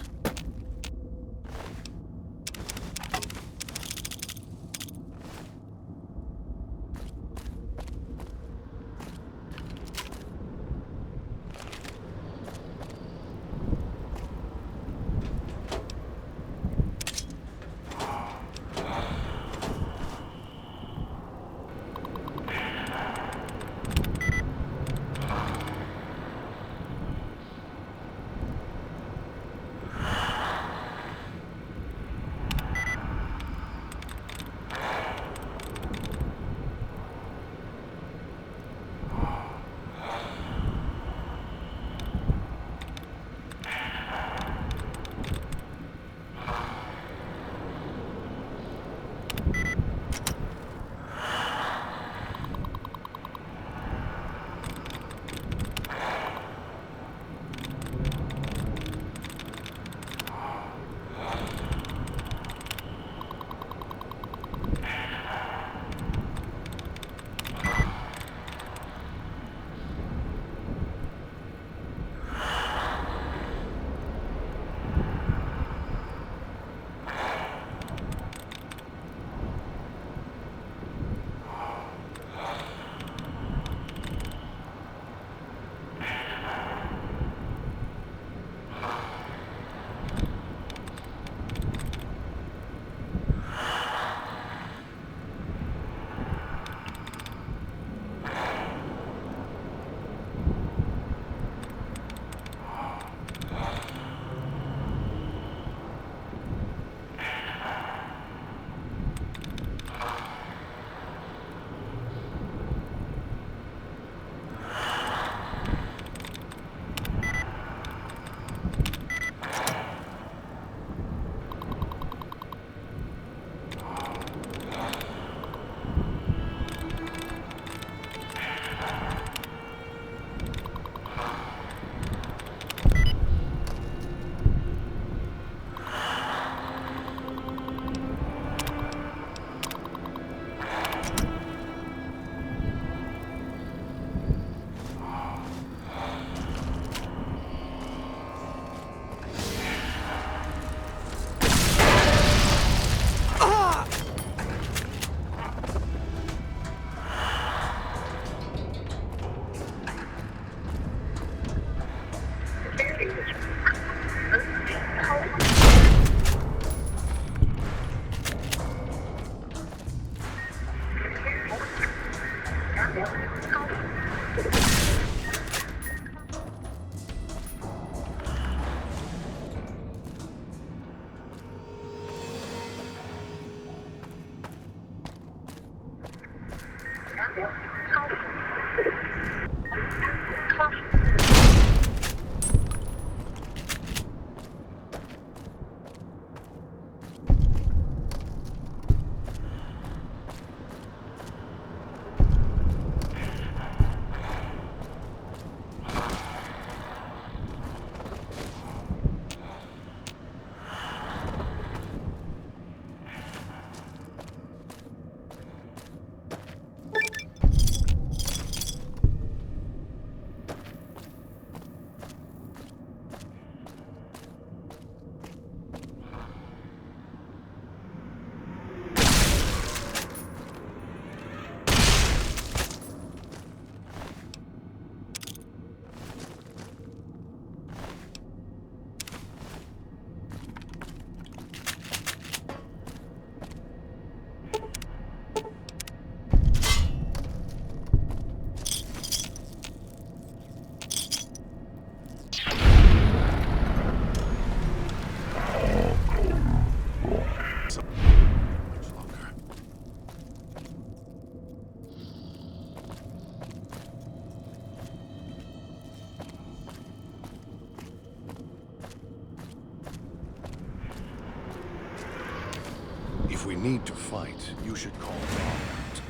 need to fight, you should call Dog out.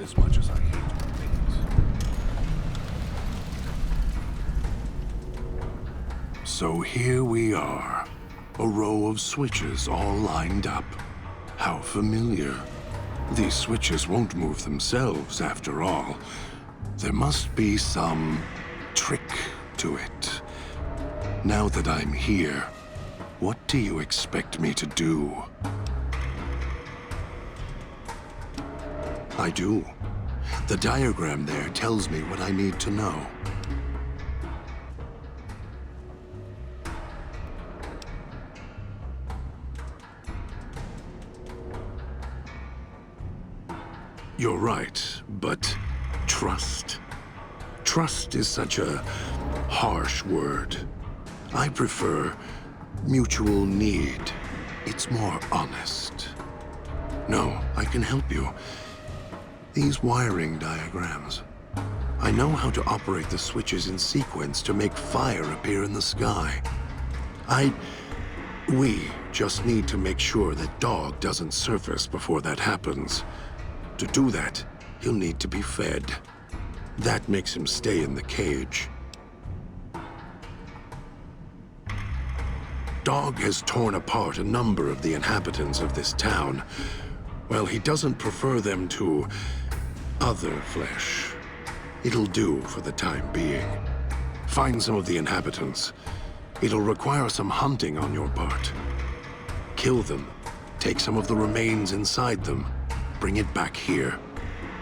As much as I hate to admit it. So here we are. A row of switches all lined up. How familiar. These switches won't move themselves, after all. There must be some trick to it. Now that I'm here, what do you expect me to do? I do. The diagram there tells me what I need to know. You're right, but trust? Trust is such a harsh word. I prefer mutual need. It's more honest. No, I can help you. These wiring diagrams. I know how to operate the switches in sequence to make fire appear in the sky. We just need to make sure that Dog doesn't surface before that happens. To do that, he'll need to be fed. That makes him stay in the cage. Dog has torn apart a number of the inhabitants of this town. Well, he doesn't prefer them to other flesh. It'll do for the time being. Find some of the inhabitants. It'll require some hunting on your part. Kill them. Take some of the remains inside them. Bring it back here.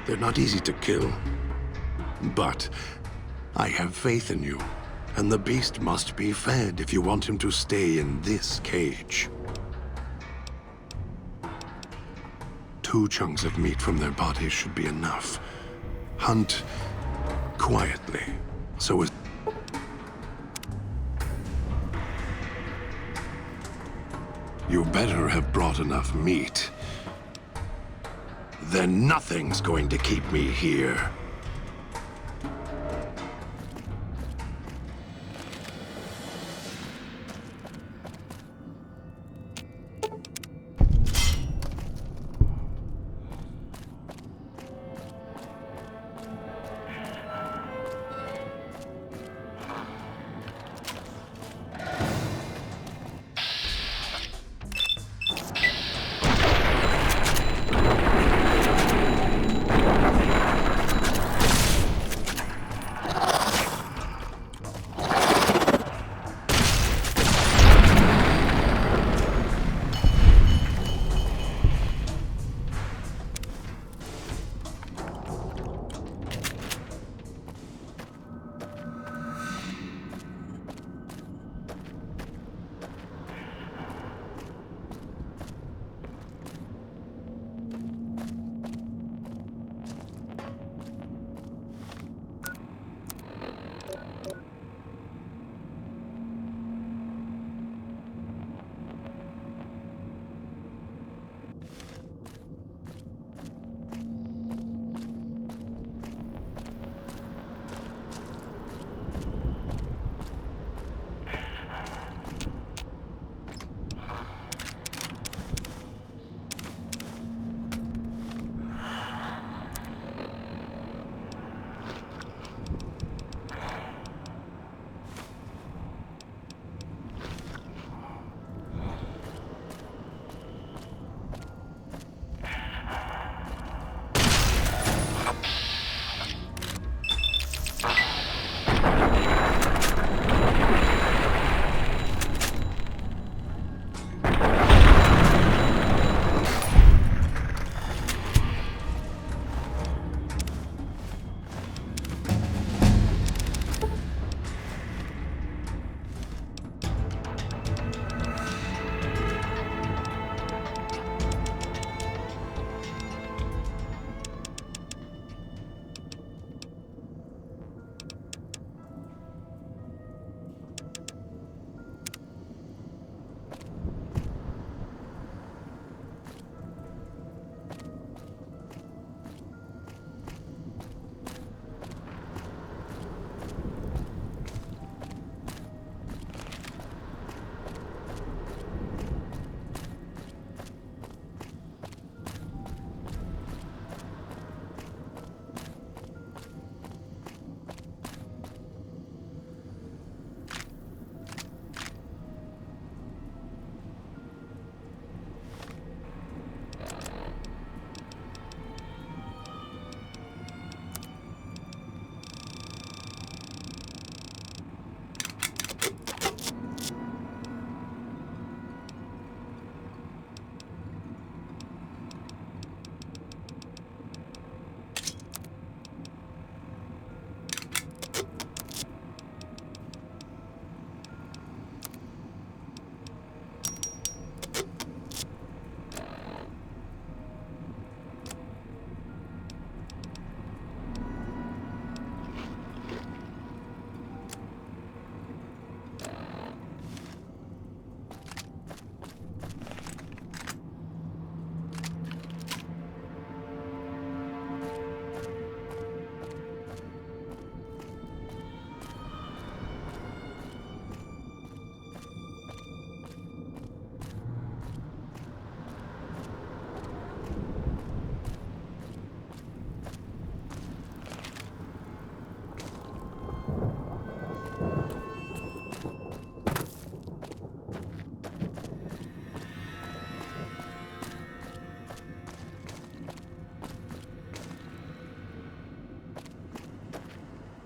They're not easy to kill. But I have faith in you. And the beast must be fed if you want him to stay in this cage. 2 chunks of meat from their bodies should be enough. Hunt quietly, so as... You better have brought enough meat. Then nothing's going to keep me here.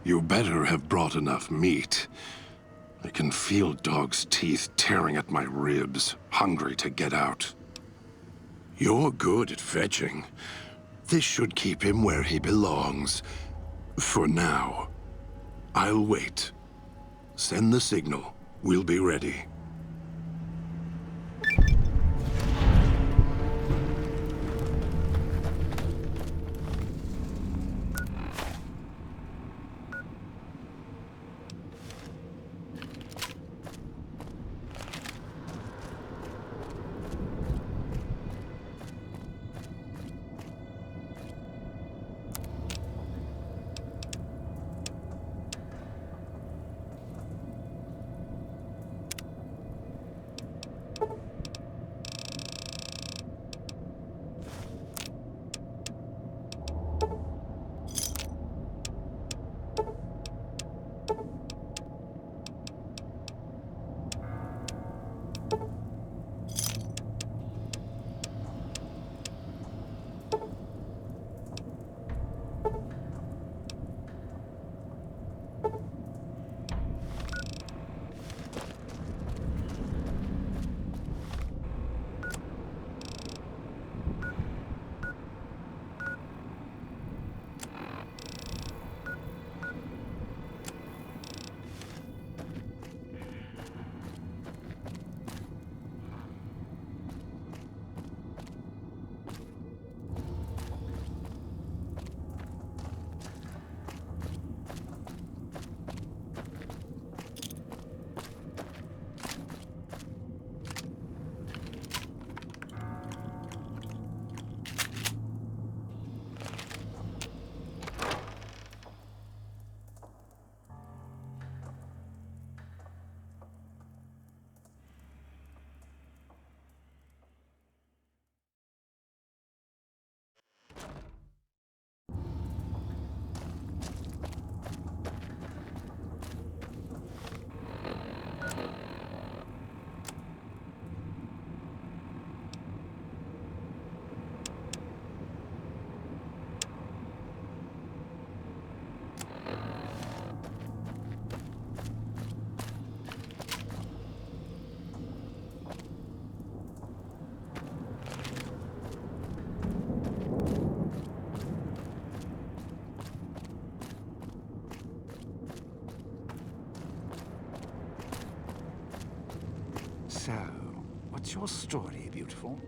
You better have brought enough meat. I can feel Dog's teeth tearing at my ribs, hungry to get out. You're good at fetching. This should keep him where he belongs. For now. I'll wait. Send the signal. We'll be ready. So, what's your story, beautiful?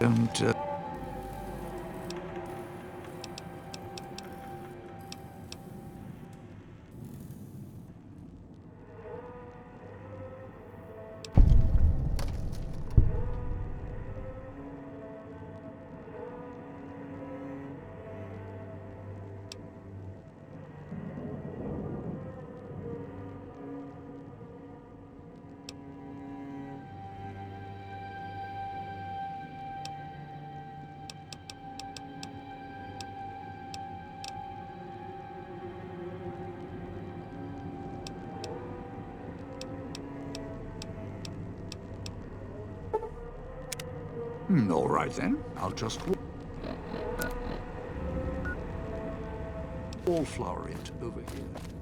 Don't, All right then. I'll just wallflower it over here.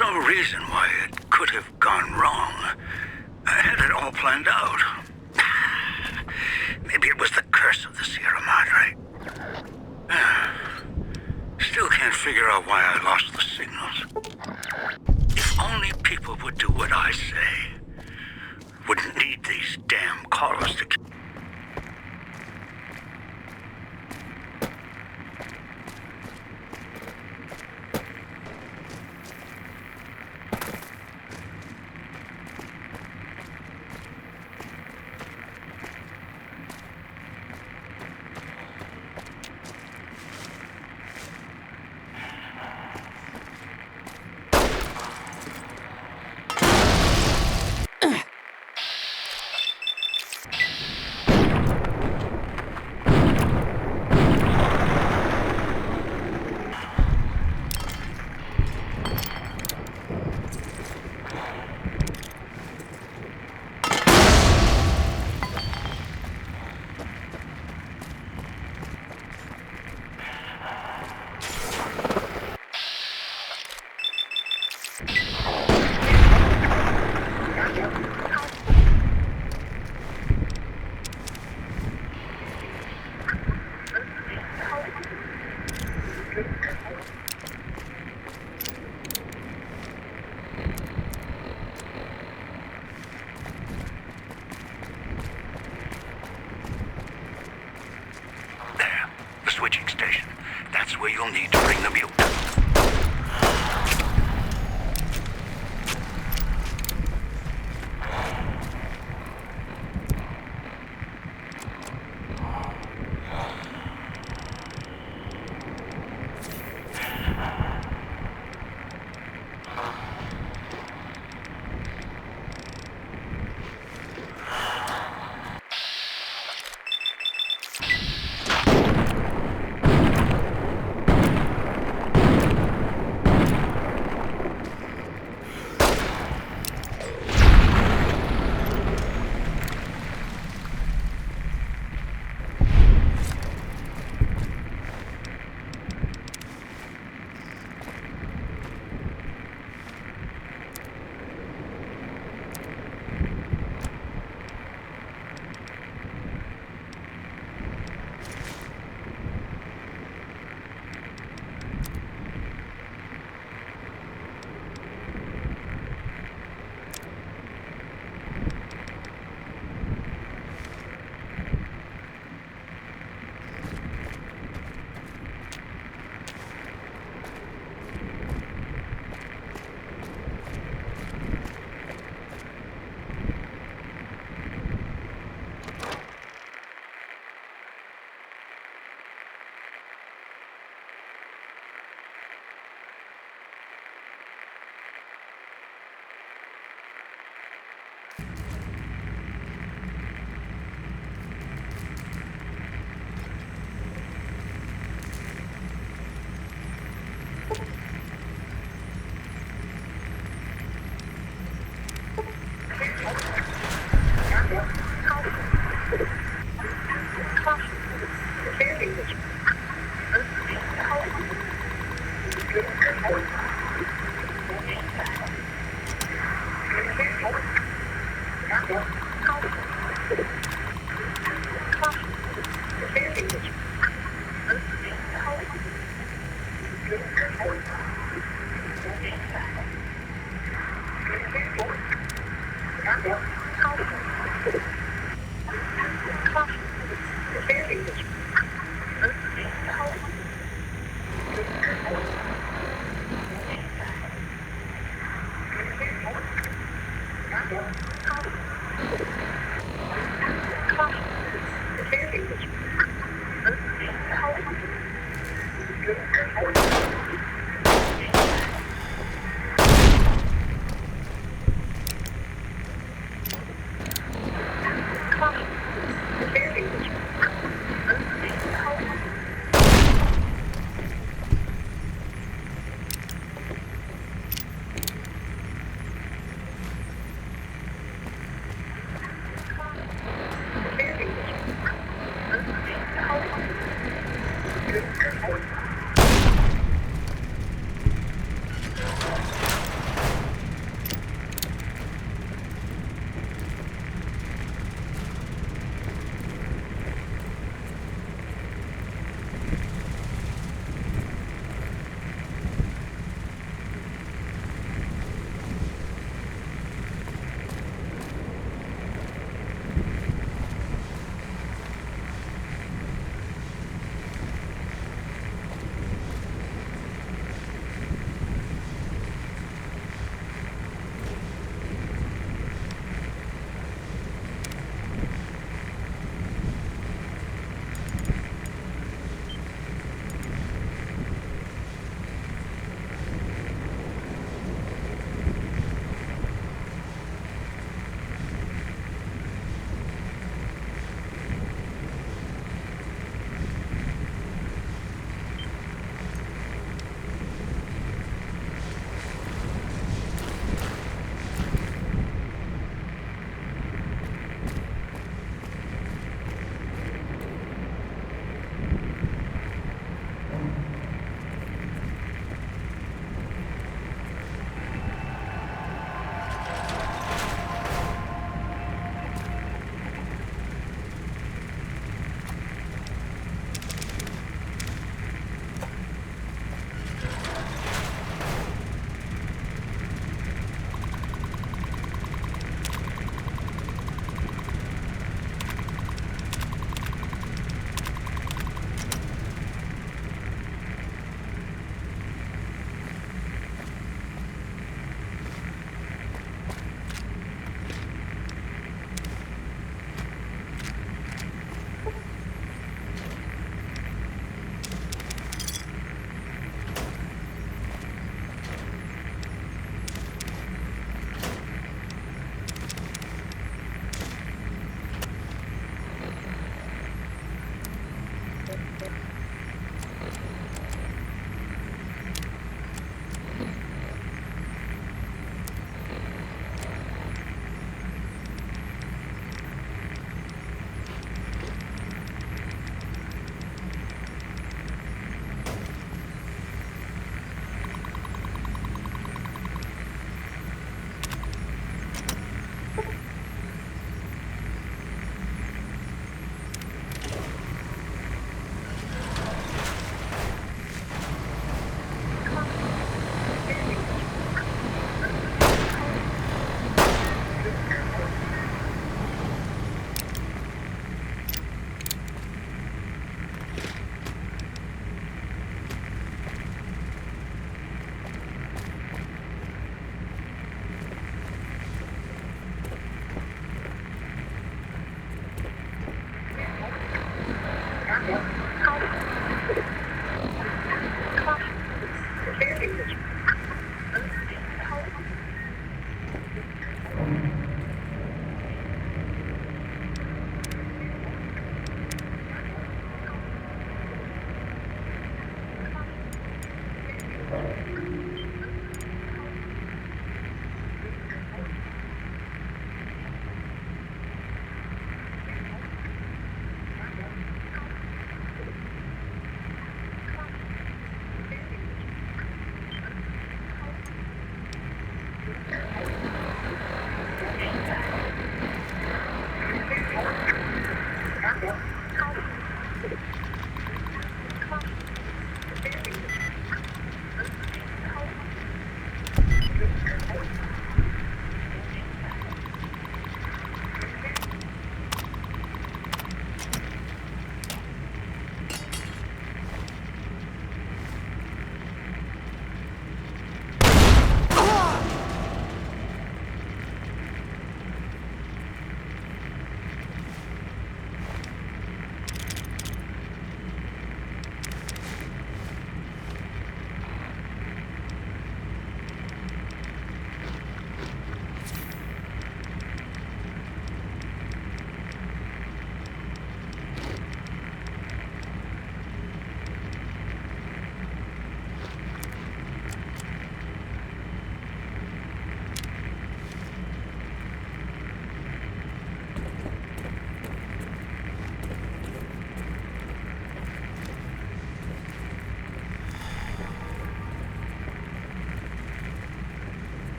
some reason why it could have gone wrong. I had it all planned out. Maybe it was the curse of the Sierra Madre. Still can't figure out why I lost the signals. If only people would do what I say. Wouldn't need these damn callers to... switching station. That's where you'll need to bring the mute.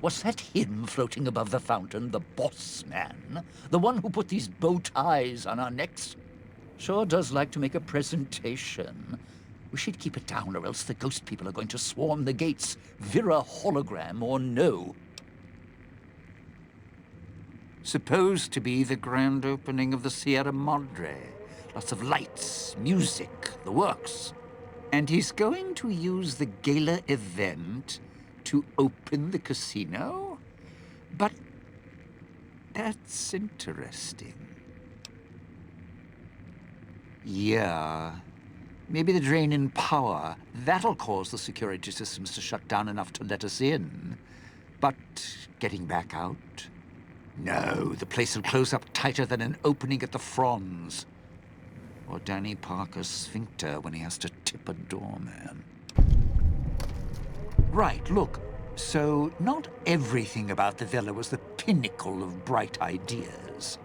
Was that him floating above the fountain, the boss man? The one who put these bow ties on our necks? Sure does like to make a presentation. Wish he'd keep it down, or else the ghost people are going to swarm the gates, Vira hologram or no. Supposed to be the grand opening of the Sierra Madre. Lots of lights, music, the works. And he's going to use the gala event to open the casino? But that's interesting. Yeah. Maybe the drain in power. That'll cause the security systems to shut down enough to let us in. But getting back out? No, the place will close up tighter than an opening at the Fronds. Or Danny Parker's sphincter when he has to tip a doorman. Right, look. So, not everything about the villa was the pinnacle of bright ideas.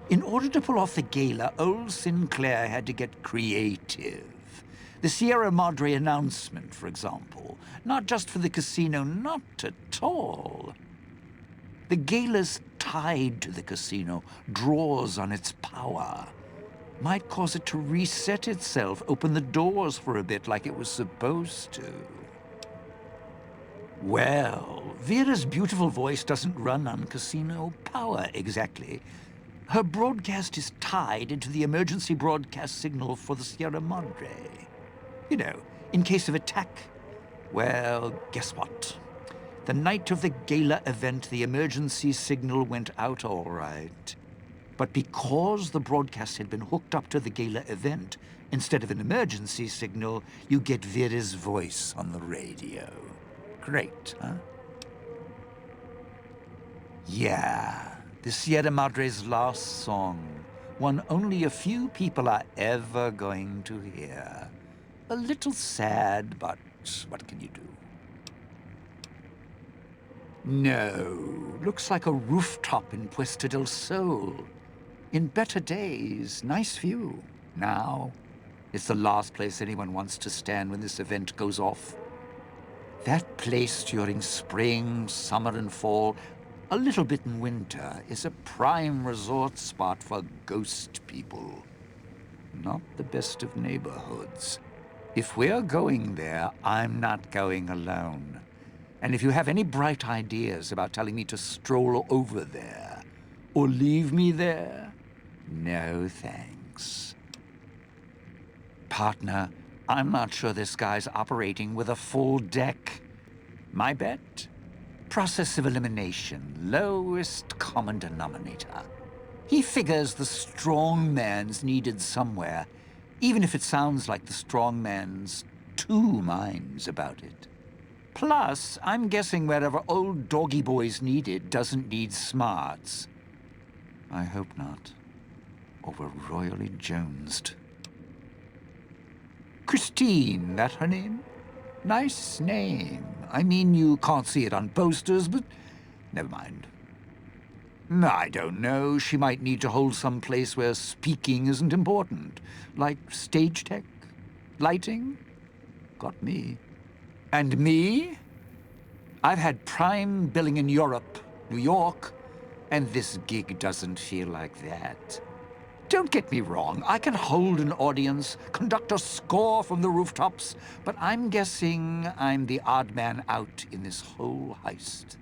In order to pull off the gala, old Sinclair had to get creative. The Sierra Madre announcement, for example. Not just for the casino, not at all. The gala's tied to the casino, draws on its power. Might cause it to reset itself, open the doors for a bit like it was supposed to. Well, Vera's beautiful voice doesn't run on casino power exactly. Her broadcast is tied into the emergency broadcast signal for the Sierra Madre. You know, in case of attack. Well, guess what? The night of the gala event, the emergency signal went out all right. But because the broadcast had been hooked up to the gala event, instead of an emergency signal, you get Vera's voice on the radio. Great, huh? Yeah, the Sierra Madre's last song, one only a few people are ever going to hear. A little sad, but what can you do? No, looks like a rooftop in Puesta del Sol. In better days, nice view. Now, it's the last place anyone wants to stand when this event goes off. That place during spring, summer, and fall, a little bit in winter, is a prime resort spot for ghost people. Not the best of neighborhoods. If we're going there, I'm not going alone. And if you have any bright ideas about telling me to stroll over there, or leave me there, no thanks. Partner, I'm not sure this guy's operating with a full deck. My bet? Process of elimination, lowest common denominator. He figures the strong man's needed somewhere, even if it sounds like the strong man's two minds about it. Plus, I'm guessing wherever old doggy boy's needed doesn't need smarts. I hope not. Or we're royally jonesed. Christine, that her name? Nice name. I mean, you can't see it on posters, but never mind. I don't know. She might need to hold some place where speaking isn't important. Like stage tech? Lighting? Got me. And me? I've had prime billing in Europe, New York, and this gig doesn't feel like that. Don't get me wrong, I can hold an audience, conduct a score from the rooftops, but I'm guessing I'm the odd man out in this whole heist.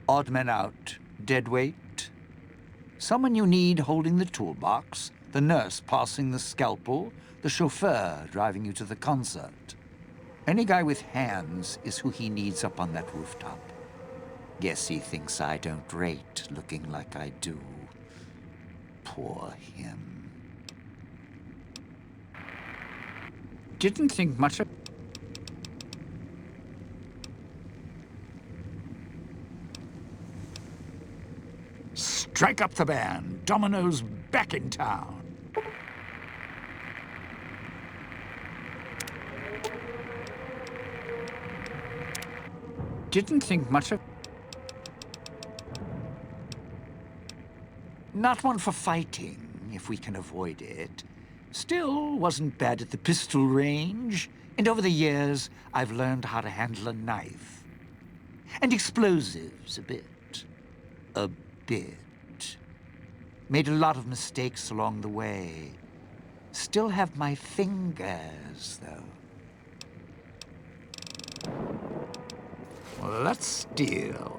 Odd man out, dead weight. Someone you need holding the toolbox, the nurse passing the scalpel, the chauffeur driving you to the concert. Any guy with hands is who he needs up on that rooftop. Guess he thinks I don't rate looking like I do. Poor him. Didn't think much of... Strike up the band. Domino's back in town. Didn't think much of... Not one for fighting, if we can avoid it. Still, wasn't bad at the pistol range. And over the years, I've learned how to handle a knife. And explosives a bit. A bit. Made a lot of mistakes along the way. Still have my fingers, though. Well, let's steal.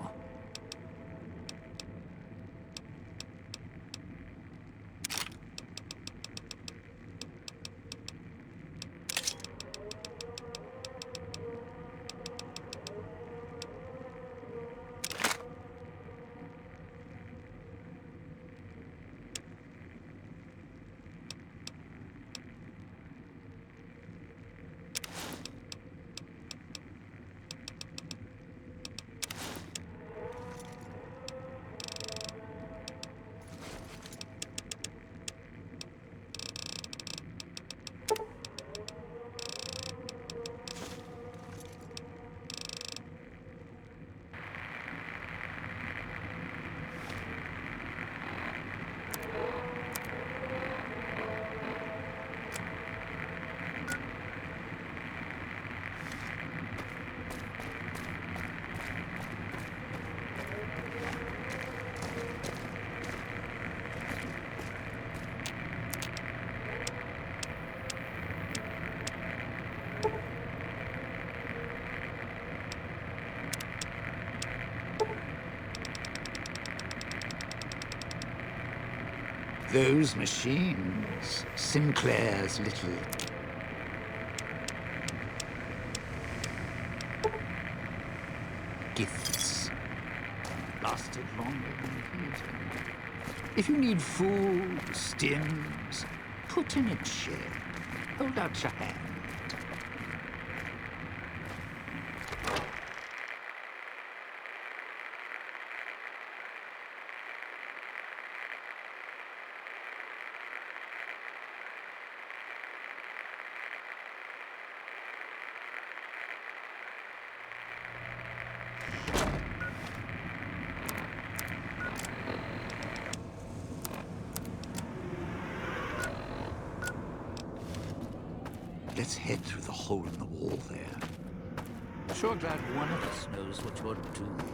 Those machines, Sinclair's little gifts, lasted longer than Peter. If you need food, stims, put in a chair. Hold out your hand. Let's head through the hole in the wall there. Sure glad one of us knows what you're doing.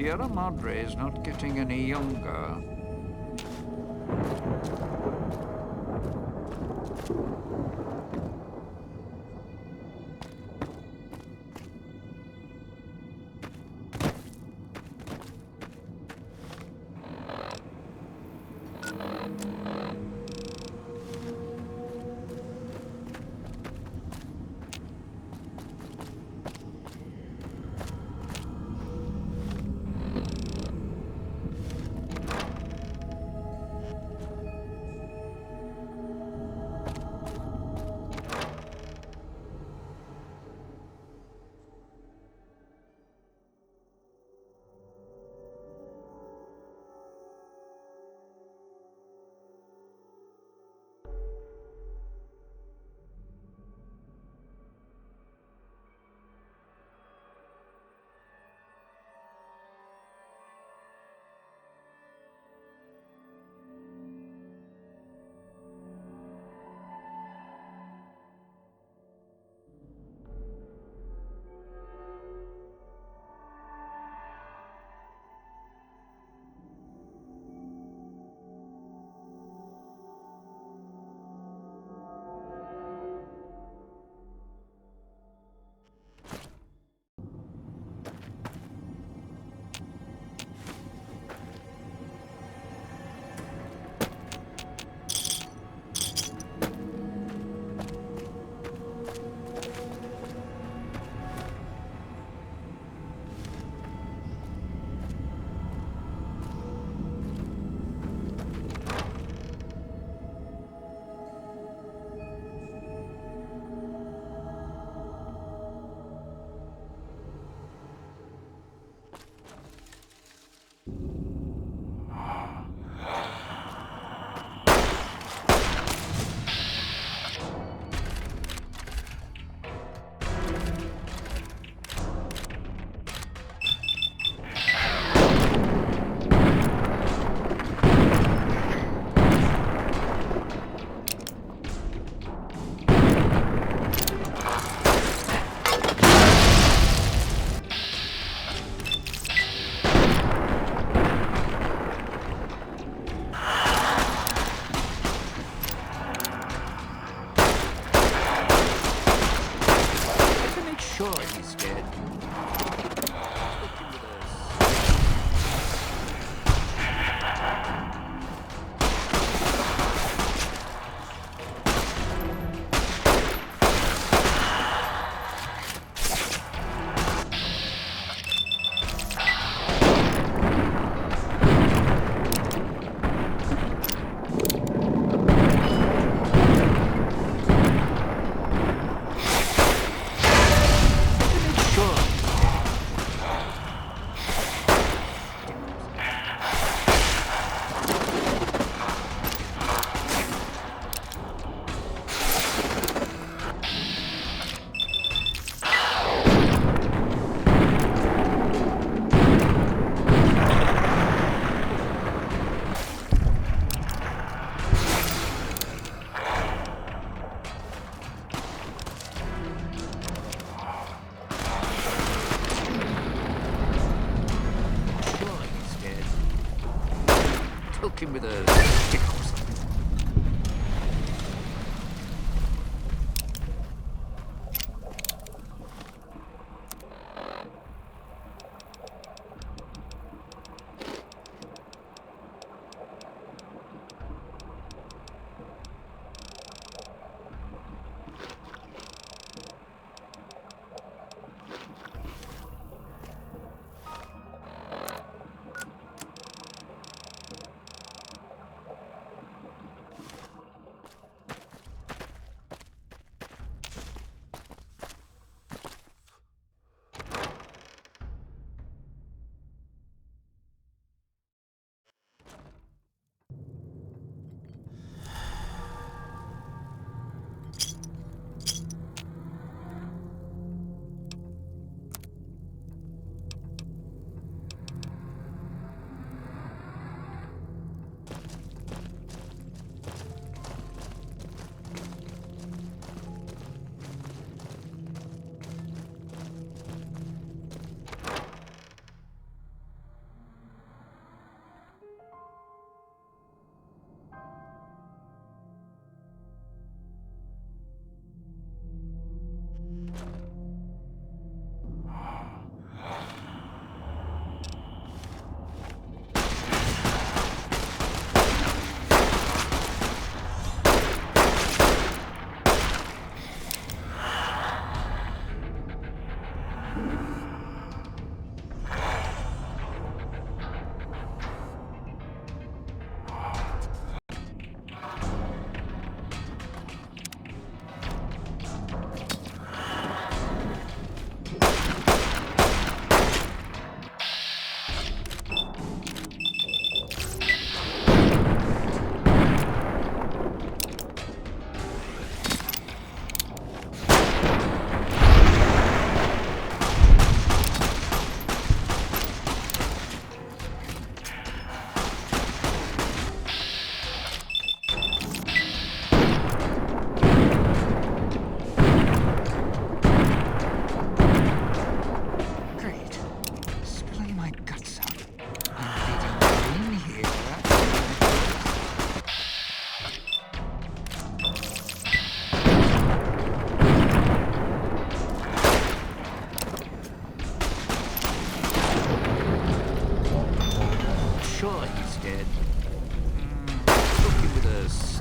Sierra Madre is not getting any younger. Hook him with a stick or something.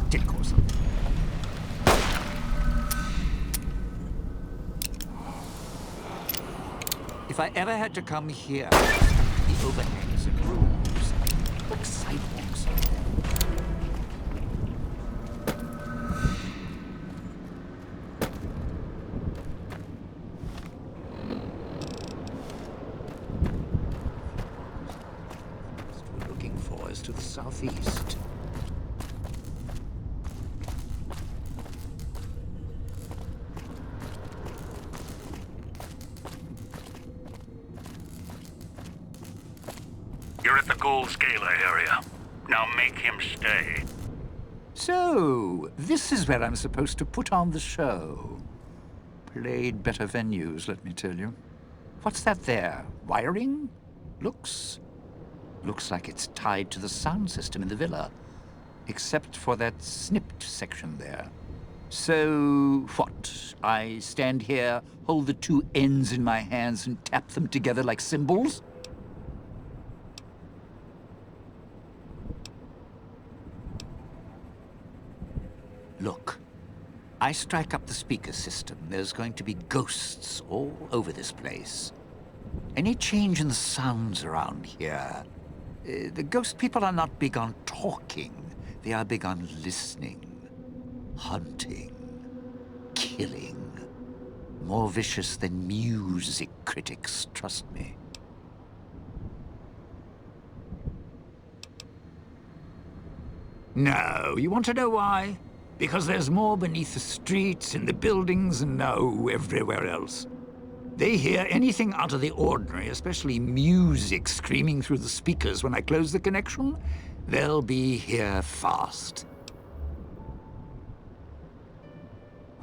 hectic or something. If I ever had to come here, the overhangs and roofs, book sidewalks. What we're looking for is to the southeast. You're at the gold scaler area. Now make him stay. So, this is where I'm supposed to put on the show. Played better venues, let me tell you. What's that there? Wiring? Looks like it's tied to the sound system in the villa. Except for that snipped section there. So, what? I stand here, hold the two ends in my hands and tap them together like cymbals? Look, I strike up the speaker system. There's going to be ghosts all over this place. Any change in the sounds around here, the ghost people are not big on talking. They are big on listening, hunting, killing. More vicious than music critics, trust me. No, you want to know why? Because there's more beneath the streets, in the buildings, and everywhere else. They hear anything out of the ordinary, especially music screaming through the speakers when I close the connection. They'll be here fast.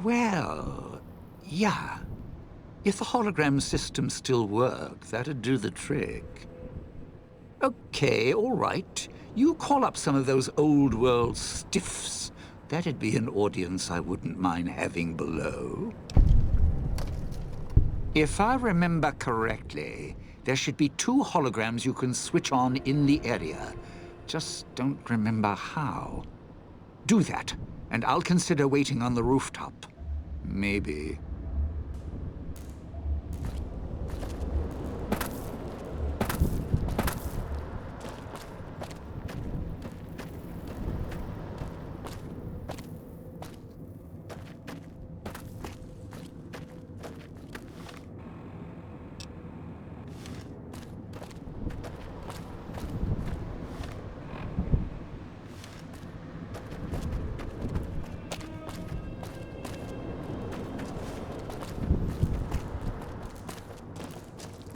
Well, yeah. If the hologram system still worked, that'd do the trick. Okay, all right. You call up some of those old-world stiffs. That'd be an audience I wouldn't mind having below. If I remember correctly, there should be 2 holograms you can switch on in the area. Just don't remember how. Do that, and I'll consider waiting on the rooftop. Maybe.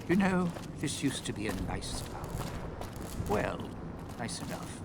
You know, this used to be a nice town. Well, nice enough.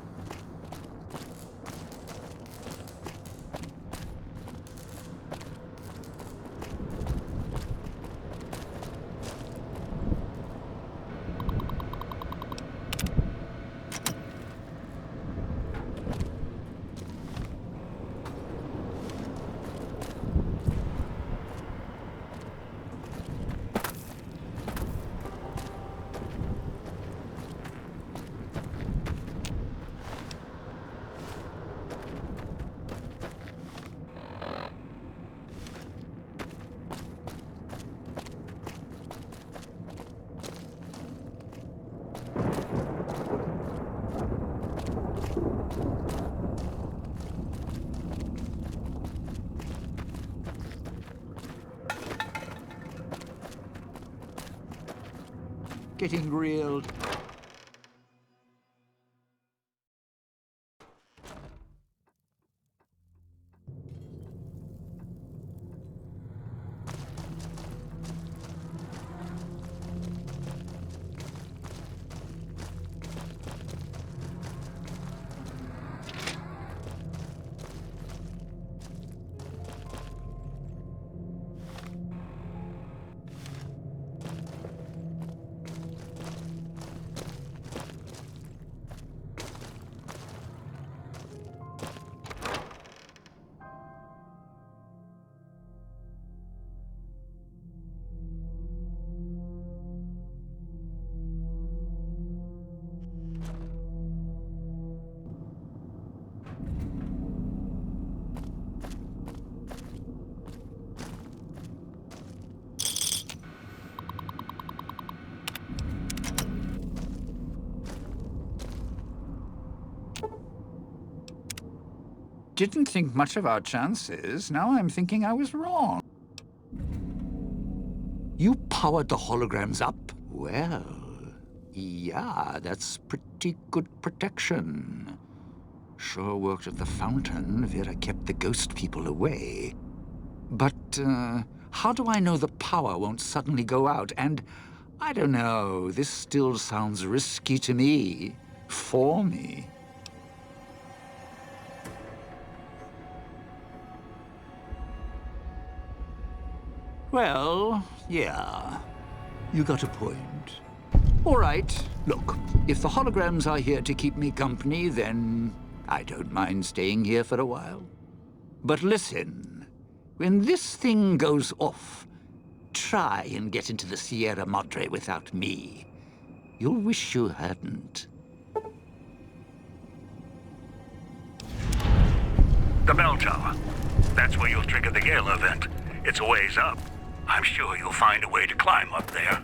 Getting grilled. didn't think much of our chances. Now I'm thinking I was wrong. You powered the holograms up? Well, yeah, that's pretty good protection. Sure worked at the fountain. Vera kept the ghost people away. But, how do I know the power won't suddenly go out? And, I don't know, this still sounds risky to me. For me. Well, yeah. You got a point. All right, look, if the holograms are here to keep me company, then I don't mind staying here for a while. But listen, when this thing goes off, try and get into the Sierra Madre without me. You'll wish you hadn't. The bell tower. That's where you'll trigger the Gale event. It's a ways up. I'm sure you'll find a way to climb up there.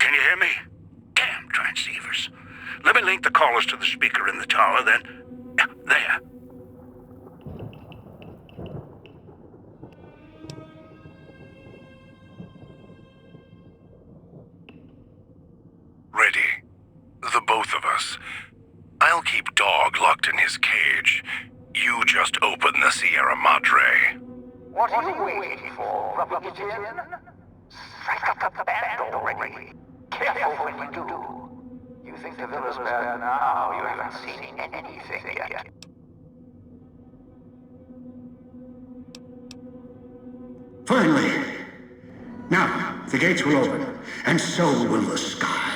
Can you hear me? Damn transceivers. Let me link the callers to the speaker in the tower, then... Yeah, there. Ready. The both of us. I'll keep Dog locked in his cage. You just open the Sierra Madre. What are you waiting for, Rubber Gin? Strike up the band already. Careful when you do. You think the villa's bad now? You haven't seen anything yet. Finally! Now, the gates will open, and so will the skies.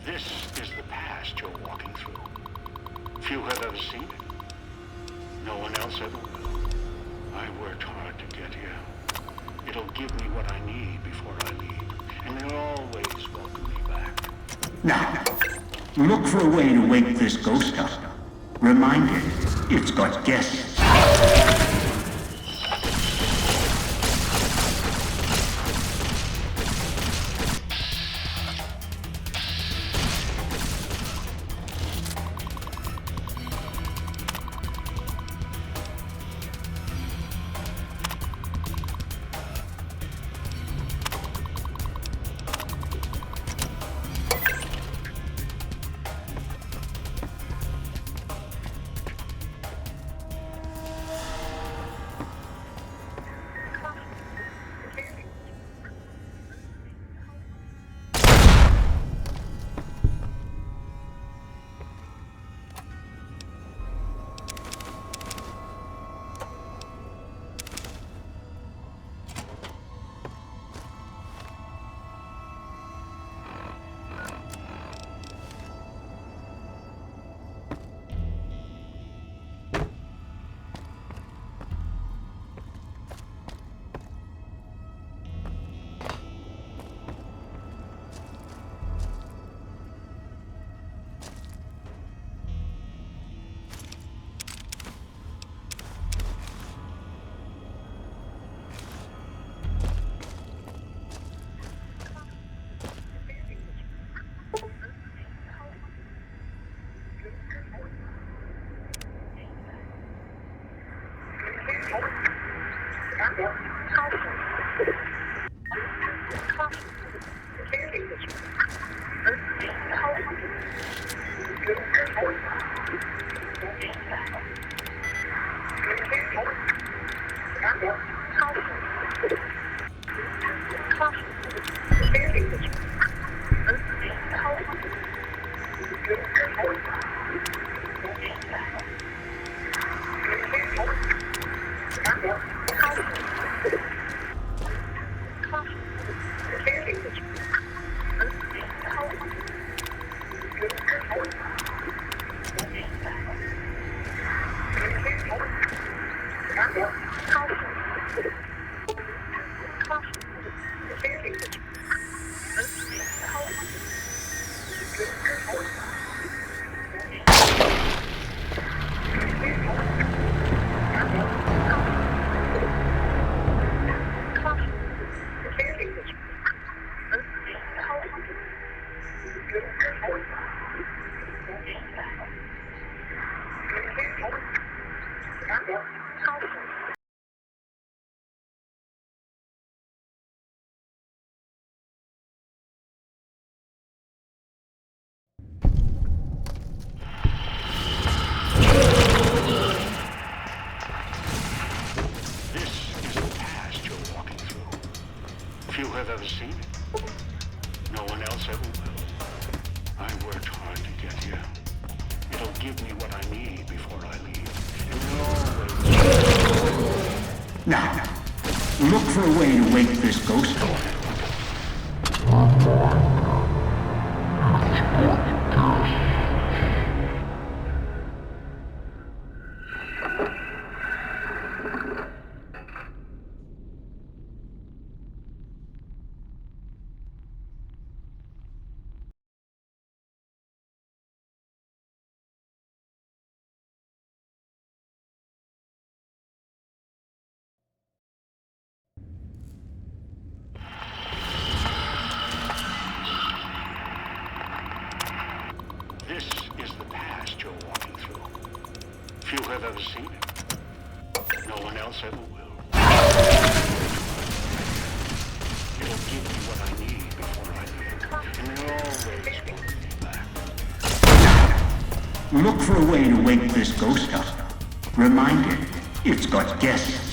This is the past you're walking through. Few have ever seen it. No one else ever will. I worked hard to get here. It'll give me what I need before I leave, and they'll always welcome me back. Now, look for a way to wake this ghost up. Remind it, it's got guests. Few have ever seen it. No one else ever will. I worked hard to get here. It'll give me what I need before I leave. And it'll always... Now, look for a way to wake this ghost up. Few have ever seen it. No one else ever will. It'll give me what I need before I leave, and it'll always want me back. Look for a way to wake this ghost up. Remind it, it's got guests.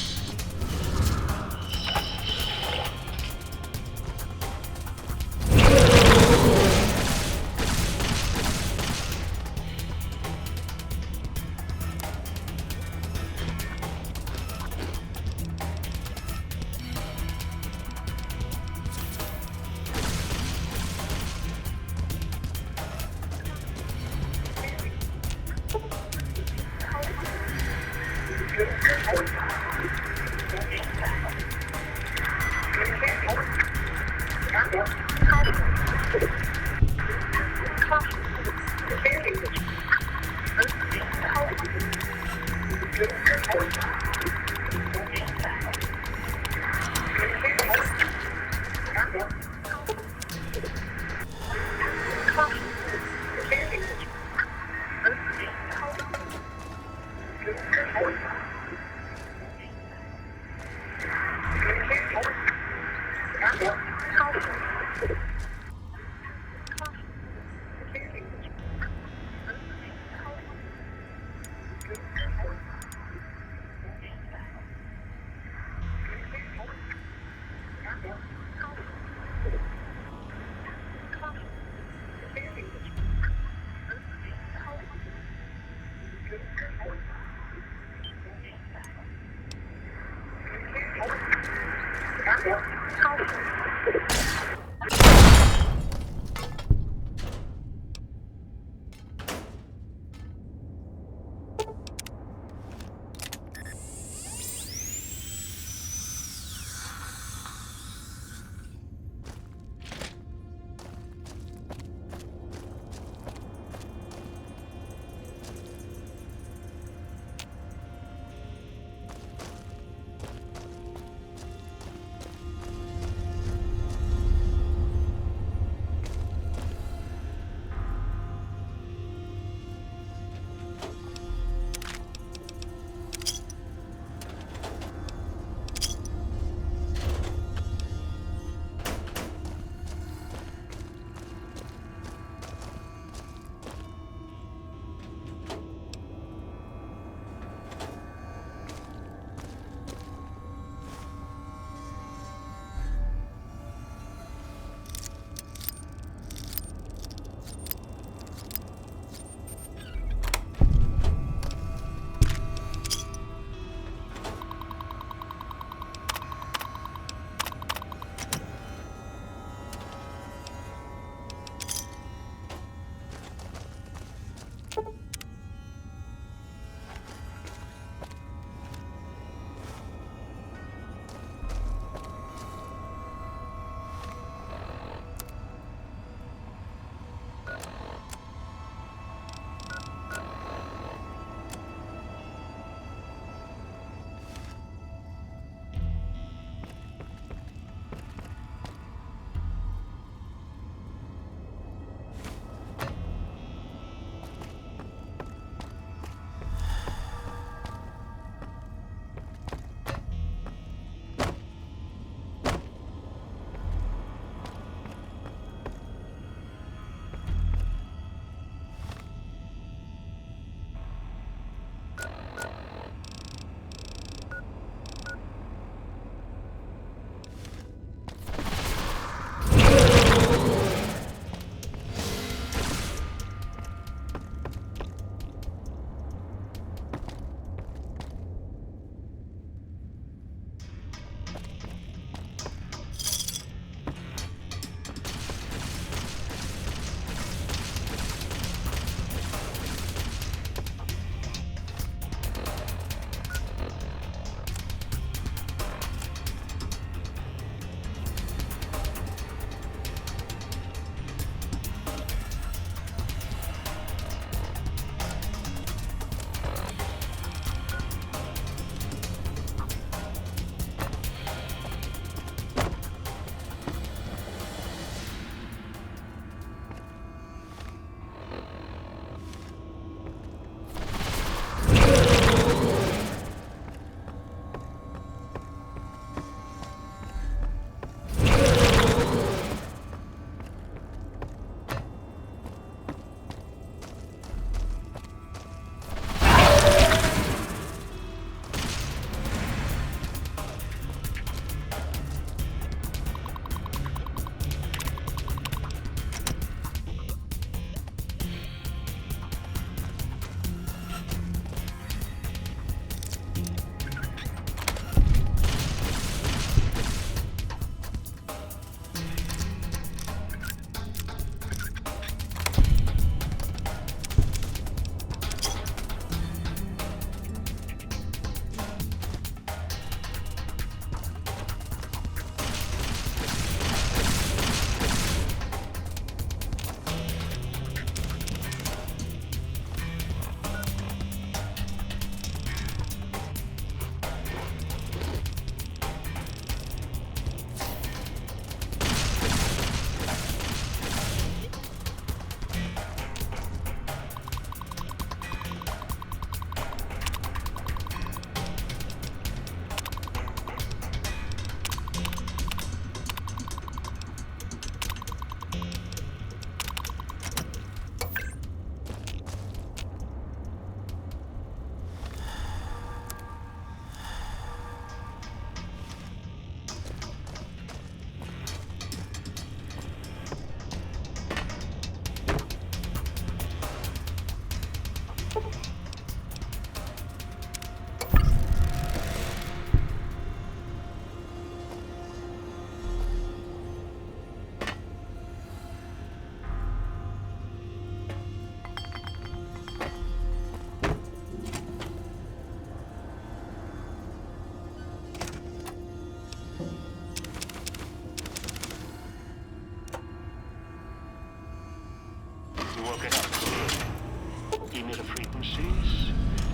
frequencies,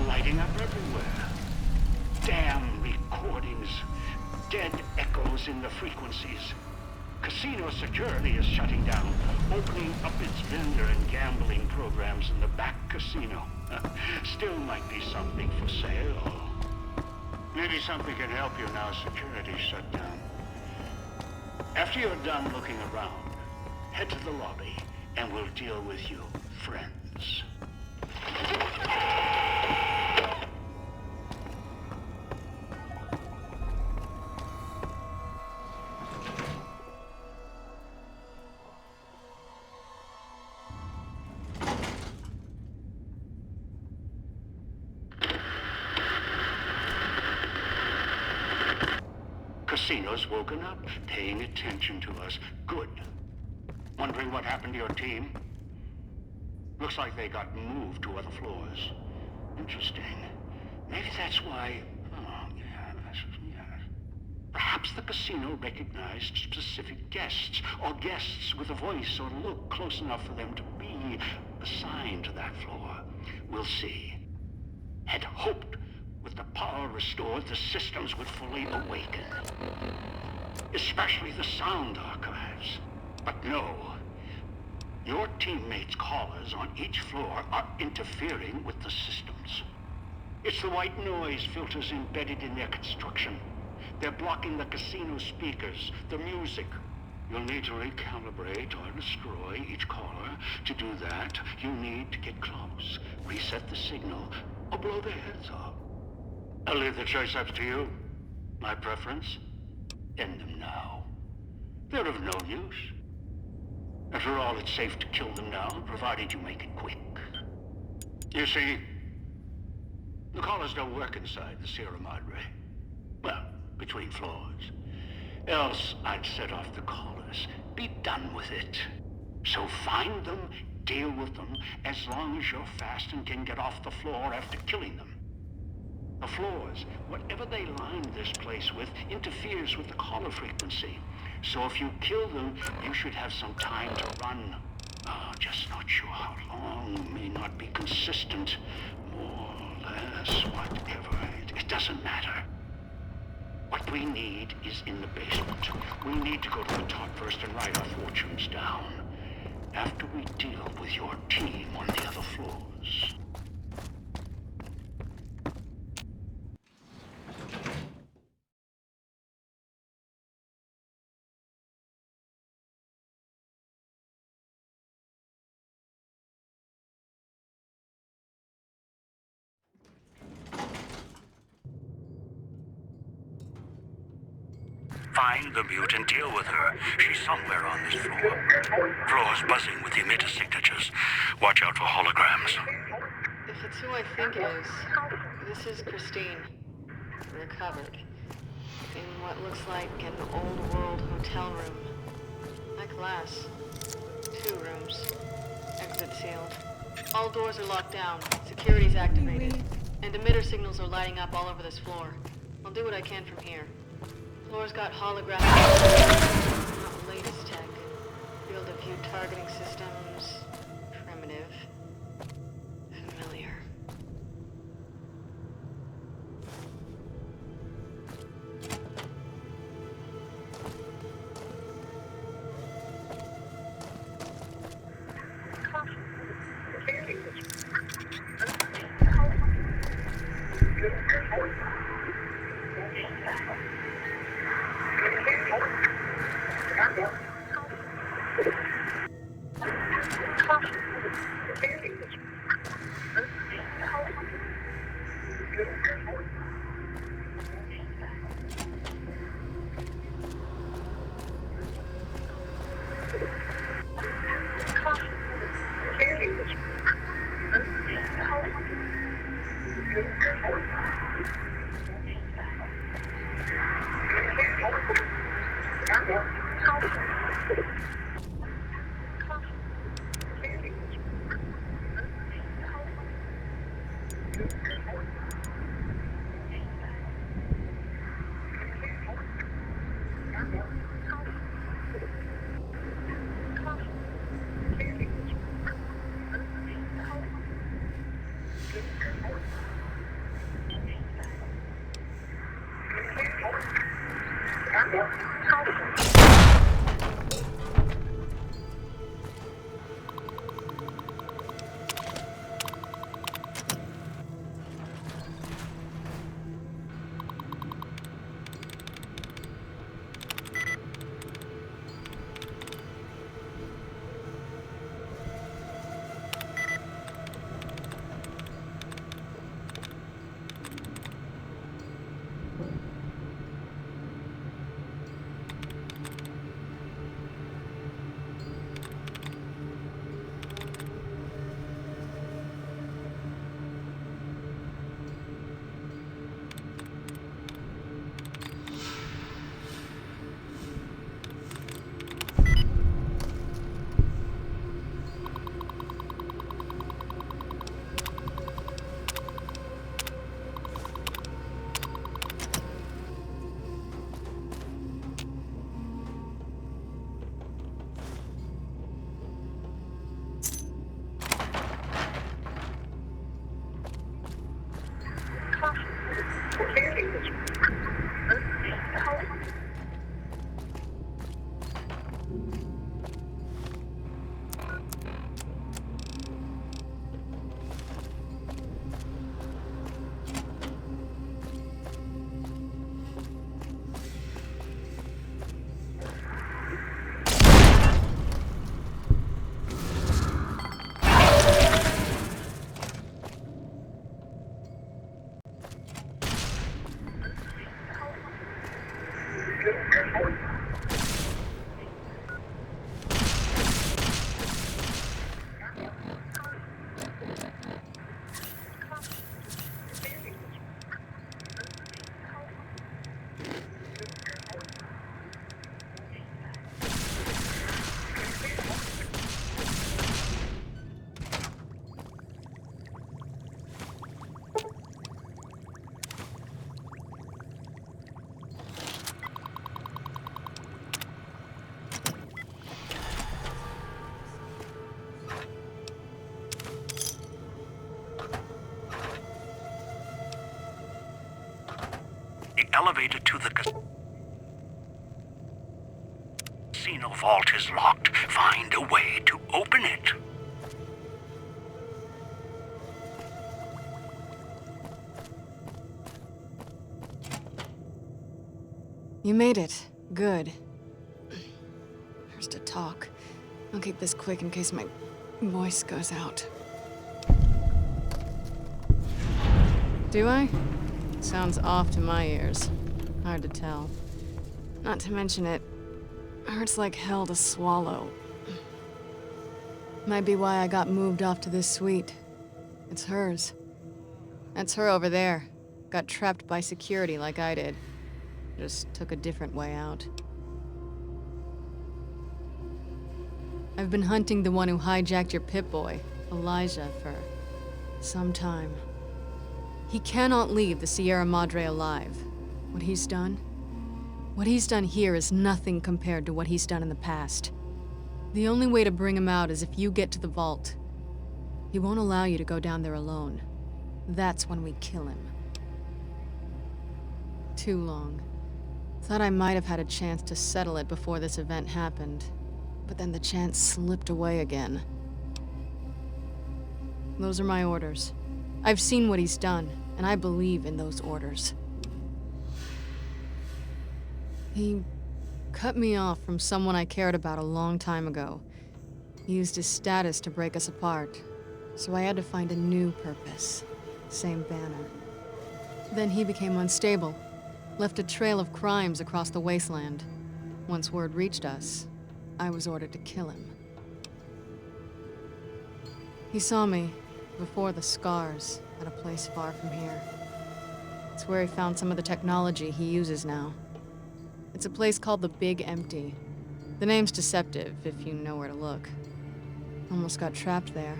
lighting up everywhere. Damn recordings, dead echoes in the frequencies. Casino security is shutting down, opening up its vendor and gambling programs in the back casino. Still might be something for sale. Maybe something can help you now security's shut down. After you're done looking around, head to the lobby and we'll deal with you, friends. Casino's woken up, paying attention to us. Good. Wondering what happened to your team? Looks like they got moved to other floors. Interesting. Maybe that's why... Oh, yes. Perhaps the casino recognized specific guests, or guests with a voice or look close enough for them to be assigned to that floor. We'll see. Had hoped with the power restored, the systems would fully awaken. Especially the sound archives. But no. Your teammates' callers on each floor are interfering with the systems. It's the white noise filters embedded in their construction. They're blocking the casino speakers, the music. You'll need to recalibrate or destroy each caller. To do that, you need to get close, reset the signal, or blow their heads off. I'll leave the choice up to you. My preference? End them now. They're of no use. After all, it's safe to kill them now, provided you make it quick. You see, the callers don't work inside the Sierra Madre. Well, between floors. Else, I'd set off the callers. Be done with it. So find them, deal with them, as long as you're fast and can get off the floor after killing them. The floors, whatever they line this place with, interferes with the caller frequency. So if you kill them, you should have some time to run. Oh, just not sure how long. May not be consistent. More, less, whatever. It doesn't matter. What we need is in the basement. We need to go to the top first and write our fortunes down. After we deal with your team on the other floors. Find the mute and deal with her. She's somewhere on this floor. Floor's buzzing with emitter signatures. Watch out for holograms. If it's who I think it is, this is Christine. Recovered. In what looks like an old world hotel room. High class. 2 rooms. Exit sealed. All doors are locked down. Security's activated. And emitter signals are lighting up all over this floor. I'll do what I can from here. Floor's got holographic... not latest tech. Field of view targeting systems... primitive. Familiar. The elevator to the casino vault is locked. Find a way to open it. You made it. Good. First to talk. I'll keep this quick in case my voice goes out. Do I? Sounds off to my ears. Hard to tell. Not to mention it hurts like hell to swallow. Might be why I got moved off to this suite. It's hers. That's her over there. Got trapped by security like I did. Just took a different way out. I've been hunting the one who hijacked your Pip-Boy, Elijah, for some time. He cannot leave the Sierra Madre alive. What he's done here is nothing compared to what he's done in the past. The only way to bring him out is if you get to the vault. He won't allow you to go down there alone. That's when we kill him. Too long. Thought I might have had a chance to settle it before this event happened, but then the chance slipped away again. Those are my orders. I've seen what he's done, and I believe in those orders. He cut me off from someone I cared about a long time ago. He used his status to break us apart, so I had to find a new purpose. Same banner. Then he became unstable. Left a trail of crimes across the wasteland. Once word reached us, I was ordered to kill him. He saw me, before the scars, at a place far from here. It's where he found some of the technology he uses now. It's a place called the Big Empty. The name's deceptive, if you know where to look. Almost got trapped there.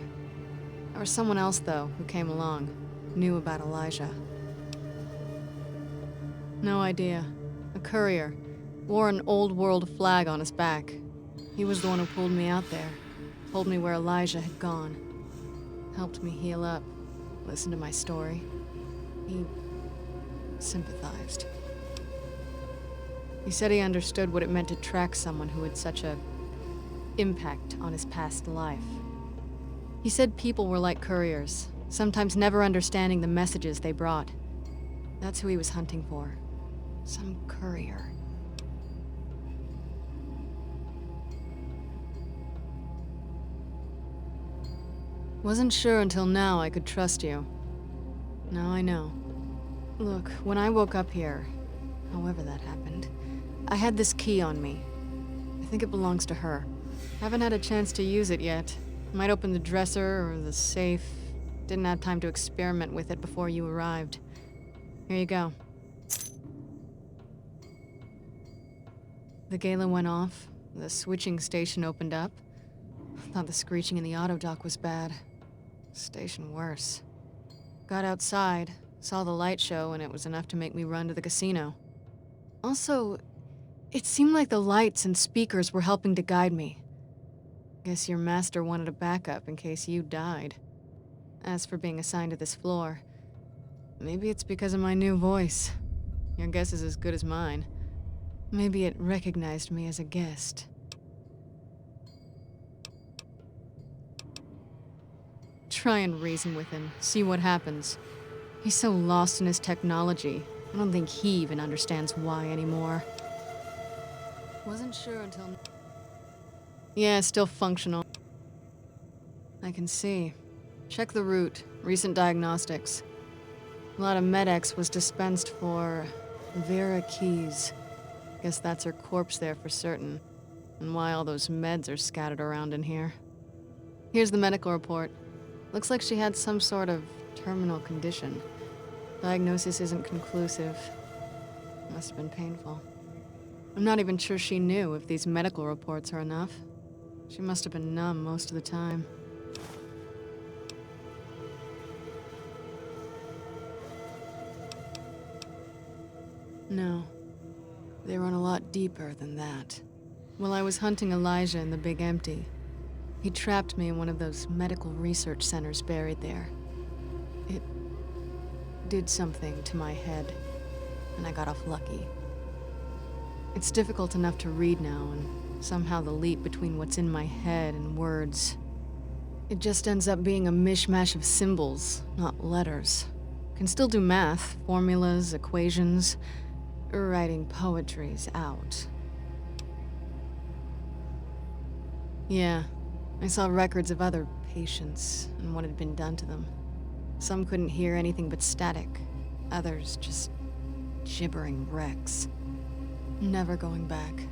There was someone else, though, who came along. Knew about Elijah. No idea. A courier. Wore an old world flag on his back. He was the one who pulled me out there. Told me where Elijah had gone. Helped me heal up. Listened to my story. He sympathized. He said he understood what it meant to track someone who had such a impact on his past life. He said people were like couriers, sometimes never understanding the messages they brought. That's who he was hunting for. Some courier. Wasn't sure until now I could trust you. Now I know. Look, when I woke up here, however that happened, I had this key on me. I think it belongs to her. Haven't had a chance to use it yet. Might open the dresser or the safe. Didn't have time to experiment with it before you arrived. Here you go. The gala went off. The switching station opened up. Thought the screeching in the auto dock was bad. Station worse. Got outside, saw the light show, and it was enough to make me run to the casino. Also, it seemed like the lights and speakers were helping to guide me. Guess your master wanted a backup in case you died. As for being assigned to this floor, maybe it's because of my new voice. Your guess is as good as mine. Maybe it recognized me as a guest. Try and reason with him, see what happens. He's so lost in his technology, I don't think he even understands why anymore. Wasn't sure until... Yeah, still functional. I can see. Check the route, recent diagnostics. A lot of Med-X was dispensed for Vera Keys. Guess that's her corpse there for certain, and why all those meds are scattered around in here. Here's the medical report. Looks like she had some sort of terminal condition. Diagnosis isn't conclusive. Must have been painful. I'm not even sure she knew if these medical reports are enough. She must have been numb most of the time. No. They run a lot deeper than that. While I was hunting Elijah in the Big Empty, he trapped me in one of those medical research centers buried there. It did something to my head, and I got off lucky. It's difficult enough to read now, and somehow the leap between what's in my head and words, it just ends up being a mishmash of symbols, not letters. Can still do math, formulas, equations. Writing poetry's out. Yeah, I saw records of other patients and what had been done to them. Some couldn't hear anything but static. Others just gibbering wrecks. Never going back.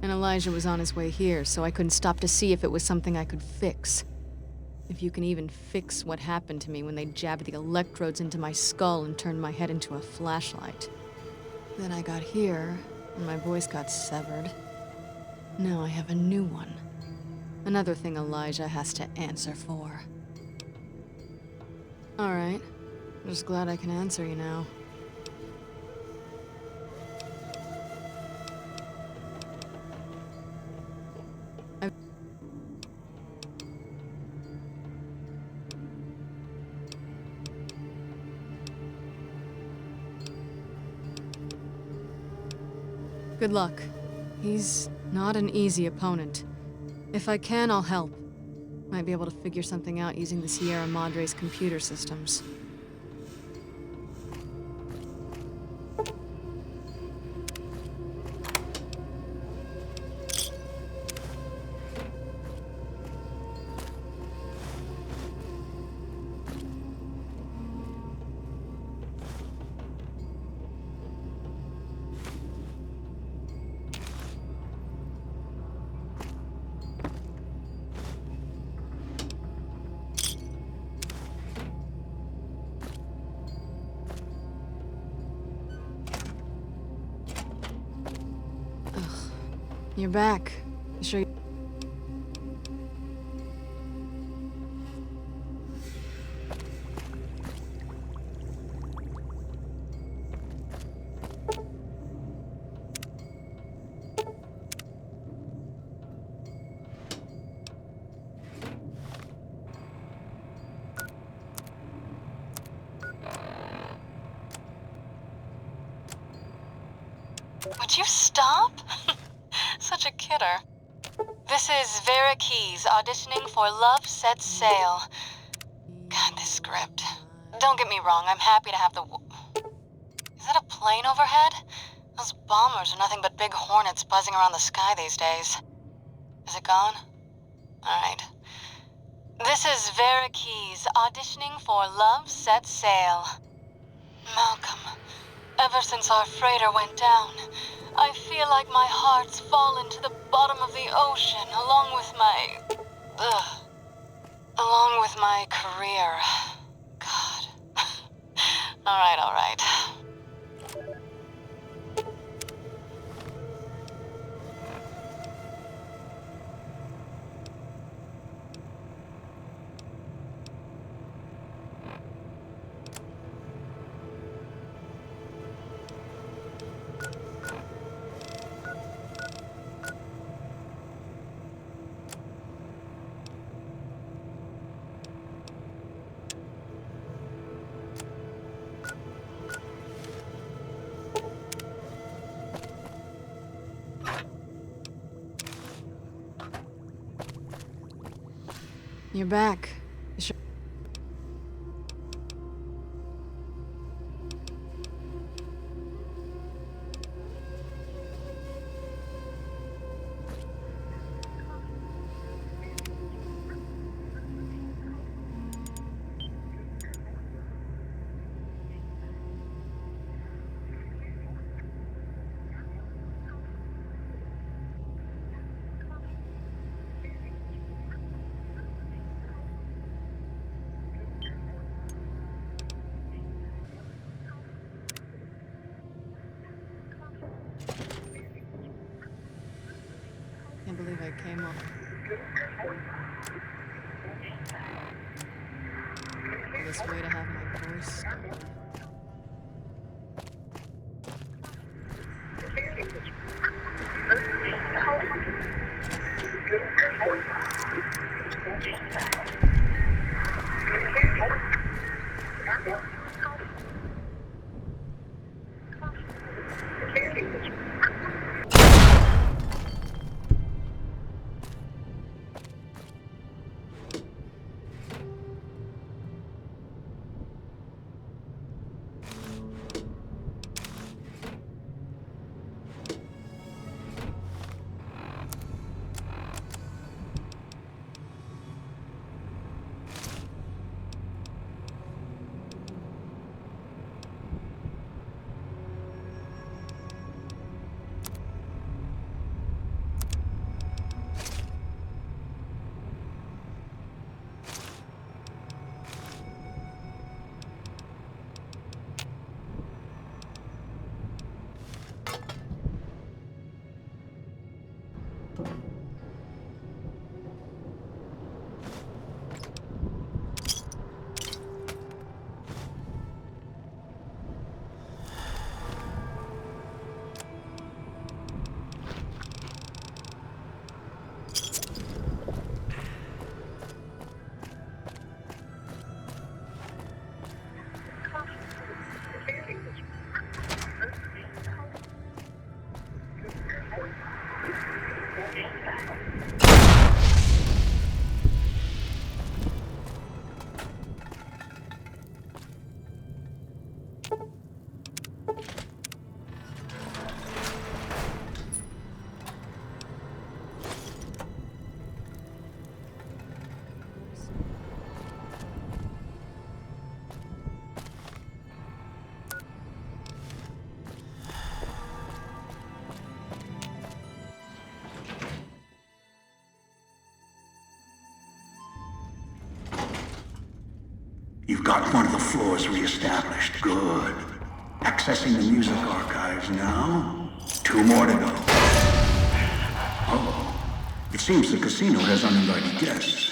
And Elijah was on his way here, so I couldn't stop to see if it was something I could fix. If you can even fix what happened to me when they jabbed the electrodes into my skull and turned my head into a flashlight. Then I got here, and my voice got severed. Now I have a new one. Another thing Elijah has to answer for. All right. I'm just glad I can answer you now. Good luck. He's not an easy opponent. If I can, I'll help. Might be able to figure something out using the Sierra Madre's computer systems. You're back. You sure you... Would you stop? Such a kidder. This is Vera Keys auditioning for Love Sets Sail. God, this script. Don't get me wrong, I'm happy to have the... Is that a plane overhead? Those bombers are nothing but big hornets buzzing around the sky these days. Is it gone? Alright. This is Vera Keys auditioning for Love Sets Sail. Malcolm, ever since our freighter went down, I feel like my heart's fallen to the bottom of the ocean along with my career. God. All right. You're back. it came up. This way to have my voice stolen. You've got one of the floors reestablished. Good. Accessing the music archives now. 2 more to go. Uh-oh. It seems the casino has uninvited guests.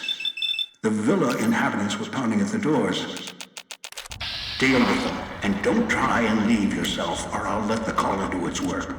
The villa inhabitants were pounding at the doors. Deal with them, and don't try and leave yourself, or I'll let the collar do its work.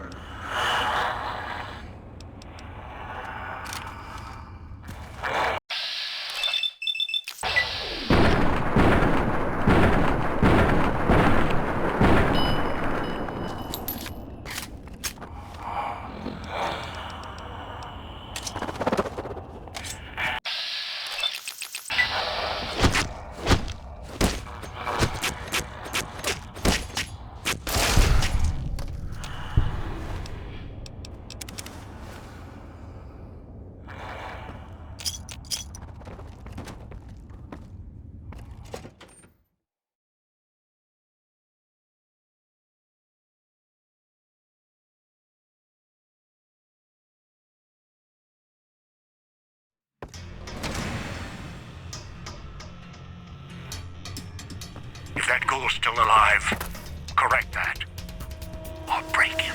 If that ghoul's still alive, correct that. Or break him.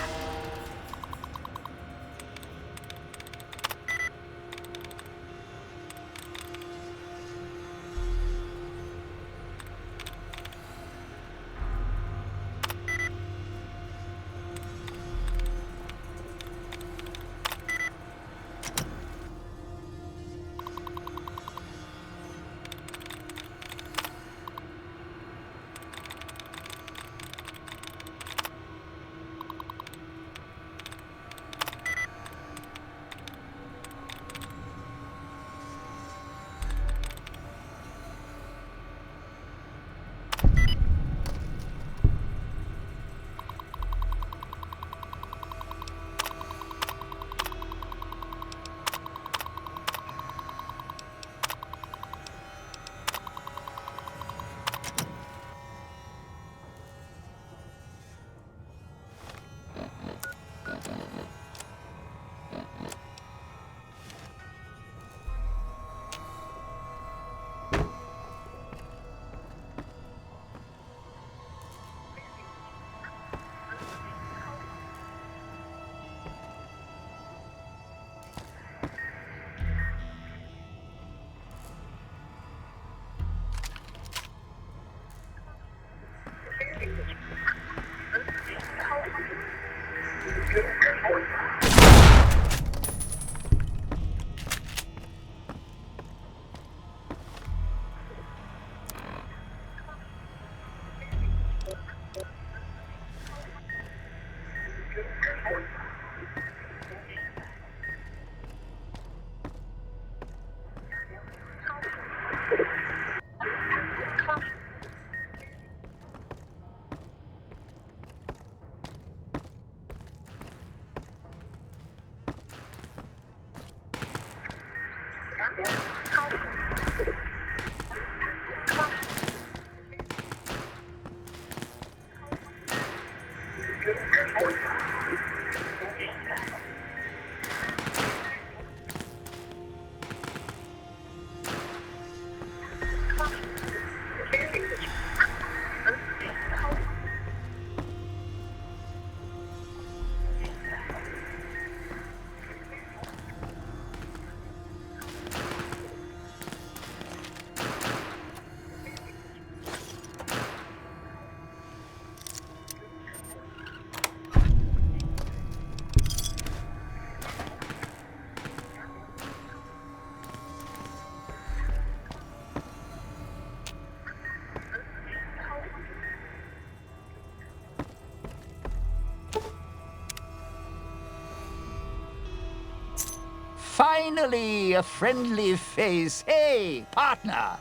Finally, a friendly face. Hey, partner,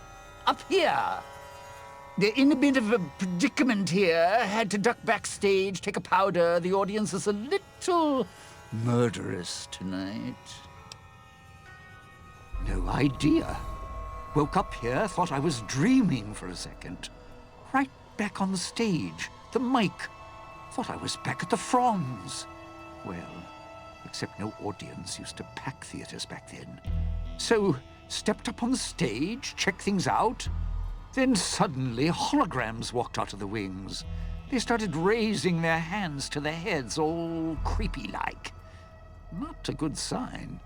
up here. They're in a bit of a predicament here. Had to duck backstage, take a powder. The audience is a little murderous tonight. No idea. Woke up here, thought I was dreaming for a second. Right back on the stage, the mic. Thought I was back at the Fronds. Well, except no audience used to pack theaters back then. So, stepped up on the stage, checked things out. Then suddenly, holograms walked out of the wings. They started raising their hands to their heads, all creepy-like. Not a good sign.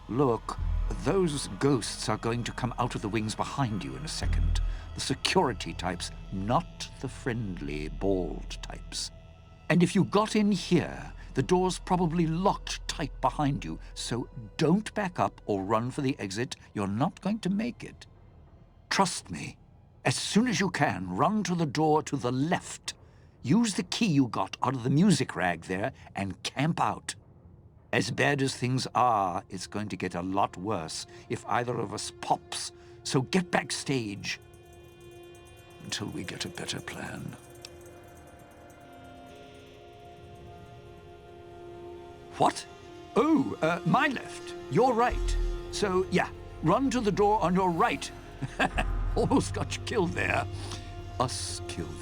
Look, those ghosts are going to come out of the wings behind you in a second. The security types, not the friendly, bald types. And if you got in here, the door's probably locked tight behind you, so don't back up or run for the exit. You're not going to make it. Trust me. As soon as you can, run to the door to the left. Use the key you got out of the music rag there and camp out. As bad as things are, it's going to get a lot worse if either of us pops, so get backstage until we get a better plan. What? Oh, my left. Your right. So, yeah, run to the door on your right. Almost got you killed there. Us killed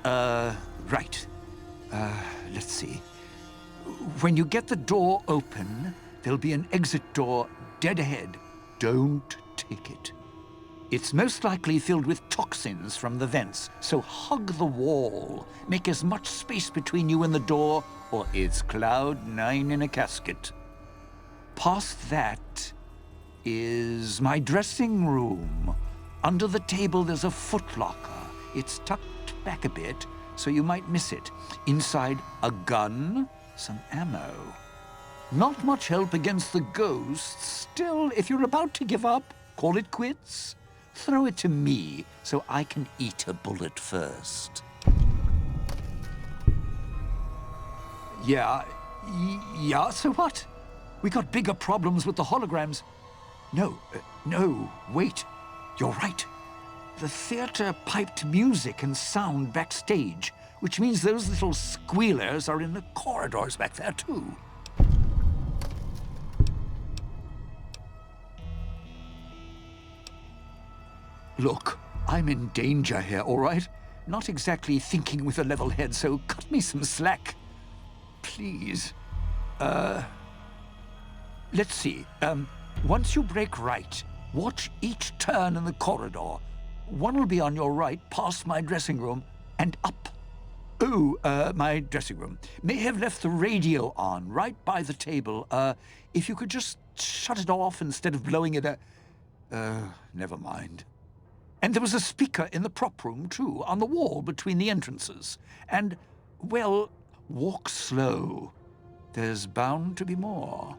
there. Right. Let's see. When you get the door open, there'll be an exit door dead ahead. Don't take it. It's most likely filled with toxins from the vents, so hug the wall. Make as much space between you and the door, or it's Cloud 9 in a casket. Past that is my dressing room. Under the table there's a footlocker. It's tucked back a bit, so you might miss it. Inside, a gun, some ammo. Not much help against the ghosts. Still, if you're about to give up, call it quits. Throw it to me, so I can eat a bullet first. Yeah, so what? We got bigger problems with the holograms. No, wait. You're right. The theater piped music and sound backstage, which means those little squealers are in the corridors back there, too. Look, I'm in danger here, all right? Not exactly thinking with a level head, so cut me some slack. Please. Let's see. Once you break right, watch each turn in the corridor. One will be on your right, past my dressing room, and up. Oh, my dressing room. May have left the radio on, right by the table. If you could just shut it off instead of blowing it never mind. And there was a speaker in the prop room, too, on the wall between the entrances. And, well, walk slow. There's bound to be more.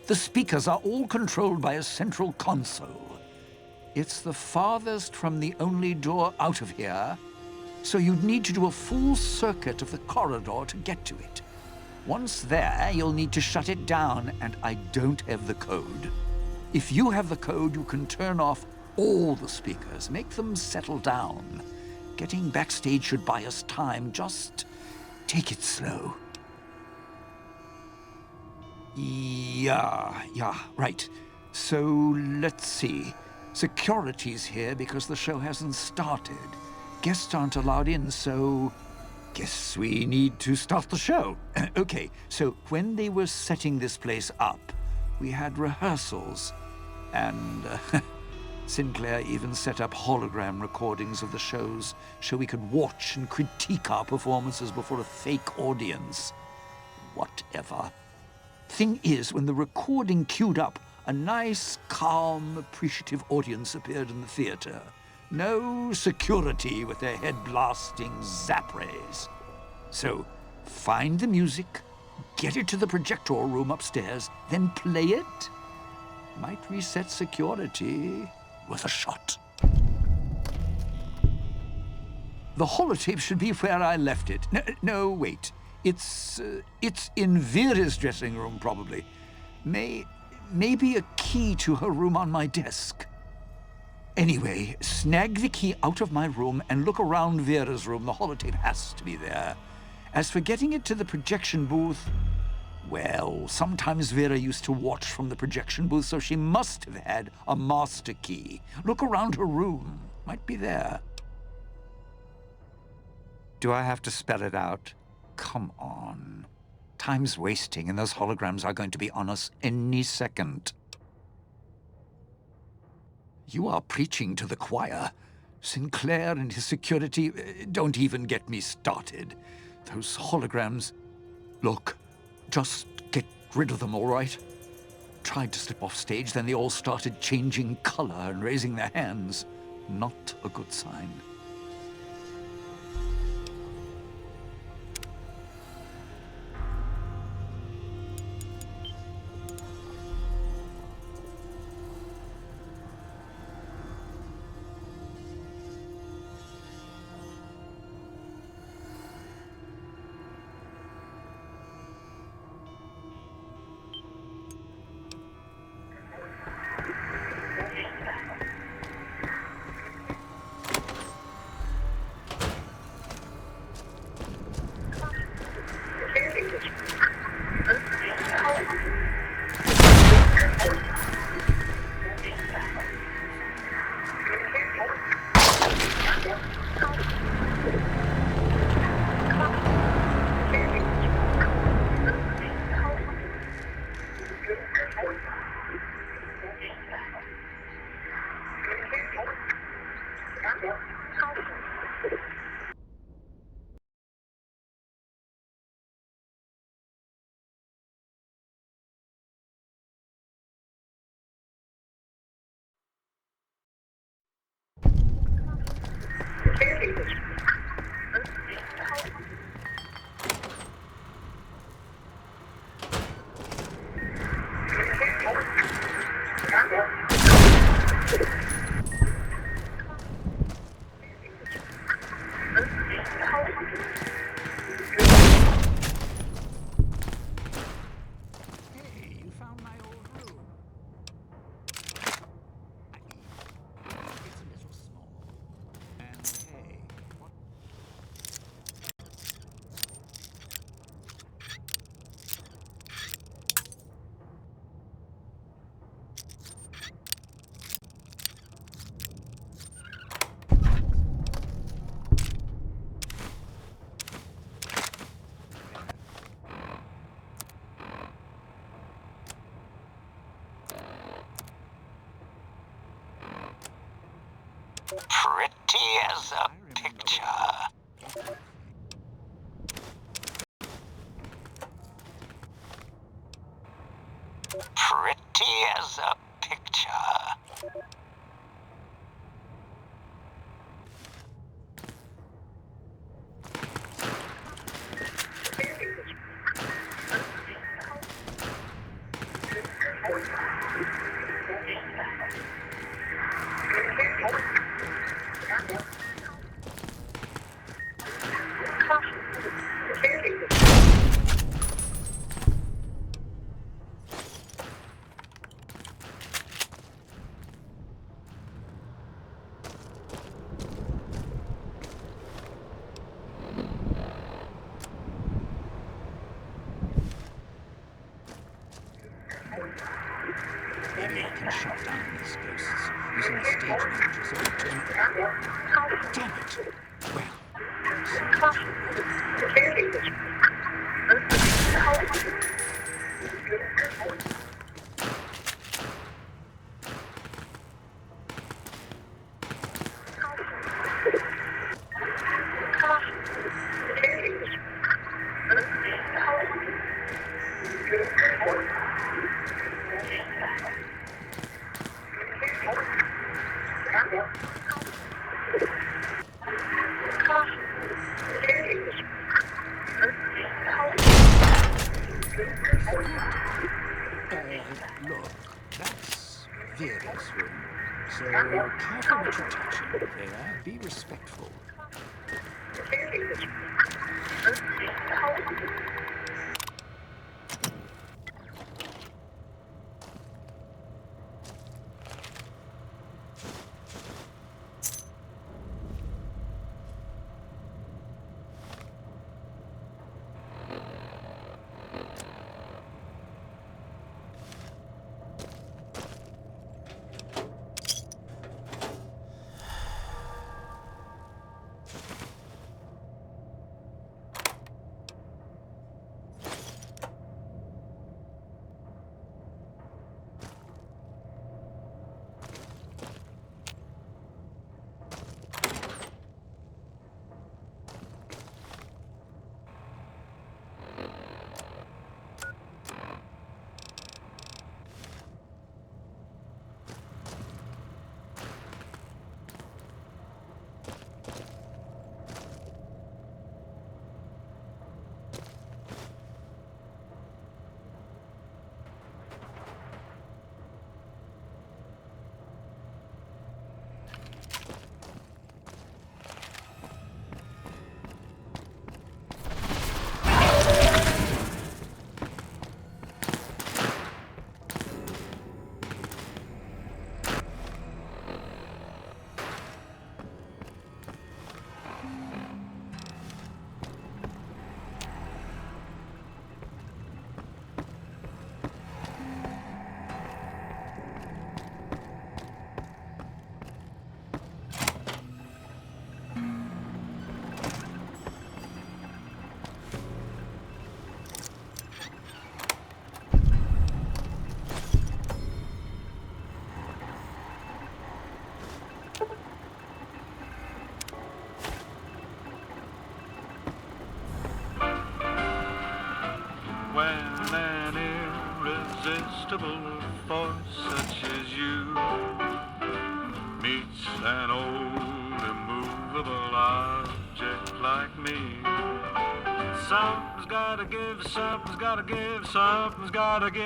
The speakers are all controlled by a central console. It's the farthest from the only door out of here, so you'd need to do a full circuit of the corridor to get to it. Once there, you'll need to shut it down, and I don't have the code. If you have the code, you can turn off all the speakers, make them settle down. Getting backstage should buy us time. Just take it slow. Yeah, right. So, let's see. Security's here because the show hasn't started. Guests aren't allowed in, so... guess we need to start the show. Okay, so when they were setting this place up, we had rehearsals. And Sinclair even set up hologram recordings of the shows so we could watch and critique our performances before a fake audience. Whatever. Thing is, when the recording queued up, a nice, calm, appreciative audience appeared in the theater. No security with their head-blasting zap rays. So, find the music, get it to the projector room upstairs, then play it. Might reset security with a shot. The holotape should be where I left it. No, wait. It's in Vera's dressing room, probably. Maybe a key to her room on my desk. Anyway, snag the key out of my room and look around Vera's room. The holotape has to be there. As for getting it to the projection booth, well, sometimes Vera used to watch from the projection booth, so she must have had a master key. Look around her room. Might be there. Do I have to spell it out? Come on. Time's wasting, and those holograms are going to be on us any second. You are preaching to the choir. Sinclair and his security, don't even get me started. Those holograms... Look, just get rid of them, all right? Tried to slip off stage, then they all started changing color and raising their hands. Not a good sign. Pretty as a picture. Pretty as a picture. cage managers are returning. Damn it! Well, look, that's Vera's room. So careful what you're touching there. Be respectful. irresistible force such as you meets an old immovable object like me. Something's gotta give, something's gotta give, something's gotta give.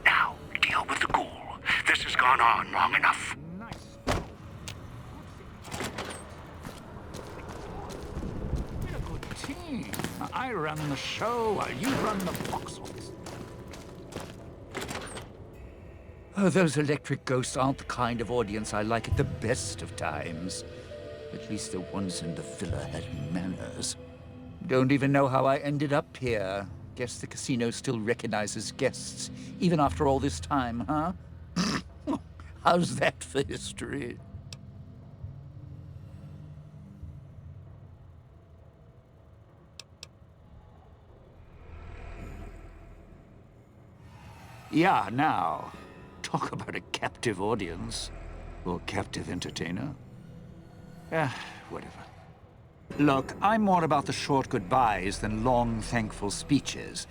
Now, deal with the ghoul. This has gone on long enough. I run the show while you run the box office. Oh, those electric ghosts aren't the kind of audience I like at the best of times. At least the ones in the villa had manners. Don't even know how I ended up here. Guess the casino still recognizes guests, even after all this time, huh? How's that for history? Yeah, now, talk about a captive audience. Or captive entertainer. Whatever. Look, I'm more about the short goodbyes than long, thankful speeches.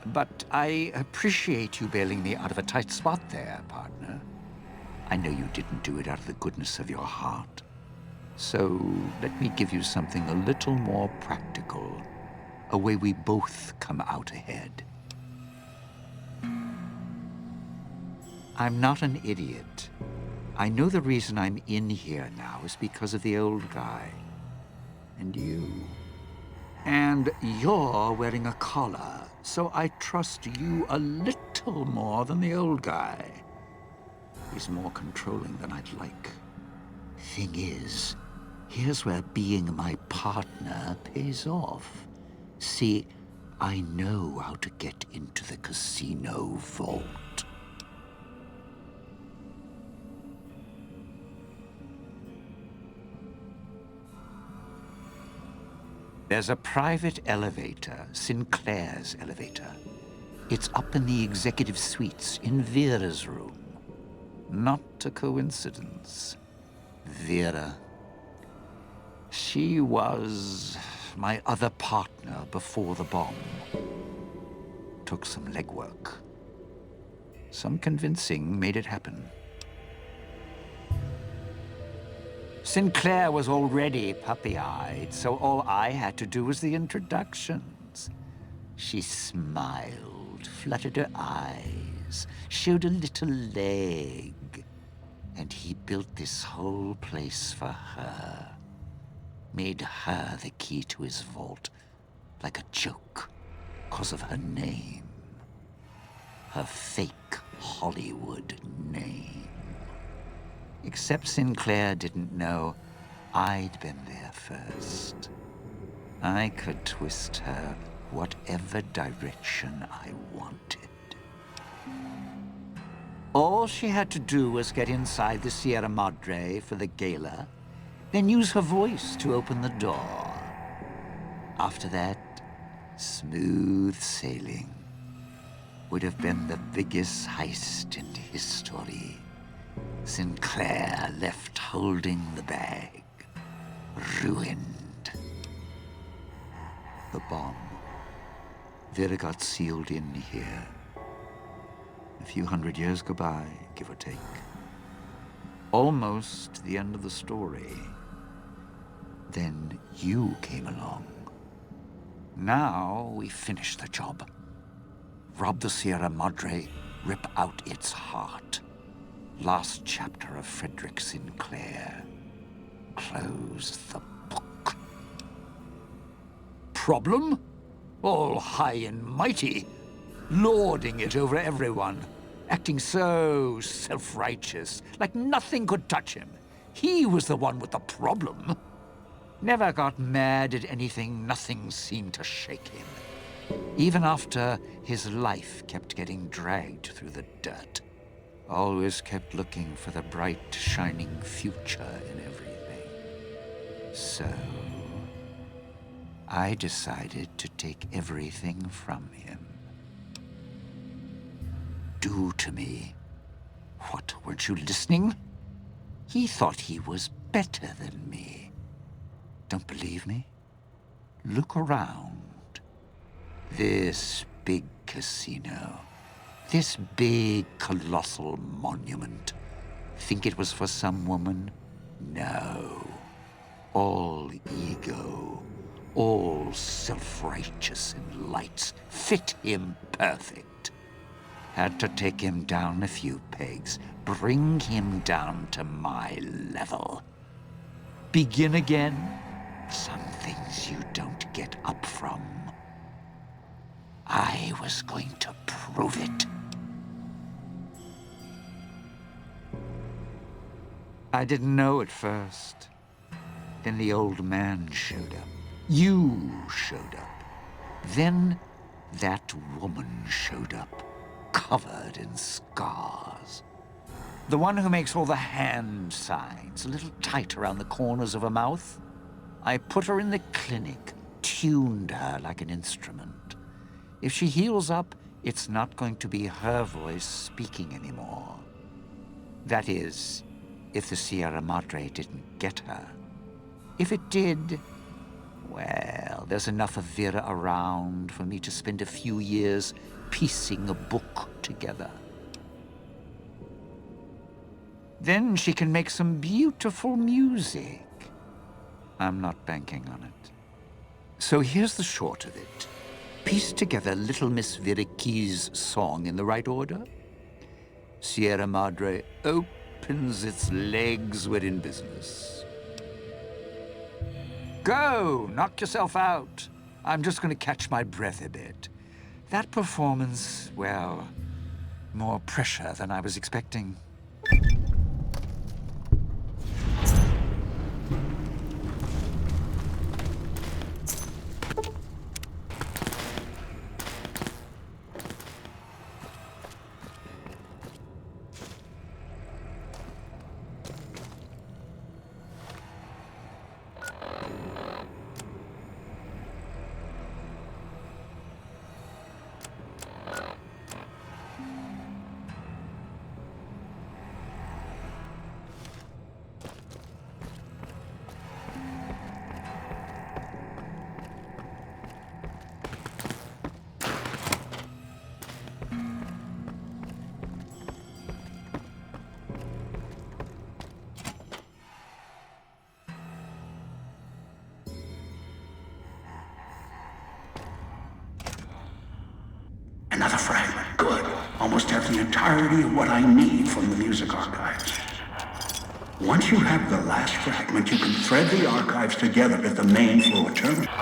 But I appreciate you bailing me out of a tight spot there, partner. I know you didn't do it out of the goodness of your heart. So let me give you something a little more practical. A way we both come out ahead. I'm not an idiot. I know the reason I'm in here now is because of the old guy. And you. And you're wearing a collar, so I trust you a little more than the old guy. He's more controlling than I'd like. Thing is, here's where being my partner pays off. See, I know how to get into the casino vault. There's a private elevator, Sinclair's elevator. It's up in the executive suites in Vera's room. Not a coincidence. Vera. She was my other partner before the bomb. Took some legwork. Some convincing made it happen. Sinclair was already puppy-eyed, so all I had to do was the introductions. She smiled, fluttered her eyes, showed a little leg. And he built this whole place for her. Made her the key to his vault, like a joke, 'cause of her name. Her fake Hollywood name. Except Sinclair didn't know I'd been there first. I could twist her whatever direction I wanted. All she had to do was get inside the Sierra Madre for the gala, then use her voice to open the door. After that, smooth sailing. Would have been the biggest heist in history. Sinclair left holding the bag, ruined. The bomb. Vera got sealed in here. A few hundred years go by, give or take. Almost the end of the story. Then you came along. Now we finish the job. Rob the Sierra Madre, rip out its heart. Last chapter of Frederick Sinclair. Close the book. Problem? All high and mighty. Lording it over everyone. Acting so self-righteous, like nothing could touch him. He was the one with the problem. Never got mad at anything, nothing seemed to shake him. Even after his life kept getting dragged through the dirt. Always kept looking for the bright, shining future in everything. So, I decided to take everything from him. Do to me. What, weren't you listening? He thought he was better than me. Don't believe me? Look around. This big casino. This big, colossal monument. Think it was for some woman? No. All ego. All self-righteous and lights. Fit him perfect. Had to take him down a few pegs. Bring him down to my level. Begin again. Some things you don't get up from. I was going to prove it. I didn't know at first. Then the old man showed up. You showed up. Then that woman showed up, covered in scars. The one who makes all the hand signs, a little tight around the corners of her mouth. I put her in the clinic, tuned her like an instrument. If she heals up, it's not going to be her voice speaking anymore. That is, if the Sierra Madre didn't get her. If it did, well, there's enough of Vera around for me to spend a few years piecing a book together. Then she can make some beautiful music. I'm not banking on it. So here's the short of it. Piece together Little Miss Vera Key's song in the right order. Sierra Madre opens its legs, we're in business. Go, knock yourself out. I'm just going to catch my breath a bit. That performance, well, more pressure than I was expecting. Another fragment. Good. Almost have the entirety of what I need from the music archives. Once you have the last fragment, you can thread the archives together at the main floor terminal.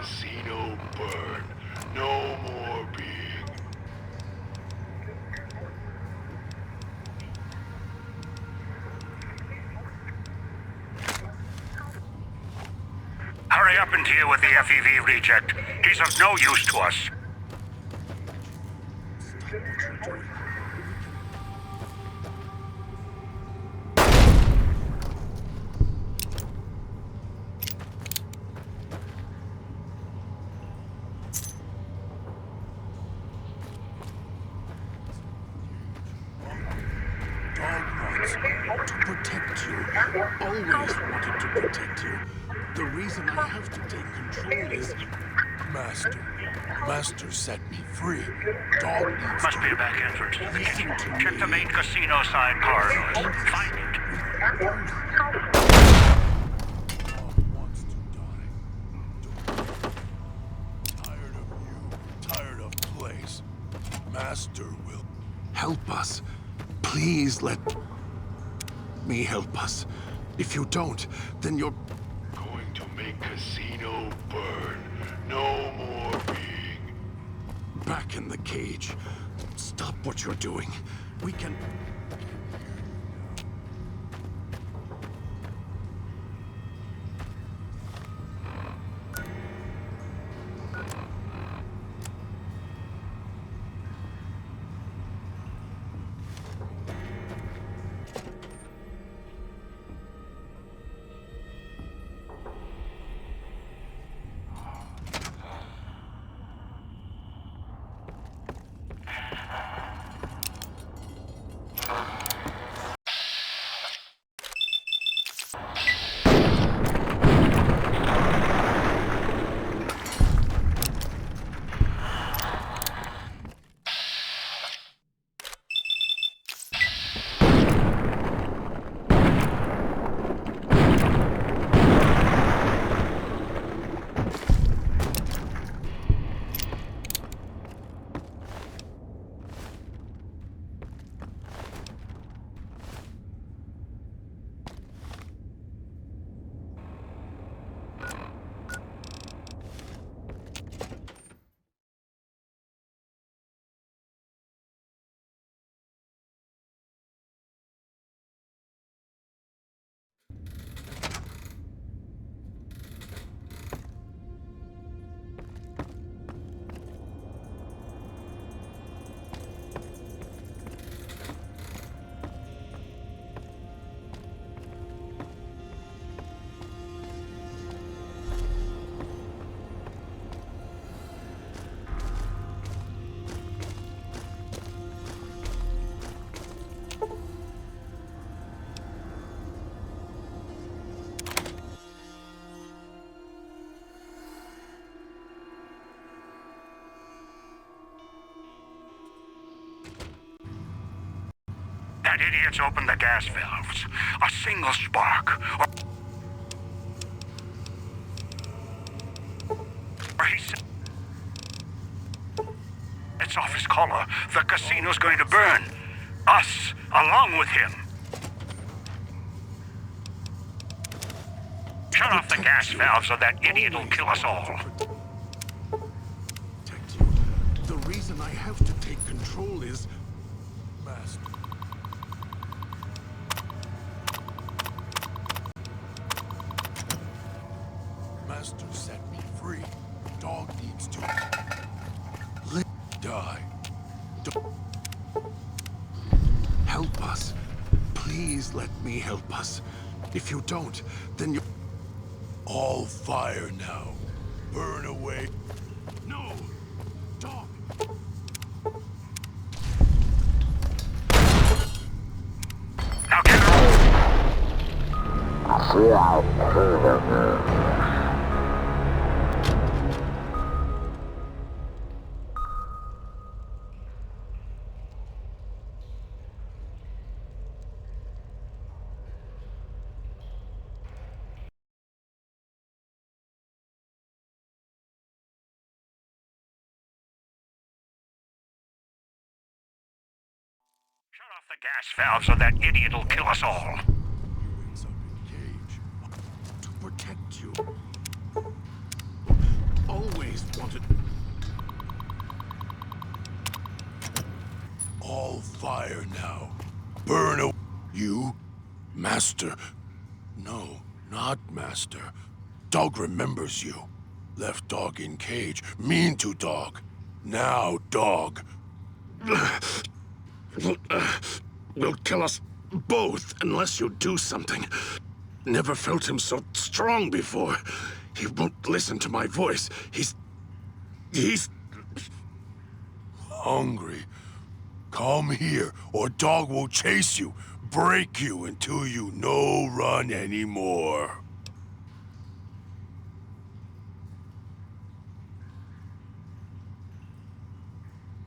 Casino burn. No more being. Hurry up and deal with the FEV reject. He's of no use to us. To protect you. Always wanted to protect you. The reason I have to take control is... Master set me free. Dog needs Must be a back entrance to the cage. Check the main casino side corridors. Find it. Tired of you. Tired of place. Master will help us. Please let me help us. If you don't, then you're going to make Casino burn. No more being. Back in the cage. Stop what you're doing. We can... That idiot's opened the gas valves. A single spark. Or he sets off his collar. The casino's going to burn. Us, along with him. Shut off the gas valves or that idiot will kill us all. The reason I have to take control is... Master. Master set me free. Dog needs to... die. Help us. Please let me help us. If you don't, then you... All fire now. Burn away. No! Dog! Now get Shut off the gas valves or that idiot will kill us all. To protect you. Always wanted... All fire now. Burn away. You? Master. No, not Master. Dog remembers you. Left Dog in cage. Mean to Dog. Now, Dog. Will kill us both unless you do something. Never felt him so strong before. He won't listen to my voice. He's hungry. Come here, or Dog will chase you, break you until you no run anymore.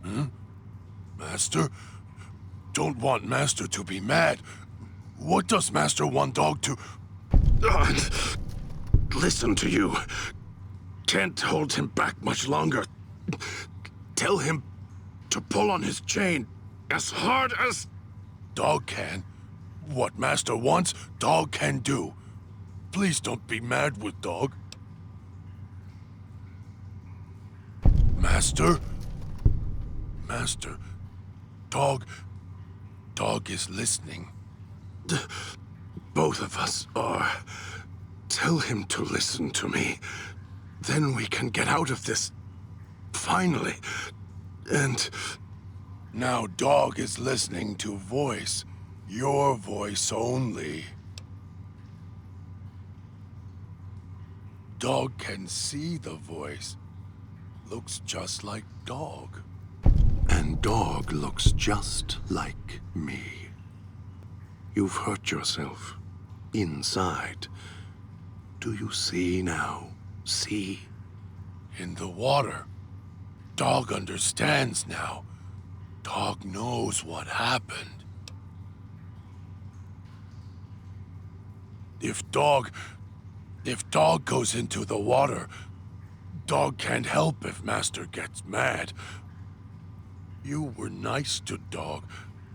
Huh? Master? Don't want Master to be mad. What does Master want Dog to... listen to you. Can't hold him back much longer. Tell him to pull on his chain as hard as... Dog can. What Master wants, Dog can do. Please don't be mad with Dog. Master? Master? Dog is listening. Both of us are. Tell him to listen to me. Then we can get out of this. Finally. And... Now Dog is listening to voice. Your voice only. Dog can see the voice. Looks just like Dog. And Dog looks just like me. You've hurt yourself. Inside. Do you see now? See? In the water. Dog understands now. Dog knows what happened. If Dog goes into the water, Dog can't help if Master gets mad. You were nice to Dog.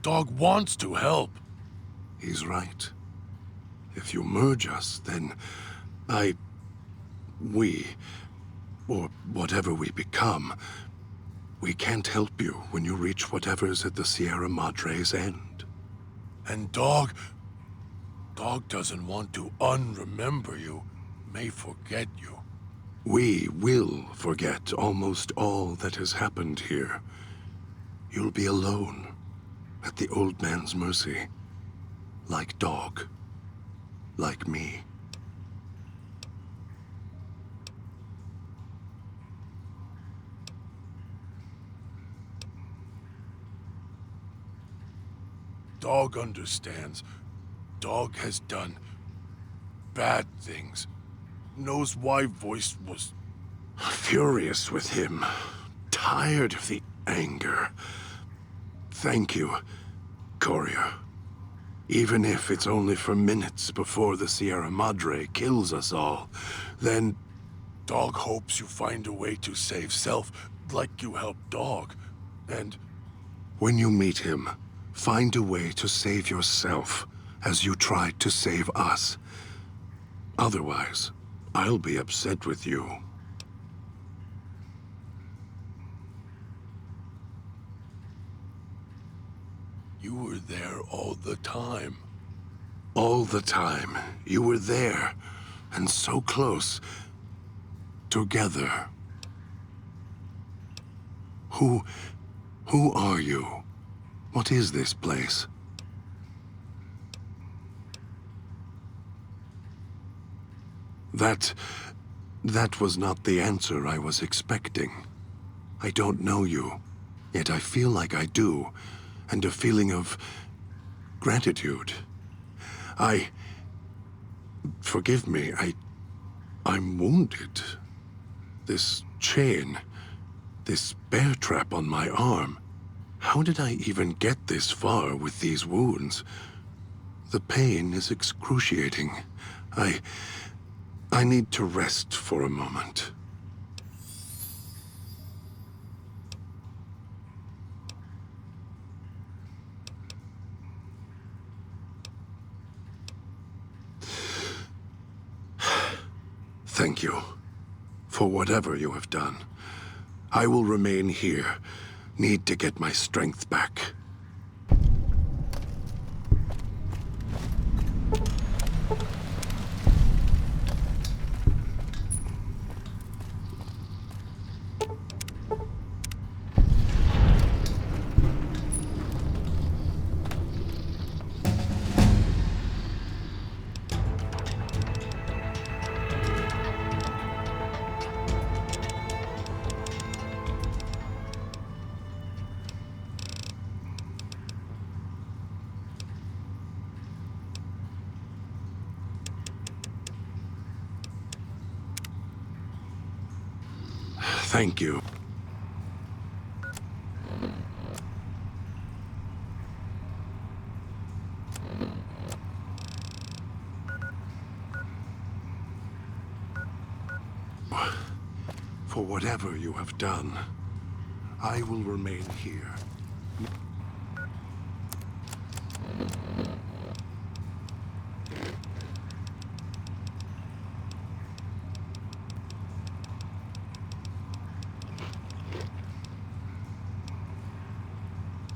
Dog wants to help. He's right. If you merge us, then we, or whatever we become, we can't help you when you reach whatever's at the Sierra Madre's end. And Dog doesn't want to unremember you, may forget you. We will forget almost all that has happened here. You'll be alone, at the old man's mercy, like Dog, like me. Dog understands. Dog has done bad things. Knows why Voice was furious with him. Tired of the anger. Thank you, Courier. Even if it's only for minutes before the Sierra Madre kills us all, then Dog hopes you find a way to save self, like you helped Dog. And when you meet him, find a way to save yourself, as you tried to save us. Otherwise, I'll be upset with you. You were there all the time. All the time. You were there, and so close. Together. Who are you? What is this place? That was not the answer I was expecting. I don't know you, yet I feel like I do, and a feeling of gratitude. Forgive me, I'm wounded. This chain, this bear trap on my arm. How did I even get this far with these wounds? The pain is excruciating. I need to rest for a moment. Thank you for whatever you have done. I will remain here. Need to get my strength back. Thank you. For whatever you have done, I will remain here.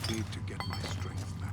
Need to get my strength back.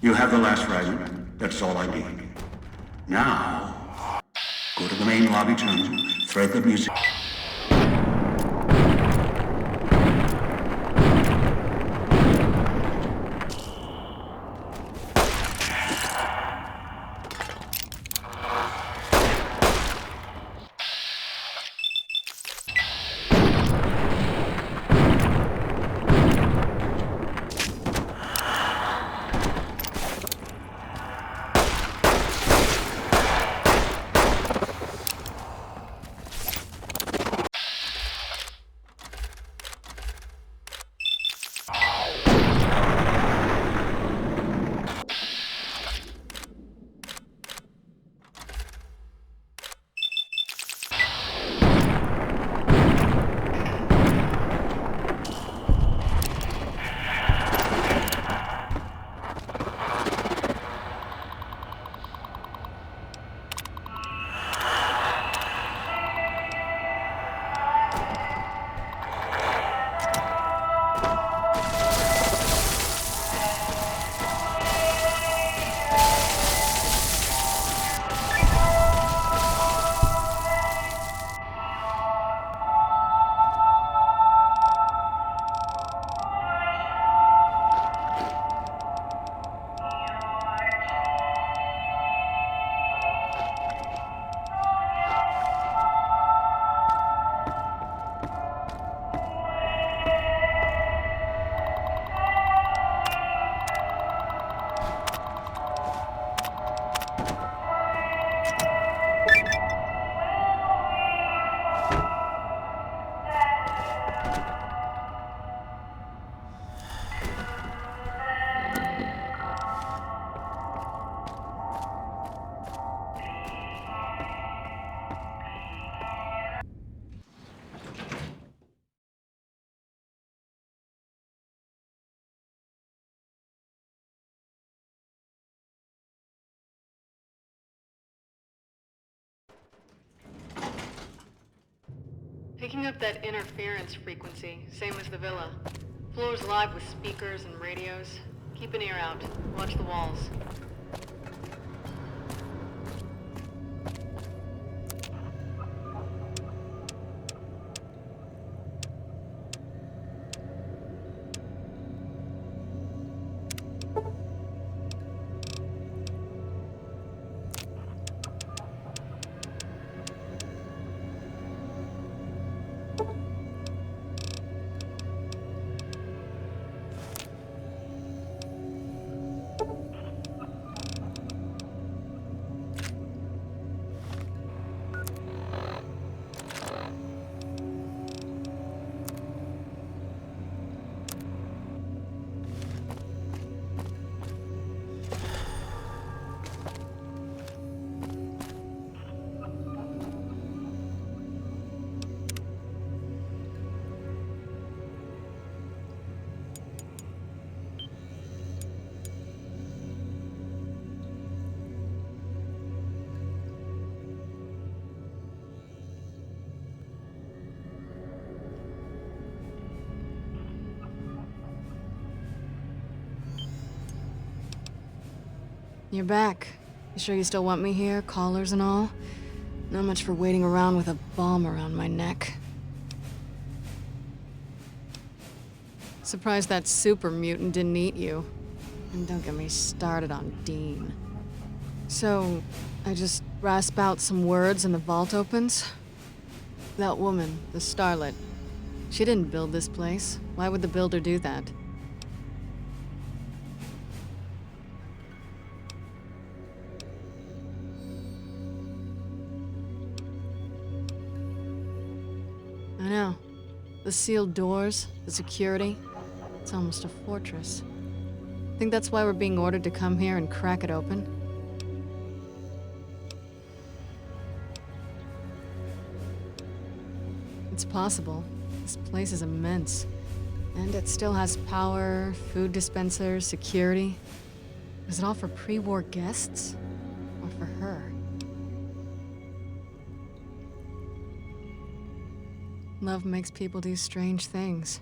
You have the last fragment. That's all I need. Now, go to the main lobby terminal, thread the music. Picking up that interference frequency, same as the villa. Floor's live with speakers and radios. Keep an ear out. Watch the walls. You're back. You sure you still want me here, callers and all? Not much for waiting around with a bomb around my neck. Surprised that super mutant didn't eat you. And don't get me started on Dean. So, I just rasp out some words and the vault opens? That woman, the starlet, she didn't build this place. Why would the builder do that? I know. The sealed doors, the security. It's almost a fortress. Think that's why we're being ordered to come here and crack it open? It's possible. This place is immense. And it still has power, food dispensers, security. Is it all for pre-war guests? Or for her? Love makes people do strange things.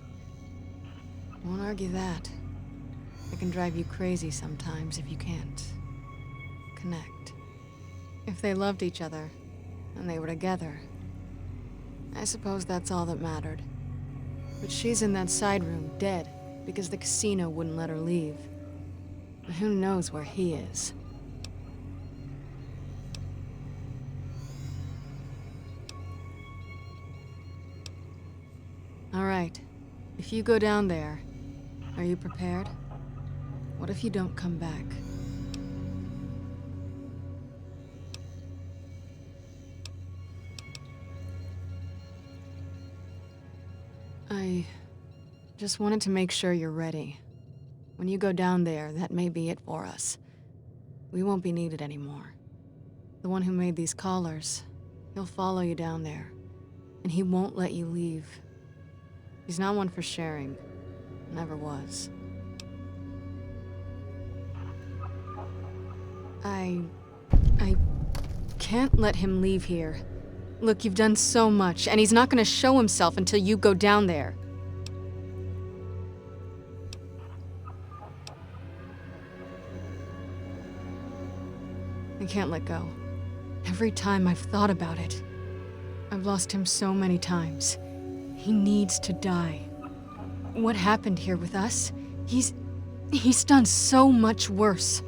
Won't argue that. It can drive you crazy sometimes if you can't connect. If they loved each other, and they were together, I suppose that's all that mattered. But she's in that side room, dead, because the casino wouldn't let her leave. And who knows where he is. All right. If you go down there, are you prepared? What if you don't come back? I just wanted to make sure you're ready. When you go down there, that may be it for us. We won't be needed anymore. The one who made these collars, he'll follow you down there, and he won't let you leave. He's not one for sharing. Never was. I can't let him leave here. Look, you've done so much, and he's not gonna show himself until you go down there. I can't let go. Every time I've thought about it, I've lost him so many times. He needs to die. What happened here with us? He's done so much worse.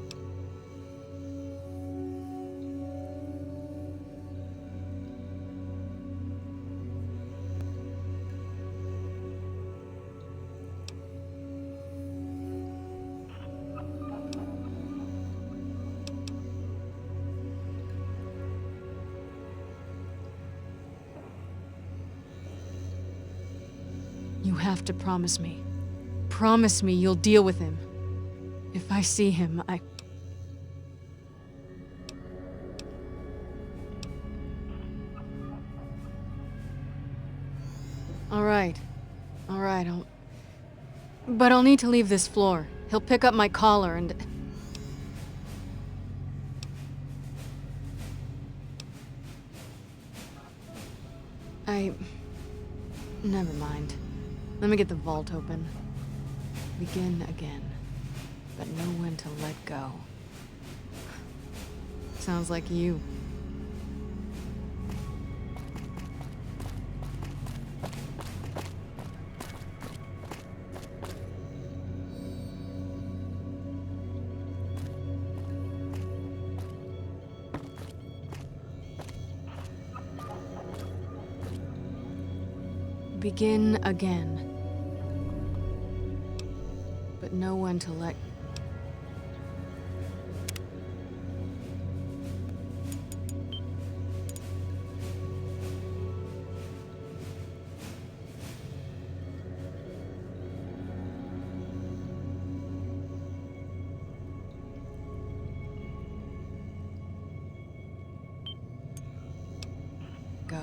You have to promise me. Promise me you'll deal with him. If I see him, All right, I'll need to leave this floor. He'll pick up my collar and... Never mind. Let me get the vault open. Begin again, but know when to let go. Sounds like you. Begin again. But know when to let go.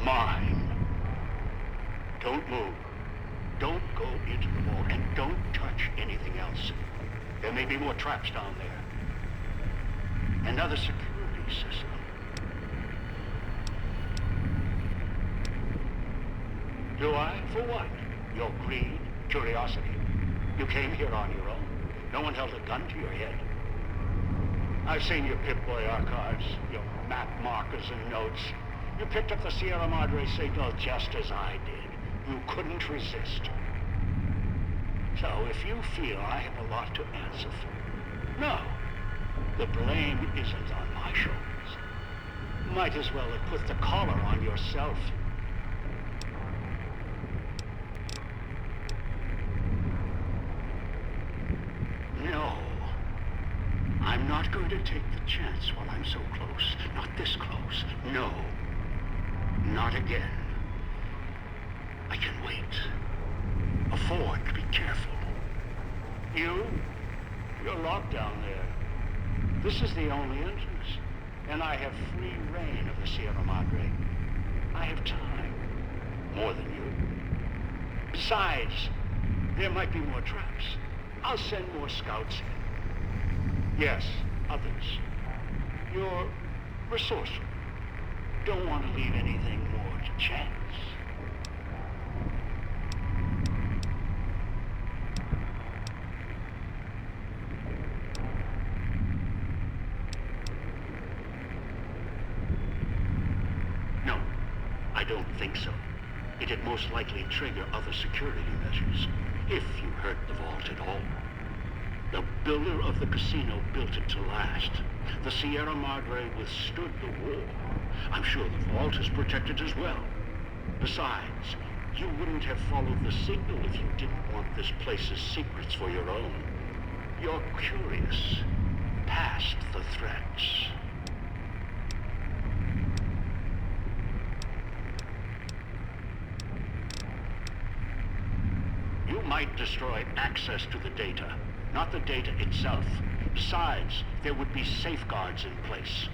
Mine. Don't move. Don't go into the vault, and don't touch anything else. There may be more traps down there. Another security system. Do I? For what? Your greed? Curiosity? You came here on your own. No one held a gun to your head. I've seen your Pip-Boy archives, your map markers and notes. You picked up the Sierra Madre signal just as I did. You couldn't resist. So if you feel I have a lot to answer for, no. The blame isn't on my shoulders. Might as well have put the collar on yourself. No. I'm not going to take the chance while I'm so close. Not this close. No. Not again. I can wait. Afford to be careful. You're locked down there. This is the only entrance, and I have free reign of the Sierra Madre. I have time. More than you. Besides, there might be more traps. I'll send more scouts in. Yes, others. You're resourceful. Don't want to leave anything more to chance. No, I don't think so. It'd most likely trigger other security measures, if you hurt the vault at all. The builder of the casino built it to last. The Sierra Madre withstood the war. I'm sure the vault is protected as well. Besides, you wouldn't have followed the signal if you didn't want this place's secrets for your own. You're curious, past the threats. You might destroy access to the data, not the data itself. Besides, there would be safeguards in place.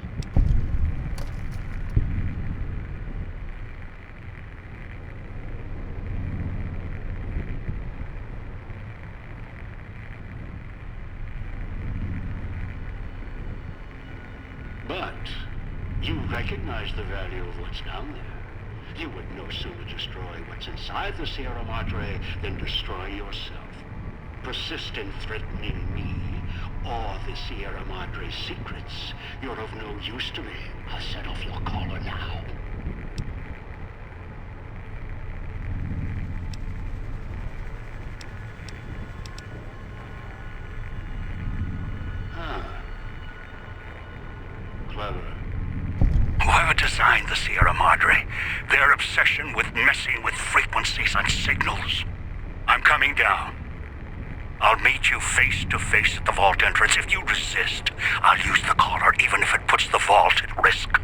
But you recognize the value of what's down there. You would no sooner destroy what's inside the Sierra Madre than destroy yourself. Persist in threatening me or the Sierra Madre's secrets. You're of no use to me. I'll set off your collar now. Clever. Whoever designed the Sierra Madre, their obsession with messing with frequencies and signals. I'm coming down. I'll meet you face to face at the vault entrance. If you resist, I'll use the collar, even if it puts the vault at risk.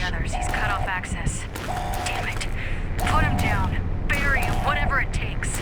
the others. He's cut off access. Damn it. Put him down. Bury him, whatever it takes.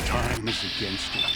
Time is against it.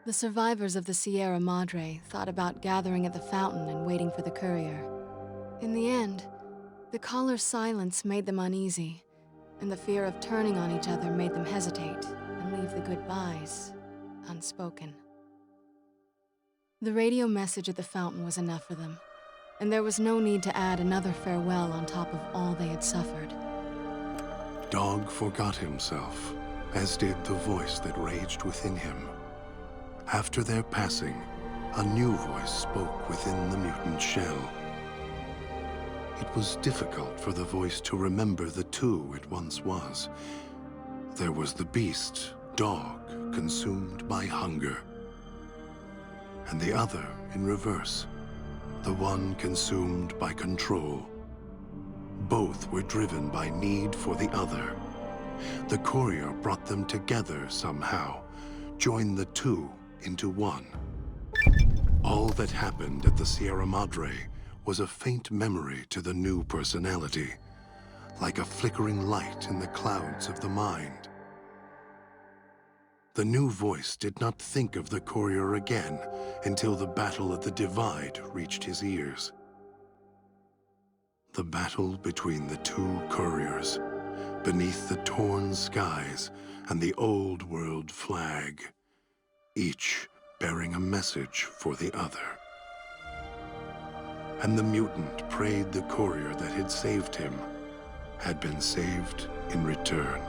The survivors of the Sierra Madre thought about gathering at the fountain and waiting for the courier. In the end, the caller's silence made them uneasy, and the fear of turning on each other made them hesitate and leave the goodbyes unspoken. The radio message at the fountain was enough for them, and there was no need to add another farewell on top of all they had suffered. Dog forgot himself, as did the voice that raged within him. After their passing, a new voice spoke within the mutant shell. It was difficult for the voice to remember the two it once was. There was the beast, Dog, consumed by hunger. And the other in reverse, the one consumed by control. Both were driven by need for the other. The courier brought them together somehow, joined the two into one. All that happened at the Sierra Madre was a faint memory to the new personality, like a flickering light in the clouds of the mind. The new voice did not think of the courier again until the battle at the Divide reached his ears. The battle between the two couriers, beneath the torn skies and the old world flag, each bearing a message for the other. And the mutant prayed the courier that had saved him had been saved in return.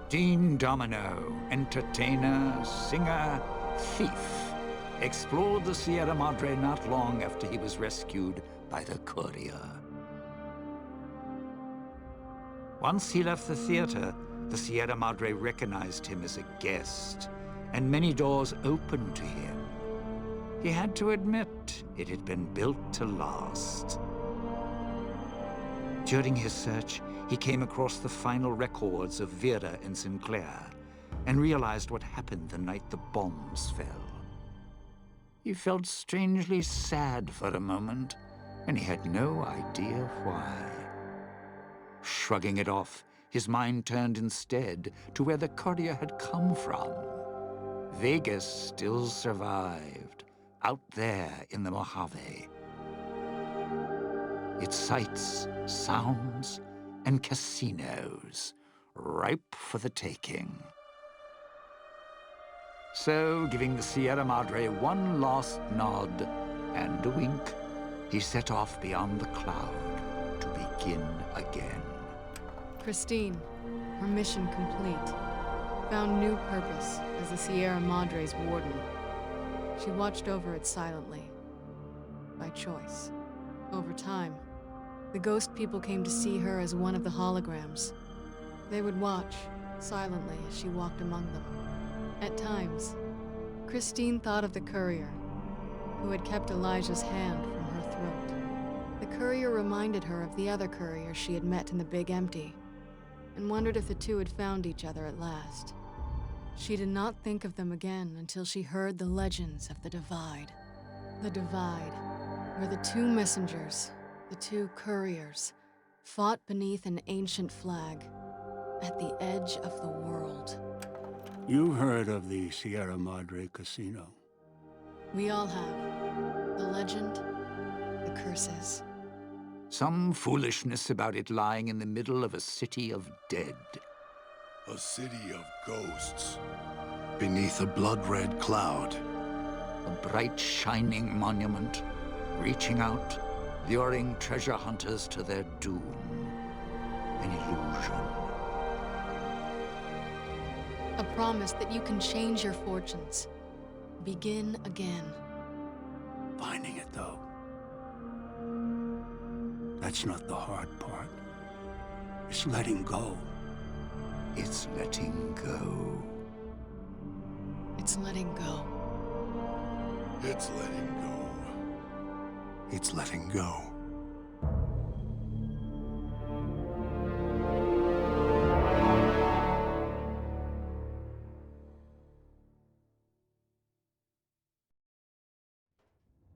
Dean Domino, entertainer, singer, thief, explored the Sierra Madre not long after he was rescued by the courier. Once he left the theater, the Sierra Madre recognized him as a guest, and many doors opened to him. He had to admit it had been built to last. During his search, he came across the final records of Vera and Sinclair, and realized what happened the night the bombs fell. He felt strangely sad for a moment, and he had no idea why. Shrugging it off, his mind turned instead to where the courier had come from. Vegas still survived, out there in the Mojave. Its sights, sounds, and casinos, ripe for the taking. So, giving the Sierra Madre one last nod and a wink, he set off beyond the cloud to begin again. Christine, her mission complete, found new purpose as the Sierra Madre's warden. She watched over it silently, by choice. Over time, the ghost people came to see her as one of the holograms. They would watch, silently, as she walked among them. At times, Christine thought of the courier, who had kept Elijah's hand from her throat. The courier reminded her of the other courier she had met in the Big Empty, and wondered if the two had found each other at last. She did not think of them again until she heard the legends of the Divide. The Divide, where the two messengers, the two couriers, fought beneath an ancient flag at the edge of the world. You heard of the Sierra Madre Casino? We all have. The legend, the curses. Some foolishness about it lying in the middle of a city of dead. A city of ghosts. Beneath a blood-red cloud. A bright, shining monument, reaching out, luring treasure hunters to their doom. An illusion. A promise that you can change your fortunes. Begin again. Finding it, though. That's not the hard part. It's letting go. It's letting go. It's letting go. It's letting go. It's letting go.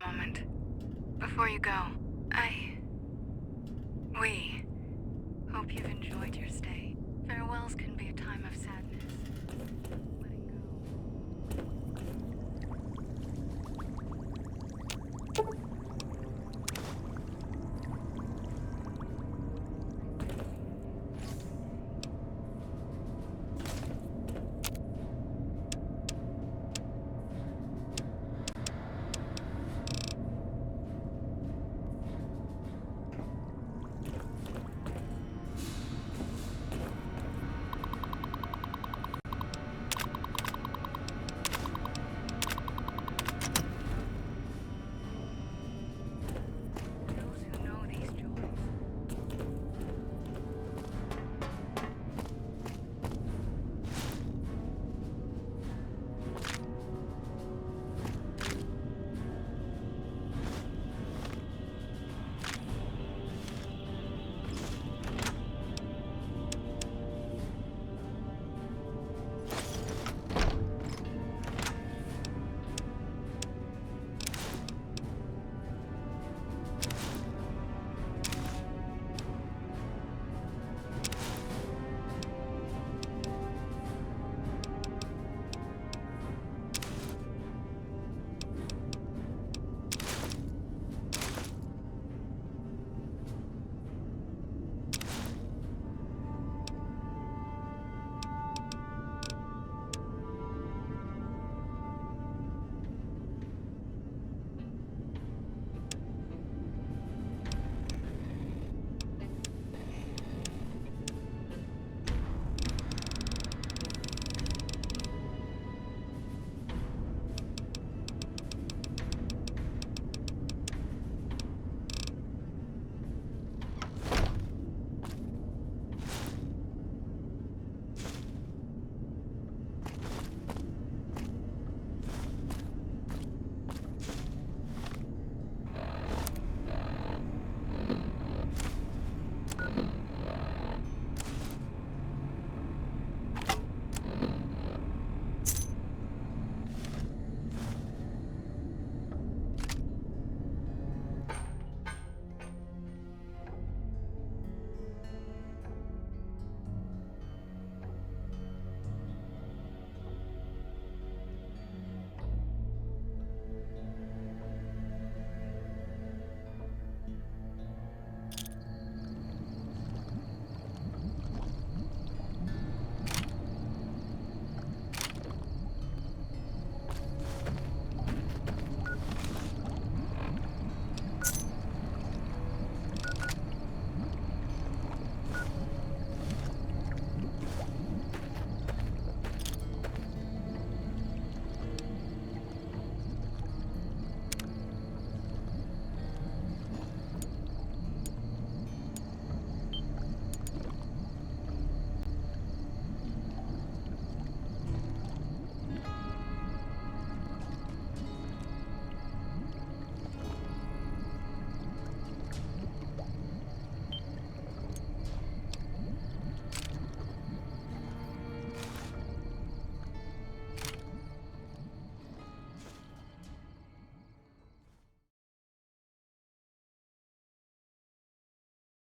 Moment. Before you go, we hope you've enjoyed your stay. Farewells can be a time of sadness.